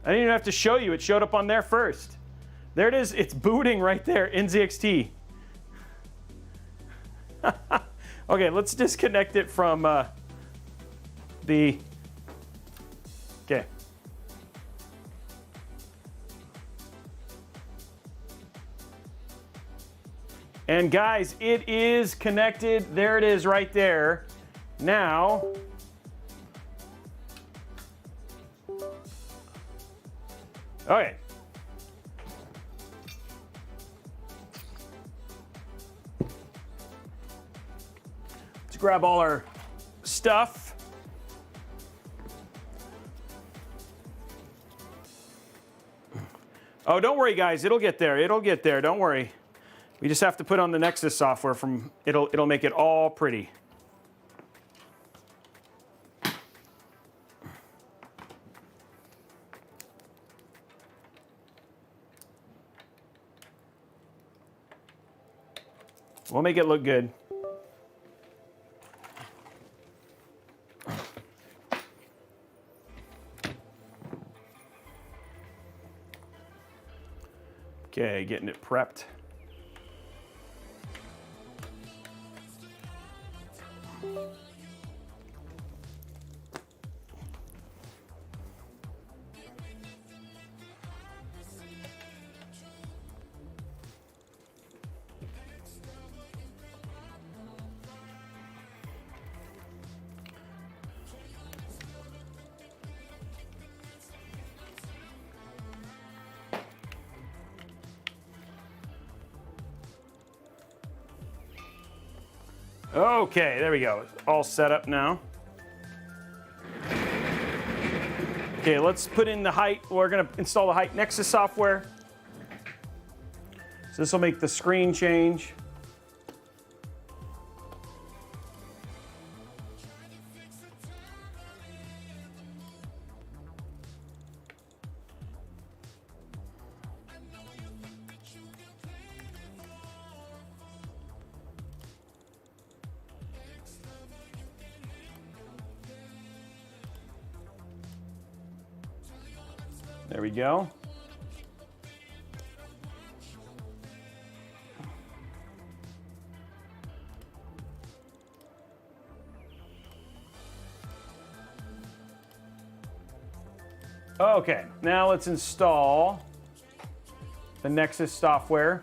I didn't even have to show you. It showed up on there first. There it is. It's booting right there. NZXT. Okay, let's disconnect it from the... Okay. And guys, it is connected. There it is right there. Now, okay. Let's grab all our stuff. Oh, don't worry, guys. It'll get there. It'll get there. Don't worry. We just have to put on the Nexus software from it'll make it all pretty. We'll make it look good. Okay, getting it prepped. Okay, there we go. It's all set up now. Okay, let's put in the Hyte. We're going to install the Hyte Nexus software. So this will make the screen change. There we go. Okay, now let's install the Nexus software.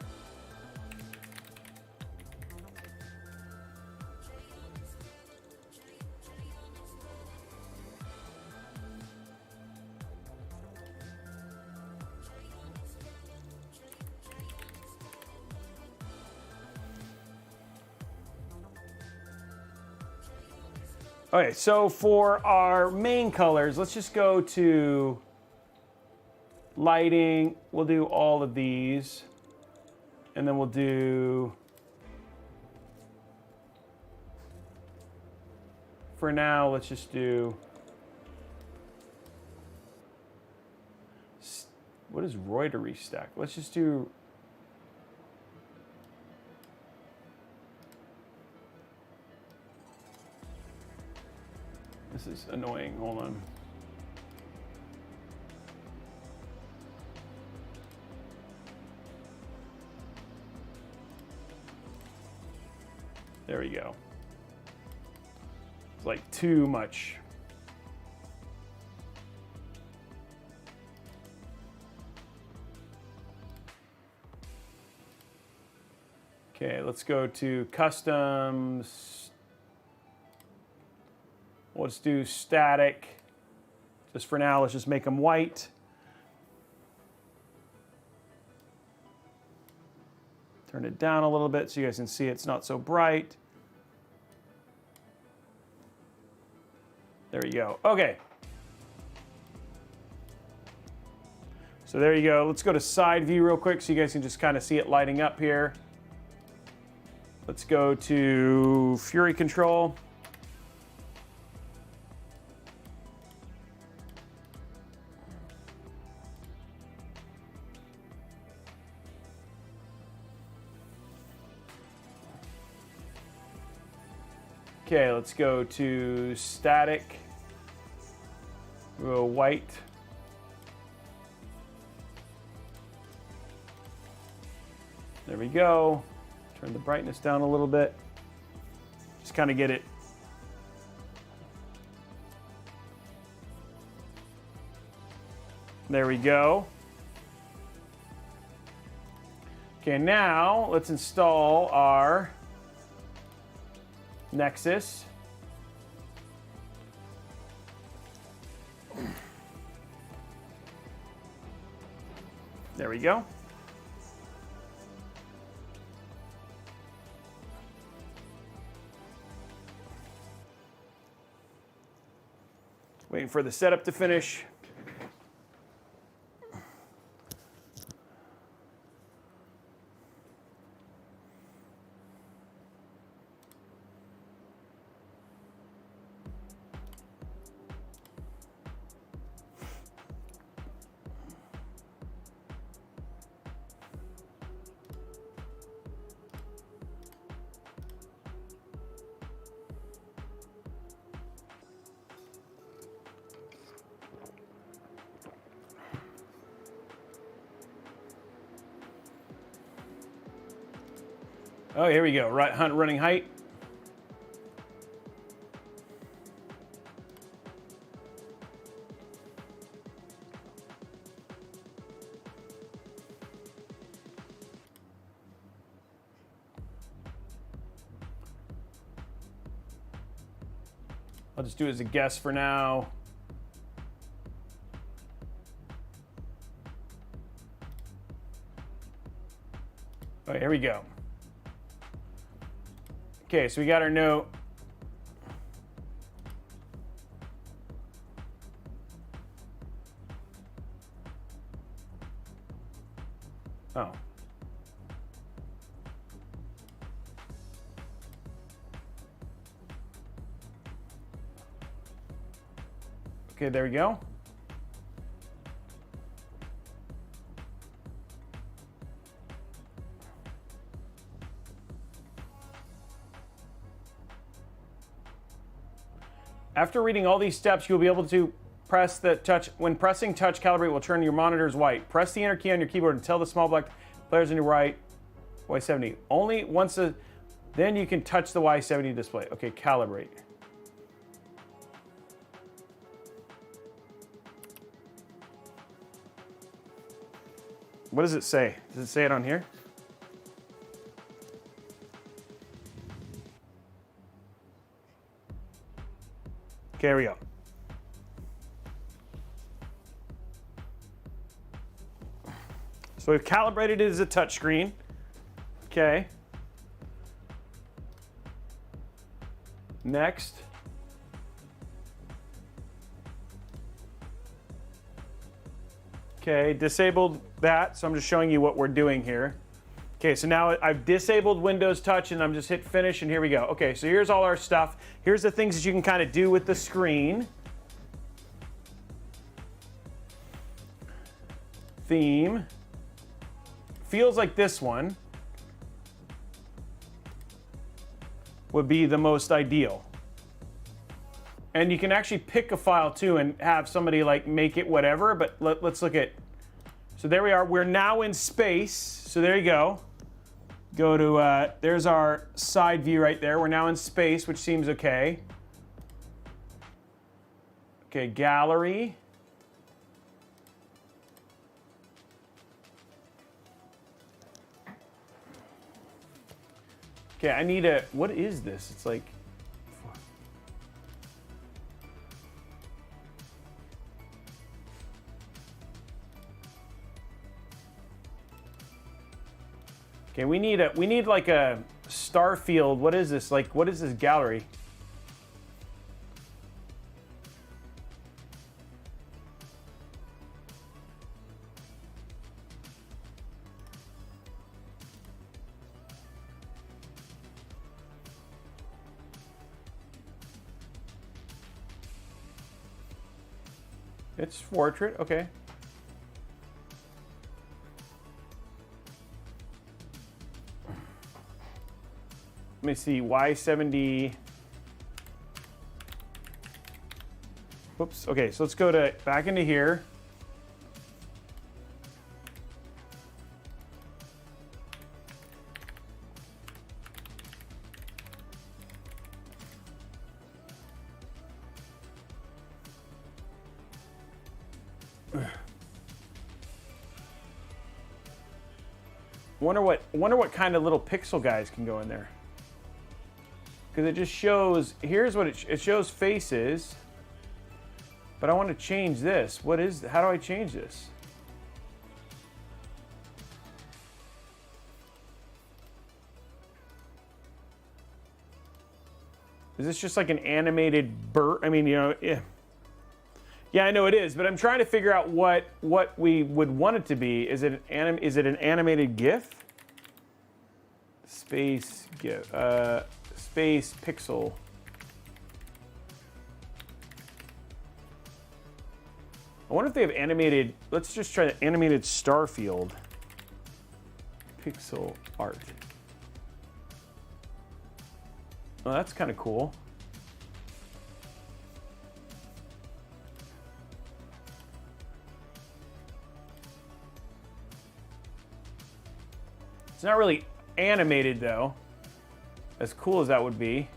Okay, so for our main colors, let's just go to lighting. We'll do all of these. And then we'll do, for now, let's just do, what is Reutery stack? Let's just do, this is annoying, hold on. There we go. It's like too much. Okay, let's go to customs. Let's do static. Just for now, let's just make them white. Turn it down a little bit so you guys can see it's not so bright. There you go. Okay. So there you go. Let's go to side view real quick so you guys can just kind of see it lighting up here. Let's go to Fury Control. Okay, let's go to static. We'll go white. There we go. Turn the brightness down a little bit. Just kind of get it. There we go. Okay, now let's install our Nexus. There we go. Waiting for the setup to finish. Oh, here we go. Running Hyte. I'll just do it as a guess for now. Oh, here we go. Okay, so we got our note. Oh. Okay, there we go. After reading all these steps, you'll be able to press the touch. When pressing touch, calibrate will turn your monitors white. Press the enter key on your keyboard and tell the small black players on your right, Y70. Only once then you can touch the Y70 display. Okay, calibrate. What does it say? Does it say it on here? Okay, here we go. So we've calibrated it as a touchscreen. Okay. Next. Okay, disabled that, so I'm just showing you what we're doing here. Okay, so now I've disabled Windows Touch and I'm just hit finish and here we go. Okay, so here's all our stuff. Here's the things that you can kind of do with the screen. Theme. Feels like this one would be the most ideal. And you can actually pick a file too and have somebody like make it whatever, but let's look at, so there we are. We're now in space, so there you go. Go to, there's our side view right there. We're now in space, which seems okay. Okay, gallery. Okay, I need a, what is this? It's like, okay, we need like a Starfield. What is this? Like, what is this gallery? It's portrait, okay. Let me see, Y70. Whoops, okay, so let's go to back into here. Wonder what kind of little pixel guys can go in there. Because it just shows, here's what it shows faces, but I want to change this. How do I change this? Is this just like an animated bird? I mean, you know, yeah. Yeah, I know it is, but I'm trying to figure out what we would want it to be. Is it an animated GIF? Space GIF. Space pixel. I wonder if they have animated. Let's just try the animated Starfield. Pixel art. Oh, that's kind of cool. It's not really animated though, as cool as that would be.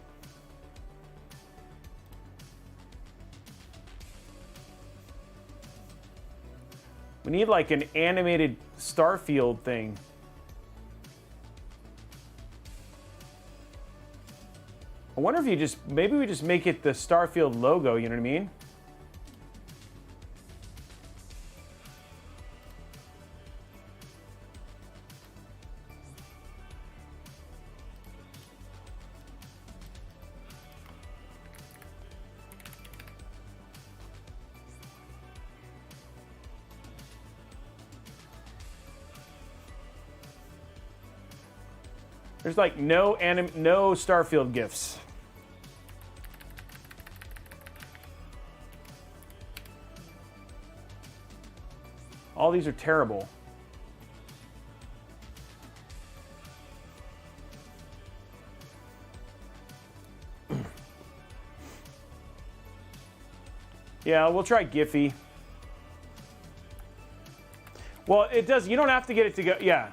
We need like an animated Starfield thing. I wonder if maybe we just make it the Starfield logo, you know what I mean? There's like no Starfield GIFs. All these are terrible. Yeah, we'll try Giphy. Well, it does, you don't have to get it to go, yeah.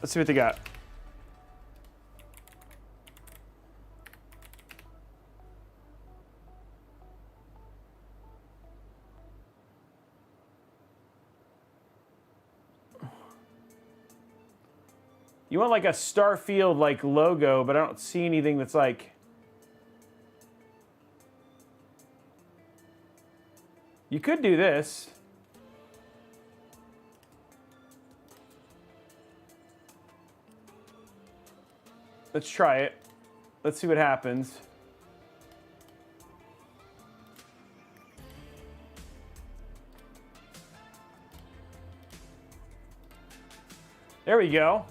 Let's see what they got. You want like a Starfield like logo, but I don't see anything that's like. You could do this. Let's try it. Let's see what happens. There we go.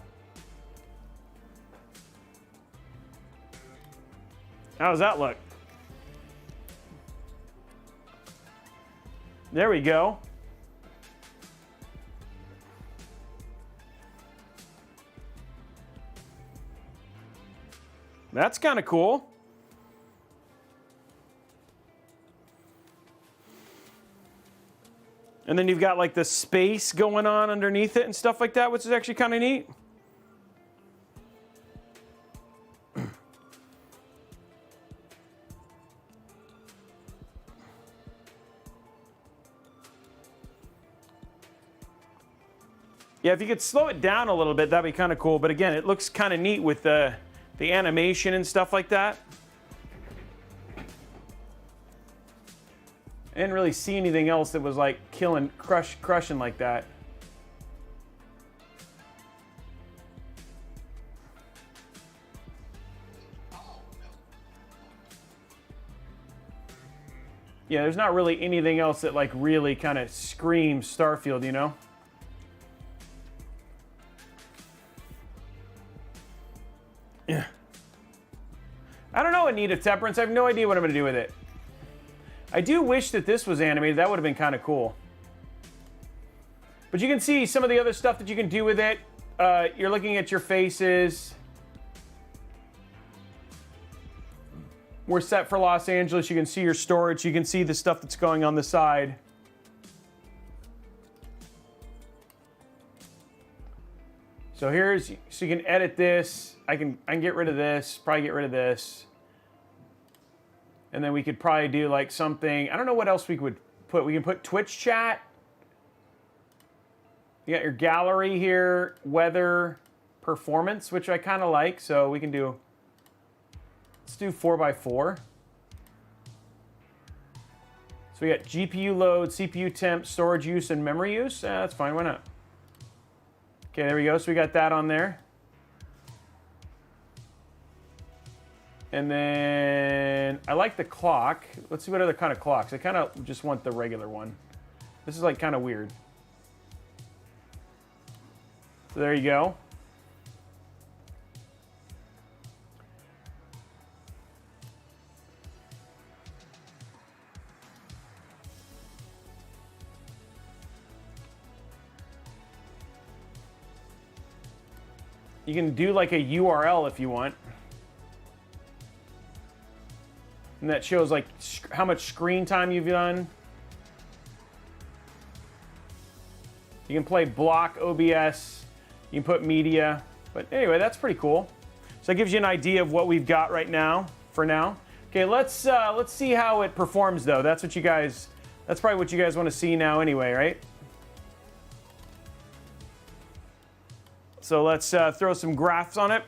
How does that look? There we go. That's kind of cool. And then you've got like the space going on underneath it and stuff like that, which is actually kind of neat. Yeah, if you could slow it down a little bit, that'd be kind of cool. But again, it looks kind of neat with the animation and stuff like that. I didn't really see anything else that was like crushing like that. Yeah, there's not really anything else that like really kind of screams Starfield, you know? Yeah. I don't know, Anita Temperance. I have no idea what I'm going to do with it. I do wish that this was animated. That would have been kind of cool. But you can see some of the other stuff that you can do with it. You're looking at your faces. We're set for Los Angeles. You can see your storage. You can see the stuff that's going on the side. So so you can edit this. I can get rid of this, probably get rid of this. And then we could probably do like something, I don't know what else we could put. We can put Twitch chat. You got your gallery here, weather, performance, which I kind of like. So we can do, let's do 4x4. So we got GPU load, CPU temp, storage use, and memory use. That's fine, why not? Okay, there we go. So we got that on there. And then I like the clock. Let's see what other kind of clocks. I kind of just want the regular one. This is like kind of weird. So there you go. You can do like a URL if you want. And that shows like how much screen time you've done. You can play block OBS. You can put media. But anyway, that's pretty cool. So that gives you an idea of what we've got right now, for now. Okay, let's see how it performs though. That's probably what you guys want to see now anyway, right? So let's throw some graphs on it.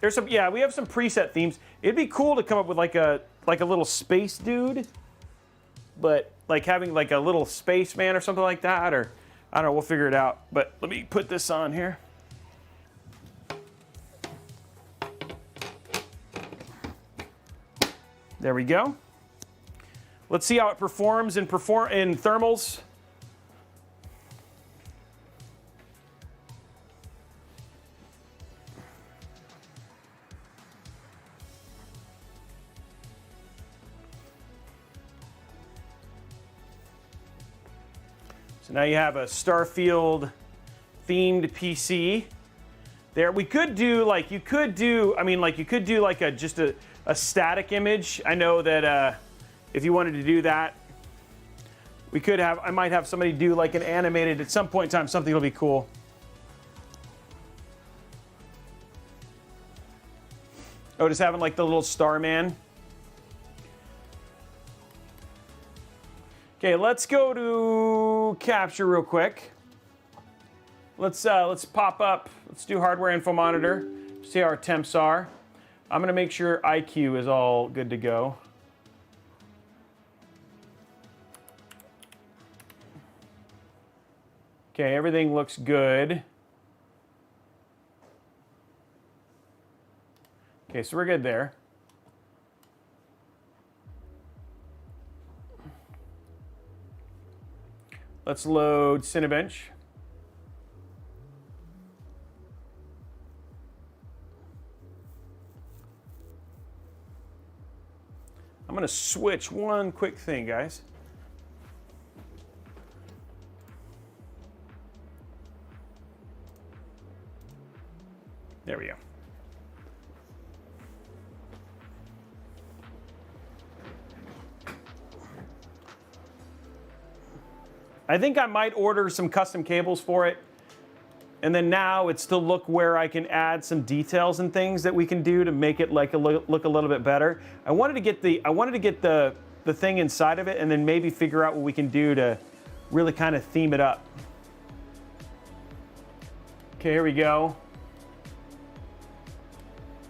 There's some, yeah, we have some preset themes. It'd be cool to come up with like a little space dude, but like having like a little spaceman or something like that, or I don't know, we'll figure it out. But let me put this on here. There we go. Let's see how it performs in thermals. So now you have a Starfield themed PC. There, we could do like, you could do like just a static image. I know that if you wanted to do that, I might have somebody do like an animated at some point in time, something will be cool. Oh, just having like the little Starman. Okay, let's go to capture real quick. Let's pop up. Let's do hardware info monitor. See how our temps are. I'm gonna make sure IQ is all good to go. Okay, everything looks good. Okay, so we're good there. Let's load Cinebench. I'm going to switch one quick thing, guys. There we go. I think I might order some custom cables for it. And then now it's to look where I can add some details and things that we can do to make it like look a little bit better. I wanted to get the thing inside of it and then maybe figure out what we can do to really kind of theme it up. Okay, here we go.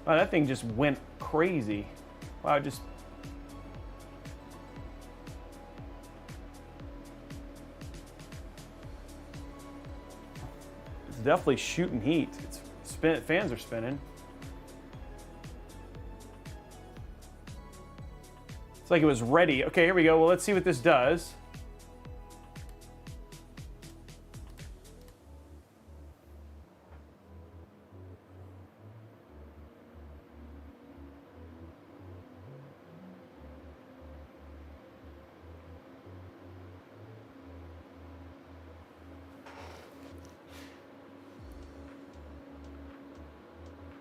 Wow, that thing just went crazy. Wow, just... It's definitely shooting heat. Fans are spinning. It's like it was ready. Okay, here we go. Well, let's see what this does.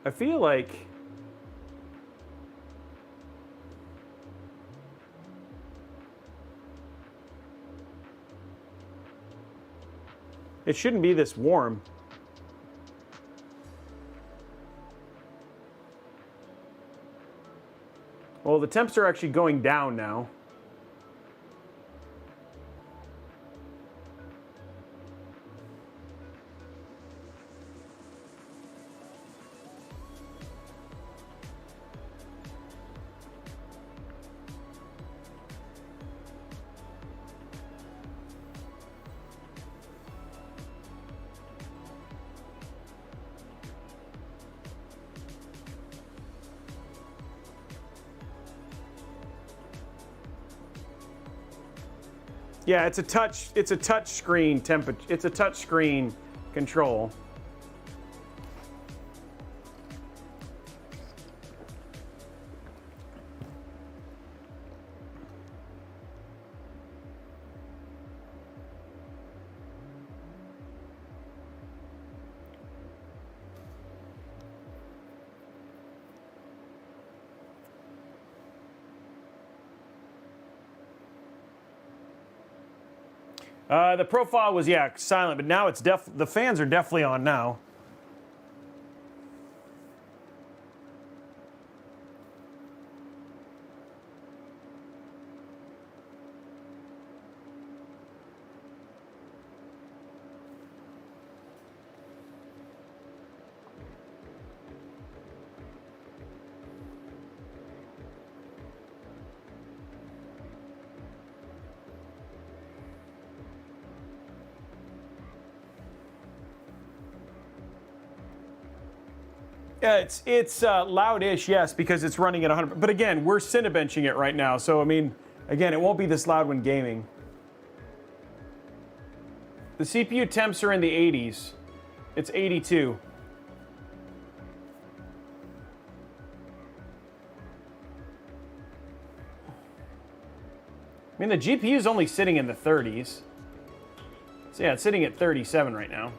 I feel like it shouldn't be this warm. Well, the temps are actually going down now. Yeah, it's a touch screen temperature. It's a touch screen control. The profile was, yeah, silent, but now it's the fans are definitely on now. Yeah, it's loud-ish, yes, because it's running at 100. But again, we're Cinebenching it right now, so I mean, again, it won't be this loud when gaming. The CPU temps are in the 80s. It's 82. I mean, the GPU is only sitting in the 30s. So yeah, it's sitting at 37 right now.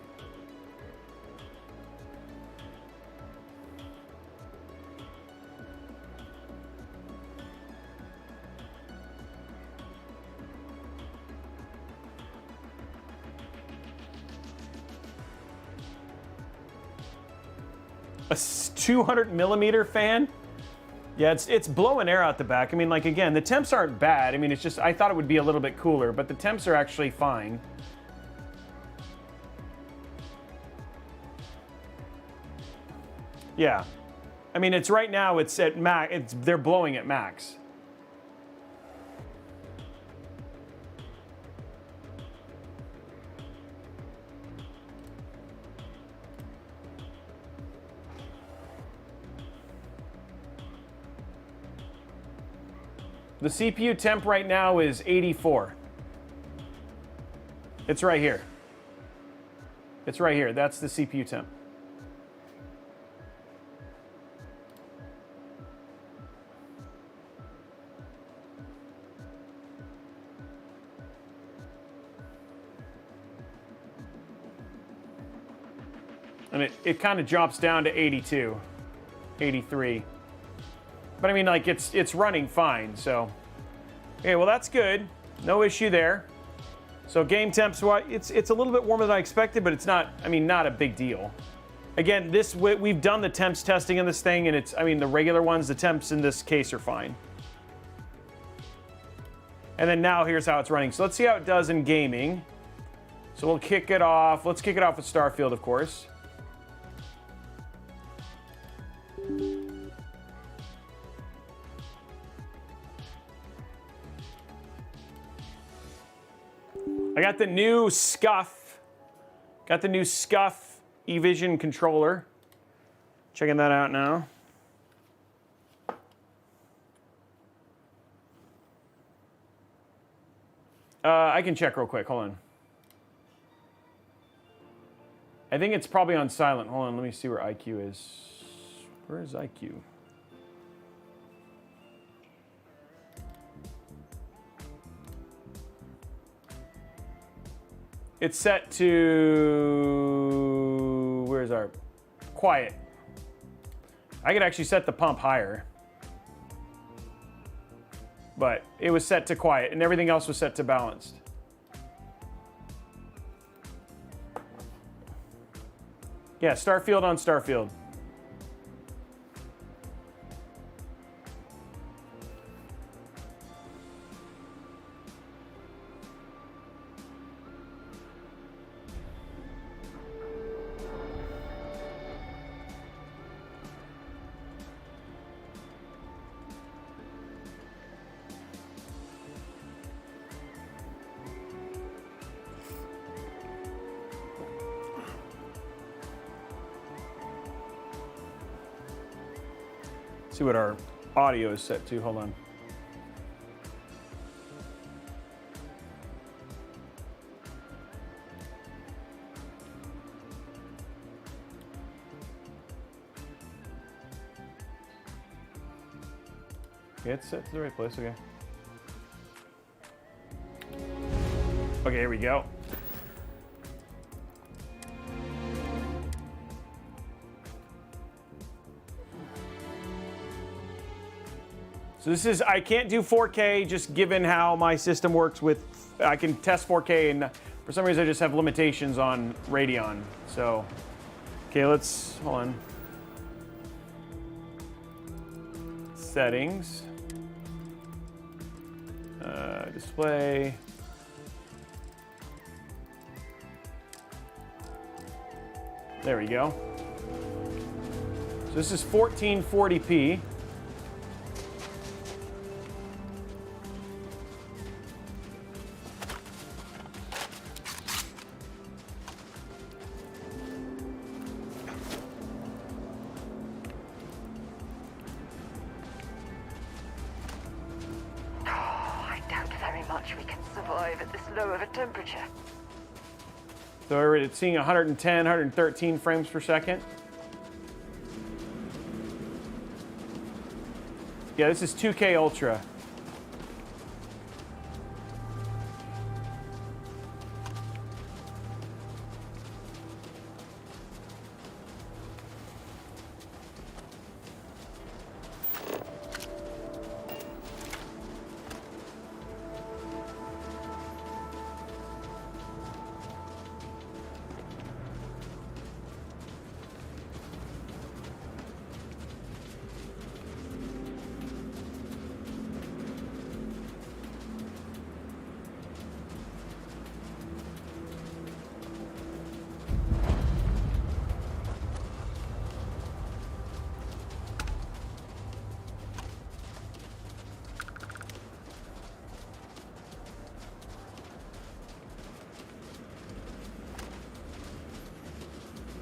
A 200 millimeter fan? Yeah, it's blowing air out the back. I mean, like, again, the temps aren't bad. I mean, it's just, I thought it would be a little bit cooler, but the temps are actually fine. Yeah. I mean, it's right now, it's at max, they're blowing at max. The CPU temp right now is 84. It's right here. It's right here. That's the CPU temp. And it kind of drops down to 82, 83. But I mean, like, it's running fine, so. Okay, well, that's good. No issue there. So game temps, it's a little bit warmer than I expected, but it's not, I mean, not a big deal. Again, we've done the temps testing in this thing, and it's, I mean, the regular ones, the temps in this case are fine. And then now here's how it's running. So let's see how it does in gaming. So we'll kick it off. Let's kick it off with Starfield, of course. I got the new Scuff. Got the new Scuff eVision controller. Checking that out now. I can check real quick. Hold on. I think it's probably on silent. Hold on. Let me see where IQ is. Where is IQ? It's set to, where's our quiet? I could actually set the pump higher, but it was set to quiet and everything else was set to balanced. Yeah, Starfield on Starfield. See what our audio is set to. Hold on. Okay, it's set to the right place. Okay. Okay, here we go. So this is, I can't do 4K just given how my system works with, I can test 4K and for some reason I just have limitations on Radeon. So, okay, let's, hold on. Settings. Display. There we go. So this is 1440p. We can survive at this low of a temperature. So it's seeing 110, 113 frames per second. Yeah, this is 2K Ultra.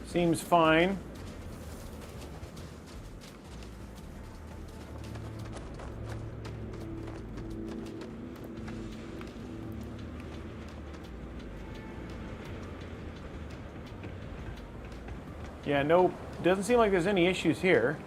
Seems fine. Yeah, no, doesn't seem like there's any issues here.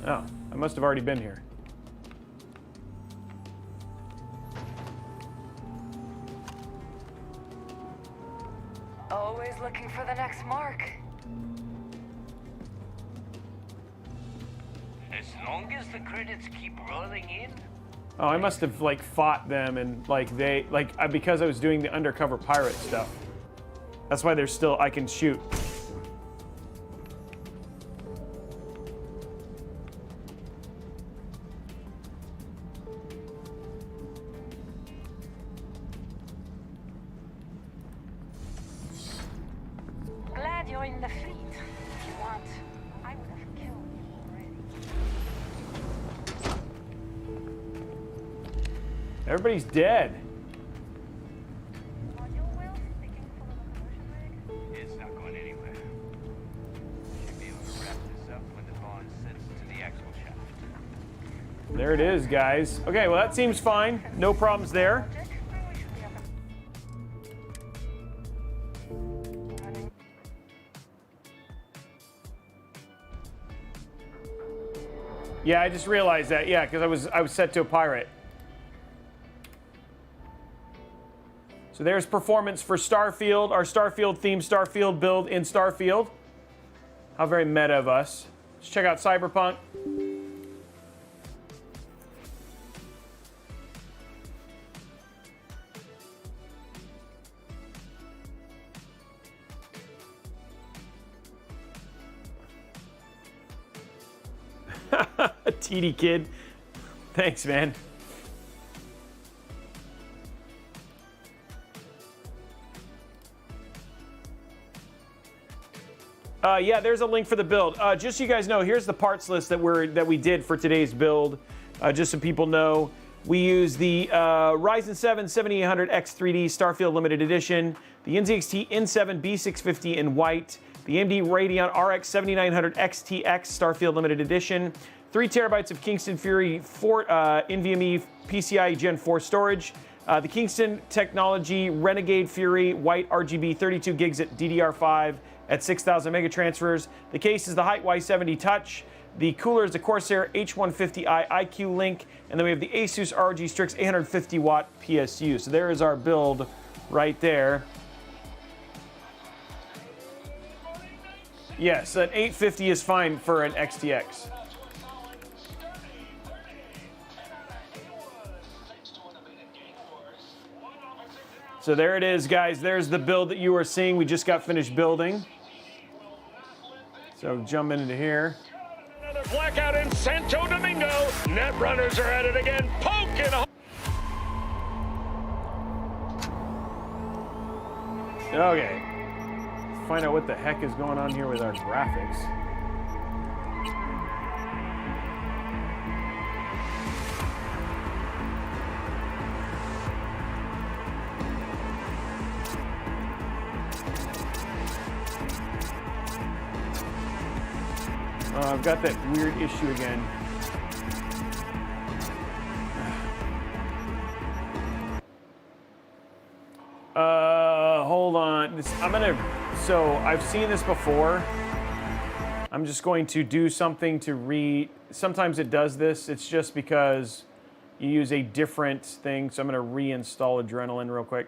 Oh, I must have already been here. Always looking for the next mark. As long as the credits keep rolling in. Oh, I must have like fought them and like because I was doing the undercover pirate stuff. That's why there's still, I can shoot. Glad you're in the fleet. If you want, I would have killed you already. Everybody's dead. It's not going anywhere. Should be able to wrap this up when the bond sets to the axle shaft. There it is, guys. Okay, well that seems fine. No problems there. Yeah, I just realized that. Yeah, because I was set to a pirate. So there's performance for Starfield, our Starfield themed Starfield build in Starfield. How very meta of us. Let's check out Cyberpunk. TD kid. Thanks, man. Yeah, there's a link for the build. Just so you guys know, here's the parts list that we did for today's build. Just so people know, we use the Ryzen 7 7800X 3D Starfield Limited Edition, the NZXT N7 B650 in white, the AMD Radeon RX 7900 XTX Starfield Limited Edition, 3 terabytes of Kingston Fury 4 NVMe PCIe Gen 4 storage, the Kingston Technology Renegade Fury white RGB 32 gigs at DDR5 at 6,000 mega transfers. The case is the Hyte Y70 Touch. The cooler is the Corsair H150i IQ Link, and then we have the Asus ROG Strix 850 watt PSU. So there is our build right there. Yes, an 850 is fine for an XTX. So there it is, guys. There's the build that you were seeing. We just got finished building. So jump into here. Another blackout in Santo Domingo. Netrunners are at it again. Poking. Okay. Let's find out what the heck is going on here with our graphics. I've got that weird issue again. Hold on. So I've seen this before. I'm just going to do something to sometimes it does this. It's just because you use a different thing. So I'm going to reinstall Adrenaline real quick.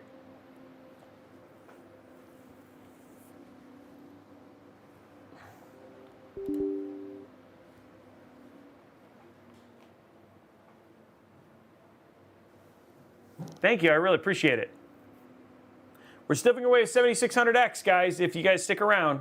Thank you, I really appreciate it. We're sniffing away at 7600X, guys, if you guys stick around.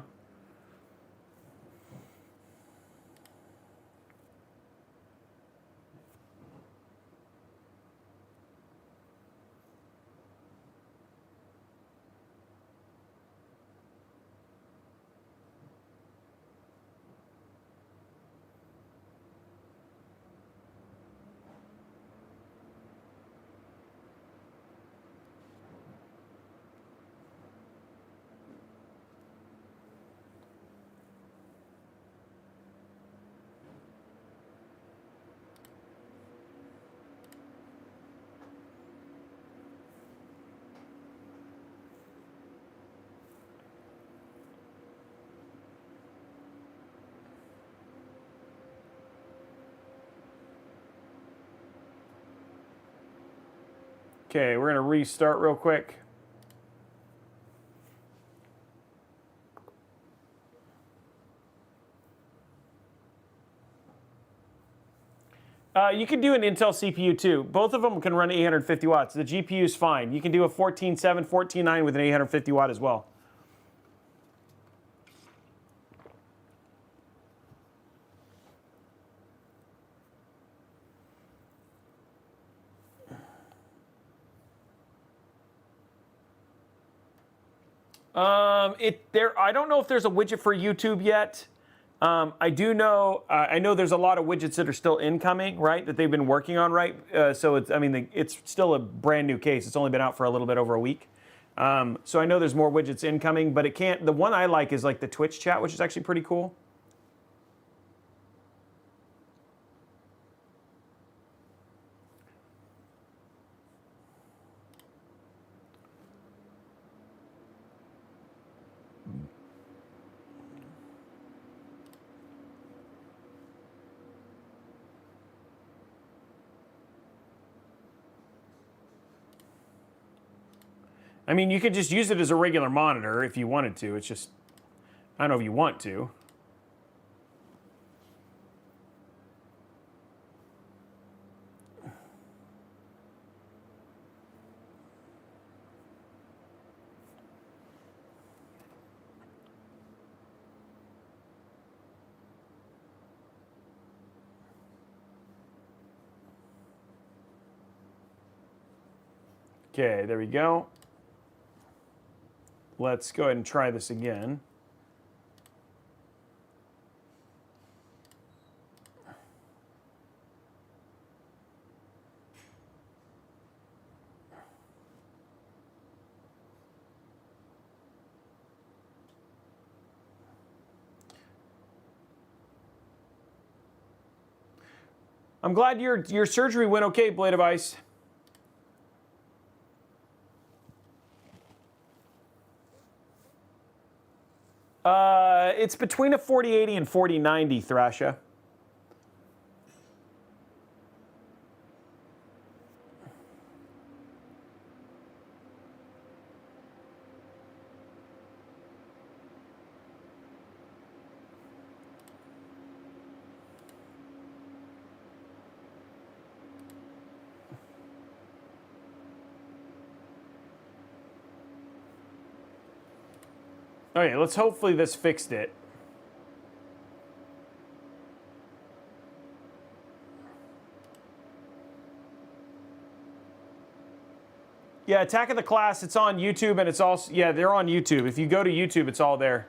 Okay, we're gonna restart real quick. You can do an Intel CPU too. Both of them can run 850 watts. The GPU is fine. You can do a 14.7, 14.9 with an 850 watt as well. I don't know if there's a widget for YouTube yet. I do know. I know there's a lot of widgets that are still incoming, right? That they've been working on, right? So it's. I mean, it's still a brand new case. It's only been out for a little bit over a week. So I know there's more widgets incoming, but it can't. The one I like is like the Twitch chat, which is actually pretty cool. I mean, you could just use it as a regular monitor if you wanted to. It's just, I don't know if you want to. Okay, there we go. Let's go ahead and try this again. I'm glad your surgery went okay, Blade of Ice. It's between a 4080 and 4090, Thrasha. Okay, let's hopefully this fixed it. Yeah, Attack of the Class, it's on YouTube, and it's also, yeah, they're on YouTube. If you go to YouTube, it's all there.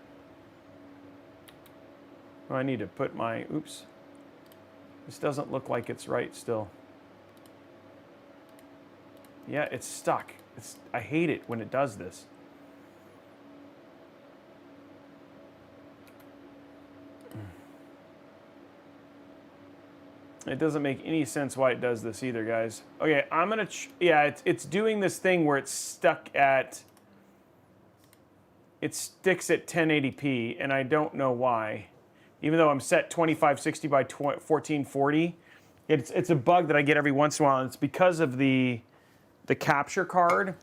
Oh, I need to put my, oops. This doesn't look like it's right still. Yeah, it's stuck. I hate it when it does this. It doesn't make any sense why it does this either, guys. Okay, I'm gonna, yeah, it's doing this thing where it's stuck at, it sticks at 1080p, and I don't know why. Even though I'm set 2560 by 1440, it's a bug that I get every once in a while, and it's because of the capture card.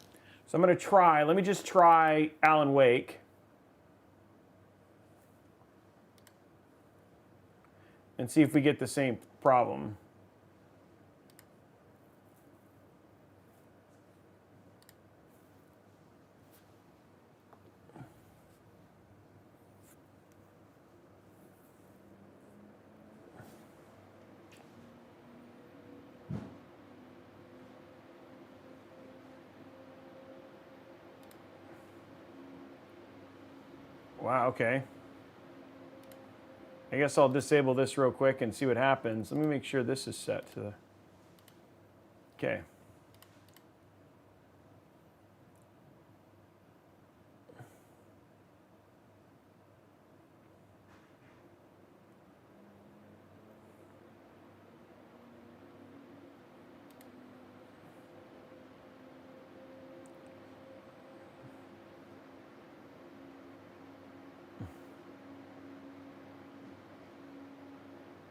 So I'm gonna try, let me just try Alan Wake. And see if we get the same problem. Wow, okay. I guess I'll disable this real quick and see what happens. Let me make sure this is set to the... Okay.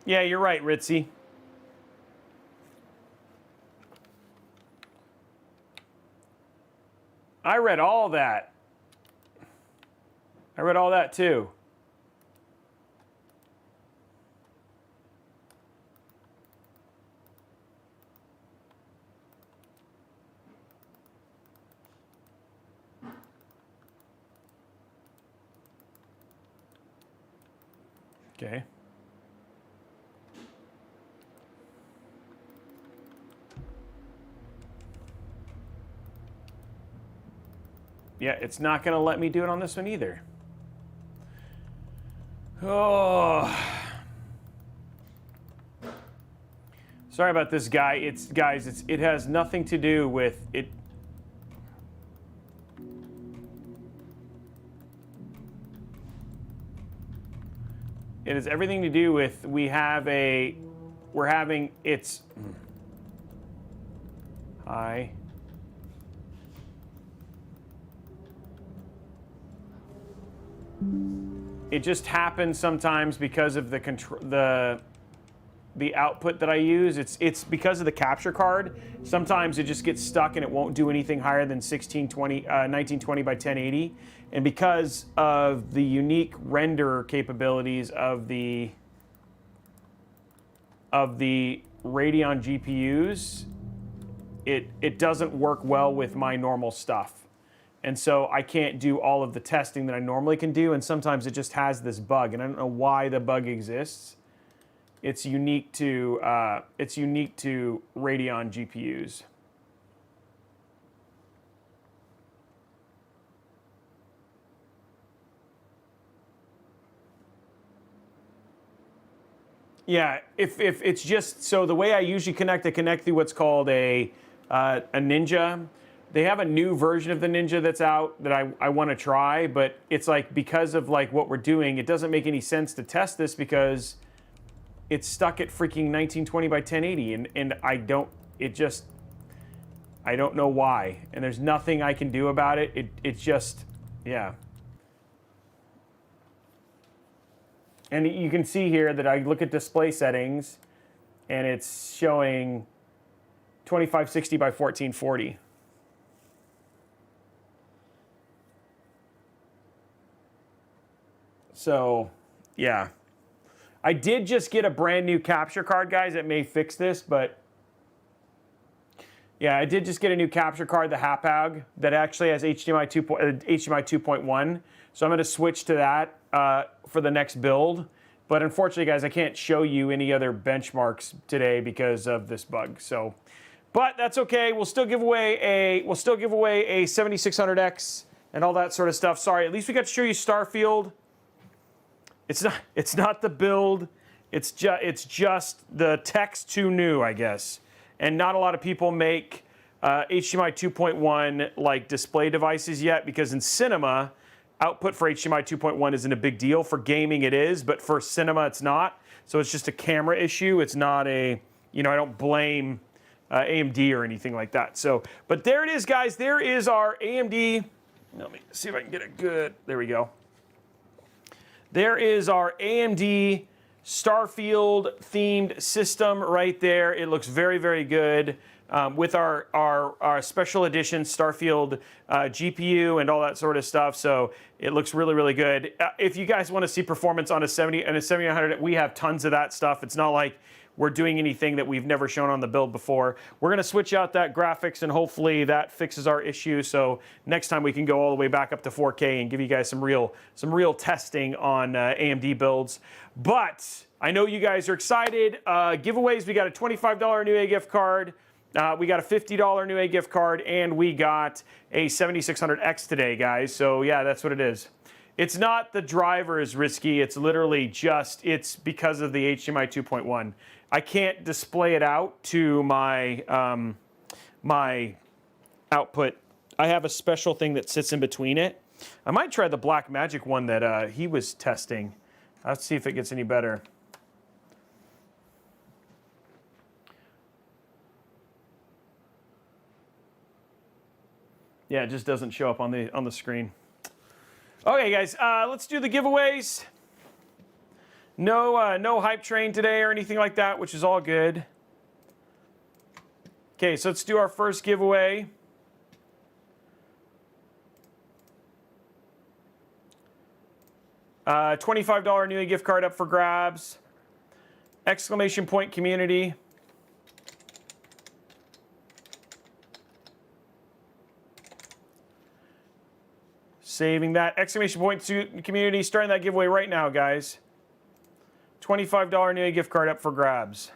Yeah, you're right, Ritzy. I read all that. I read all that too. Okay. Yeah, it's not going to let me do it on this one either. Oh. Sorry about this, guys. It has nothing to do with it. It has everything to do with we're having it's hi. It just happens sometimes because of the output that I use. It's because of the capture card. Sometimes it just gets stuck and it won't do anything higher than 1920 by 1080. And because of the unique render capabilities of the Radeon GPUs, it doesn't work well with my normal stuff. And so I can't do all of the testing that I normally can do, and sometimes it just has this bug, and I don't know why the bug exists. It's unique to Radeon GPUs. Yeah, if it's just so the way I usually connect, I connect through what's called a Ninja. They have a new version of the Ninja that's out that I want to try, but it's like because of like what we're doing, it doesn't make any sense to test this because it's stuck at freaking 1920 by 1080, and I don't know why, and there's nothing I can do about it. It's just, yeah. And you can see here that I look at display settings, and it's showing 2560 by 1440. So, yeah. I did just get a brand new capture card, guys, that may fix this, but yeah, I did just get a new capture card, the Hapag, that actually has HDMI 2.1. So I'm going to switch to that for the next build. But unfortunately, guys, I can't show you any other benchmarks today because of this bug. So, but that's okay. We'll still give away a 7600X and all that sort of stuff. Sorry, at least we got to show you Starfield. It's not the build. It's just the tech's too new, I guess. And not a lot of people make HDMI 2.1 like display devices yet, because in cinema, output for HDMI 2.1 isn't a big deal. For gaming it is, but for cinema it's not. So it's just a camera issue. It's not a, I don't blame AMD or anything like that. So, but there it is, guys. There is our AMD. Let me see if I can get it good. There we go. There is our AMD Starfield themed system right there. It looks very, very good with our special edition Starfield GPU and all that sort of stuff. So it looks really, really good. If you guys want to see performance on a 7900, we have tons of that stuff. It's not like we're doing anything that we've never shown on the build before. We're going to switch out that graphics, and hopefully that fixes our issue. So next time we can go all the way back up to 4K and give you guys some real testing on AMD builds. But I know you guys are excited. Giveaways, we got a $25 Newegg gift card. We got a $50 Newegg gift card, and we got a 7600X today, guys. So yeah, that's what it is. It's not the driver is risky. It's literally just, it's because of the HDMI 2.1. I can't display it out to my my output. I have a special thing that sits in between it. I might try the Blackmagic one that he was testing. Let's see if it gets any better. Yeah, it just doesn't show up on the screen. Okay, guys, let's do the giveaways. No hype train today or anything like that, which is all good. Okay, so let's do our first giveaway. $25 Newegg gift card up for grabs. Exclamation point community. Saving that. Exclamation point to community. Starting that giveaway right now, guys. $25 Newegg gift card up for grabs.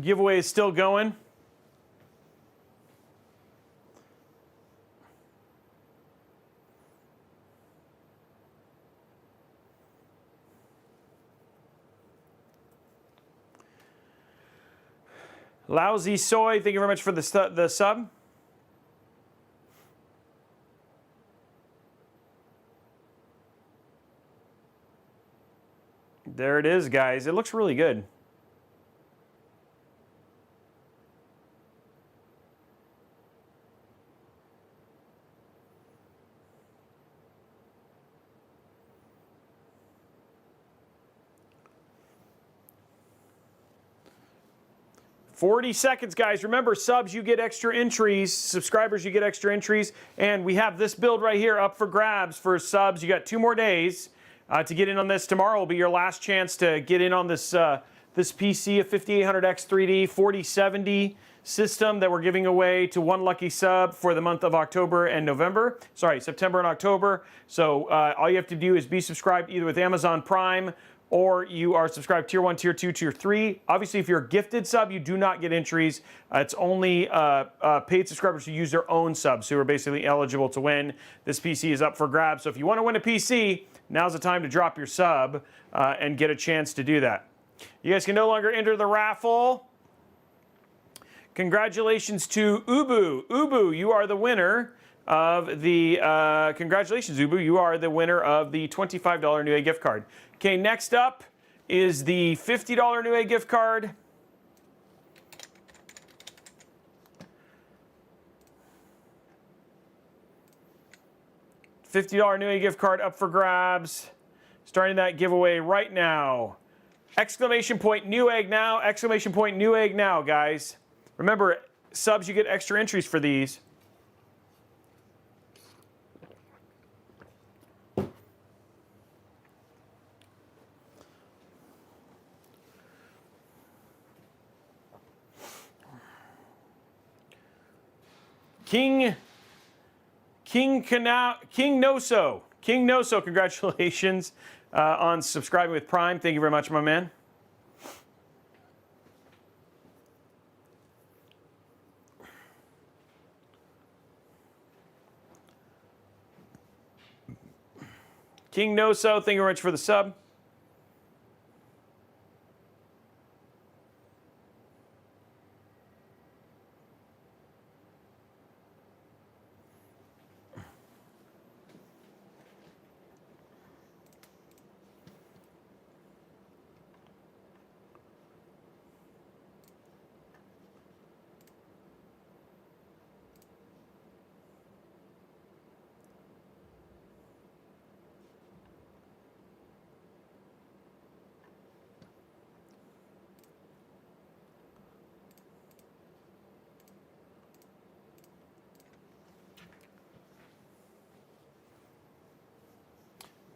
Giveaway is still going. Lousy Soy, thank you very much for the sub. There it is, guys. It looks really good. $40 seconds, guys. Remember, subs, you get extra entries. Subscribers, you get extra entries. And we have this build right here up for grabs for subs. You got 2 more days to get in on this. Tomorrow will be your last chance to get in on this this PC, a 5800X 3D 4070 system that we're giving away to 1 lucky sub for the month of October and November. Sorry, September and October. So all you have to do is be subscribed either with Amazon Prime or you are subscribed Tier 1, Tier 2, Tier 3. Obviously, if you're a gifted sub, you do not get entries. It's only paid subscribers who use their own subs who are basically eligible to win. This PC is up for grabs. So if you want to win a PC, now's the time to drop your sub and get a chance to do that. You guys can no longer enter the raffle. Congratulations to Ubu. Ubu, you are the winner of the, congratulations, Ubu. You are the winner of the $25 Newegg gift card. Okay, next up is the $50 Newegg gift card. $50 Newegg gift card up for grabs. Starting that giveaway right now. Exclamation point Newegg now, exclamation point Newegg now, guys. Remember, subs, you get extra entries for these. King Noso, congratulations on subscribing with Prime. Thank you very much, my man. King Noso, thank you very much for the sub.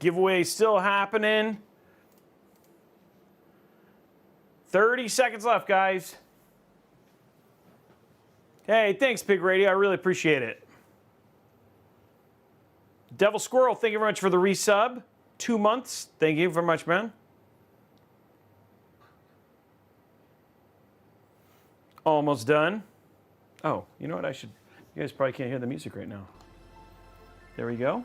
Giveaway still happening. 30 seconds left, guys. Hey, thanks, Pig Radio. I really appreciate it. Devil Squirrel, thank you very much for the resub. 2 months. Thank you very much, man. Almost done. Oh, you know what? I should. You guys probably can't hear the music right now. There we go.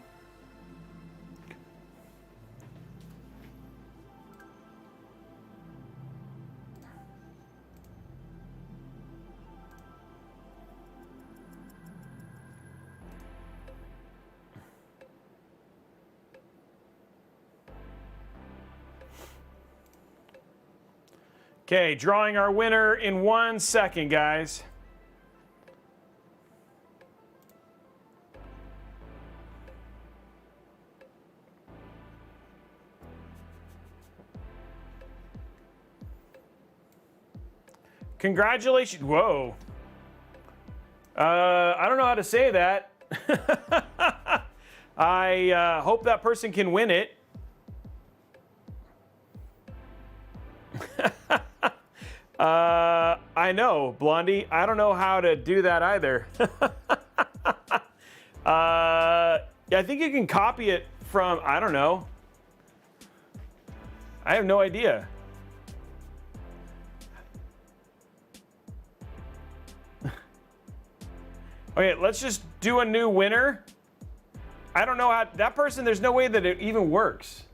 Okay, drawing our winner in 1 second, guys. Congratulations. Whoa. I don't know how to say that. I hope that person can win it. I know, Blondie. I don't know how to do that either. I think you can copy it from, I don't know. I have no idea. Okay, let's just do a new winner. I don't know how, that person, there's no way that it even works.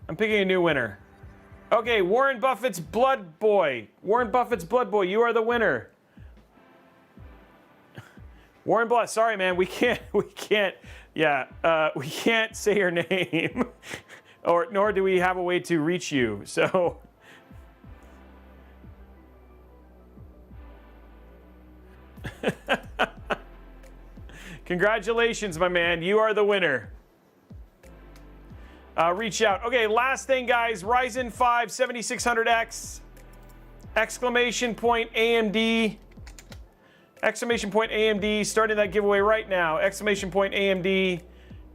I'm picking a new winner. Okay, Warren Buffett's Blood Boy. Warren Buffett's Blood Boy, you are the winner. Warren Buffett, sorry man, we can't say your name. Nor do we have a way to reach you, so. Congratulations, my man, you are the winner. Reach out. Okay, last thing, guys. Ryzen 5 7600X. Exclamation point AMD. Exclamation point AMD. Starting that giveaway right now. Exclamation point AMD.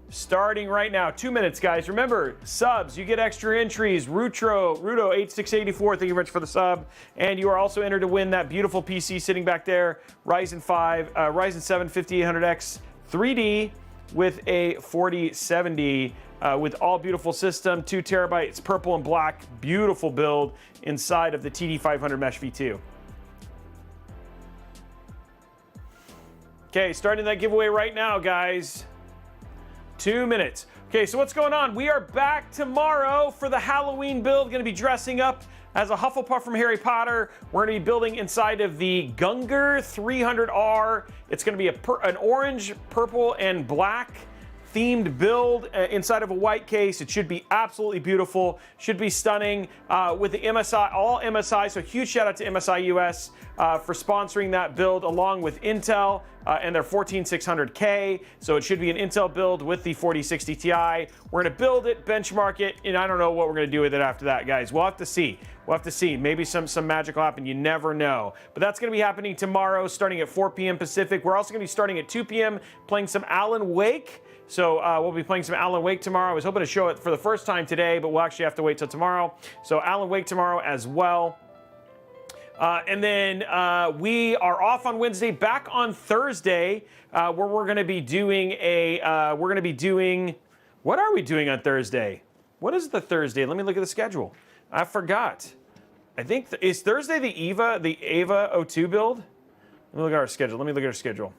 Starting right now. 2 minutes, guys. Remember, subs. You get extra entries. Ruto8684. Thank you very much for the sub. And you are also entered to win that beautiful PC sitting back there. Ryzen 7 5800X 3D with a 4070. With all beautiful system, 2 terabytes, purple and black, beautiful build inside of the TD500 Mesh V2. Okay, starting that giveaway right now, guys. 2 minutes. Okay, so what's going on? We are back tomorrow for the Halloween build. Going to be dressing up as a Hufflepuff from Harry Potter. We're going to be building inside of the Gunger 300R. It's going to be an orange, purple, and black themed build inside of a white case. It should be absolutely beautiful, should be stunning with the MSI, all MSI. So huge shout out to MSI US for sponsoring that build along with Intel and their 14600K. So it should be an Intel build with the 4060 Ti. We're gonna build it, benchmark it, and I don't know what we're gonna do with it after that, guys. We'll have to see. We'll have to see. Maybe some magic will happen. You never know. But that's going to be happening tomorrow, starting at 4 p.m. Pacific. We're also going to be starting at 2 p.m. playing some Alan Wake. So we'll be playing some Alan Wake tomorrow. I was hoping to show it for the first time today, but we'll actually have to wait till tomorrow. So Alan Wake tomorrow as well. And then we are off on Wednesday, back on Thursday, where we're going to be doing what are we doing on Thursday? What is the Thursday? Let me look at the schedule. I forgot. I think, is Thursday the Ava O2 build? Let me look at our schedule.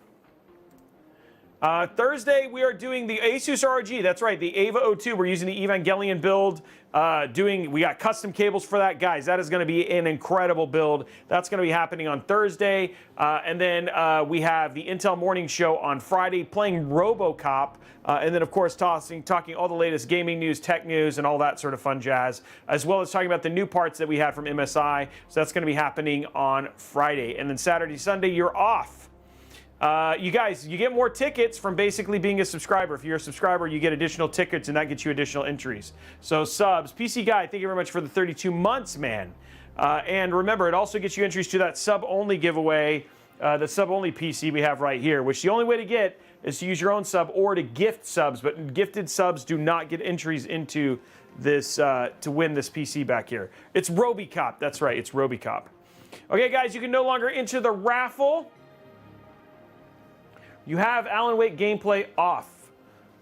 Thursday, we are doing the Asus ROG. That's right, the Ava O2. We're using the Evangelion build. We got custom cables for that. Guys, that is going to be an incredible build. That's going to be happening on Thursday. And then we have the Intel Morning Show on Friday, playing RoboCop. And then, of course, talking all the latest gaming news, tech news, and all that sort of fun jazz, as well as talking about the new parts that we had from MSI. So that's going to be happening on Friday. And then Saturday, Sunday, you're off. You guys, you get more tickets from basically being a subscriber. If you're a subscriber, you get additional tickets, and that gets you additional entries. So subs, PC Guy, thank you very much for the 32 months, man. And remember, it also gets you entries to that sub-only giveaway, the sub-only PC we have right here, which the only way to get is to use your own sub or to gift subs. But gifted subs do not get entries into this to win this PC back here. It's Robeycop. That's right, it's Robeycop. Okay, guys, you can no longer enter the raffle. You have Alan Wake gameplay off.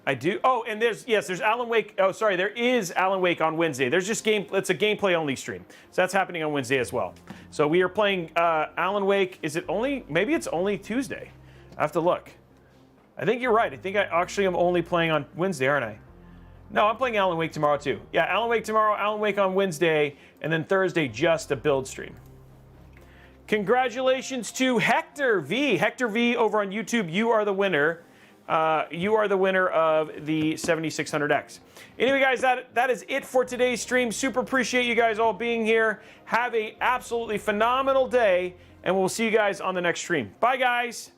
I do. Oh, and there's Alan Wake. Oh, sorry, there is Alan Wake on Wednesday. There's just it's a gameplay only stream. So that's happening on Wednesday as well. So we are playing Alan Wake. Maybe it's only Tuesday. I have to look. I think you're right. I think I actually am only playing on Wednesday, aren't I? No, I'm playing Alan Wake tomorrow too. Yeah, Alan Wake tomorrow, Alan Wake on Wednesday, and then Thursday just a build stream. Congratulations to Hector V. Hector V over on YouTube. You are the winner. You are the winner of the 7600X. Anyway, guys, that is it for today's stream. Super appreciate you guys all being here. Have a absolutely phenomenal day, and we'll see you guys on the next stream. Bye, guys.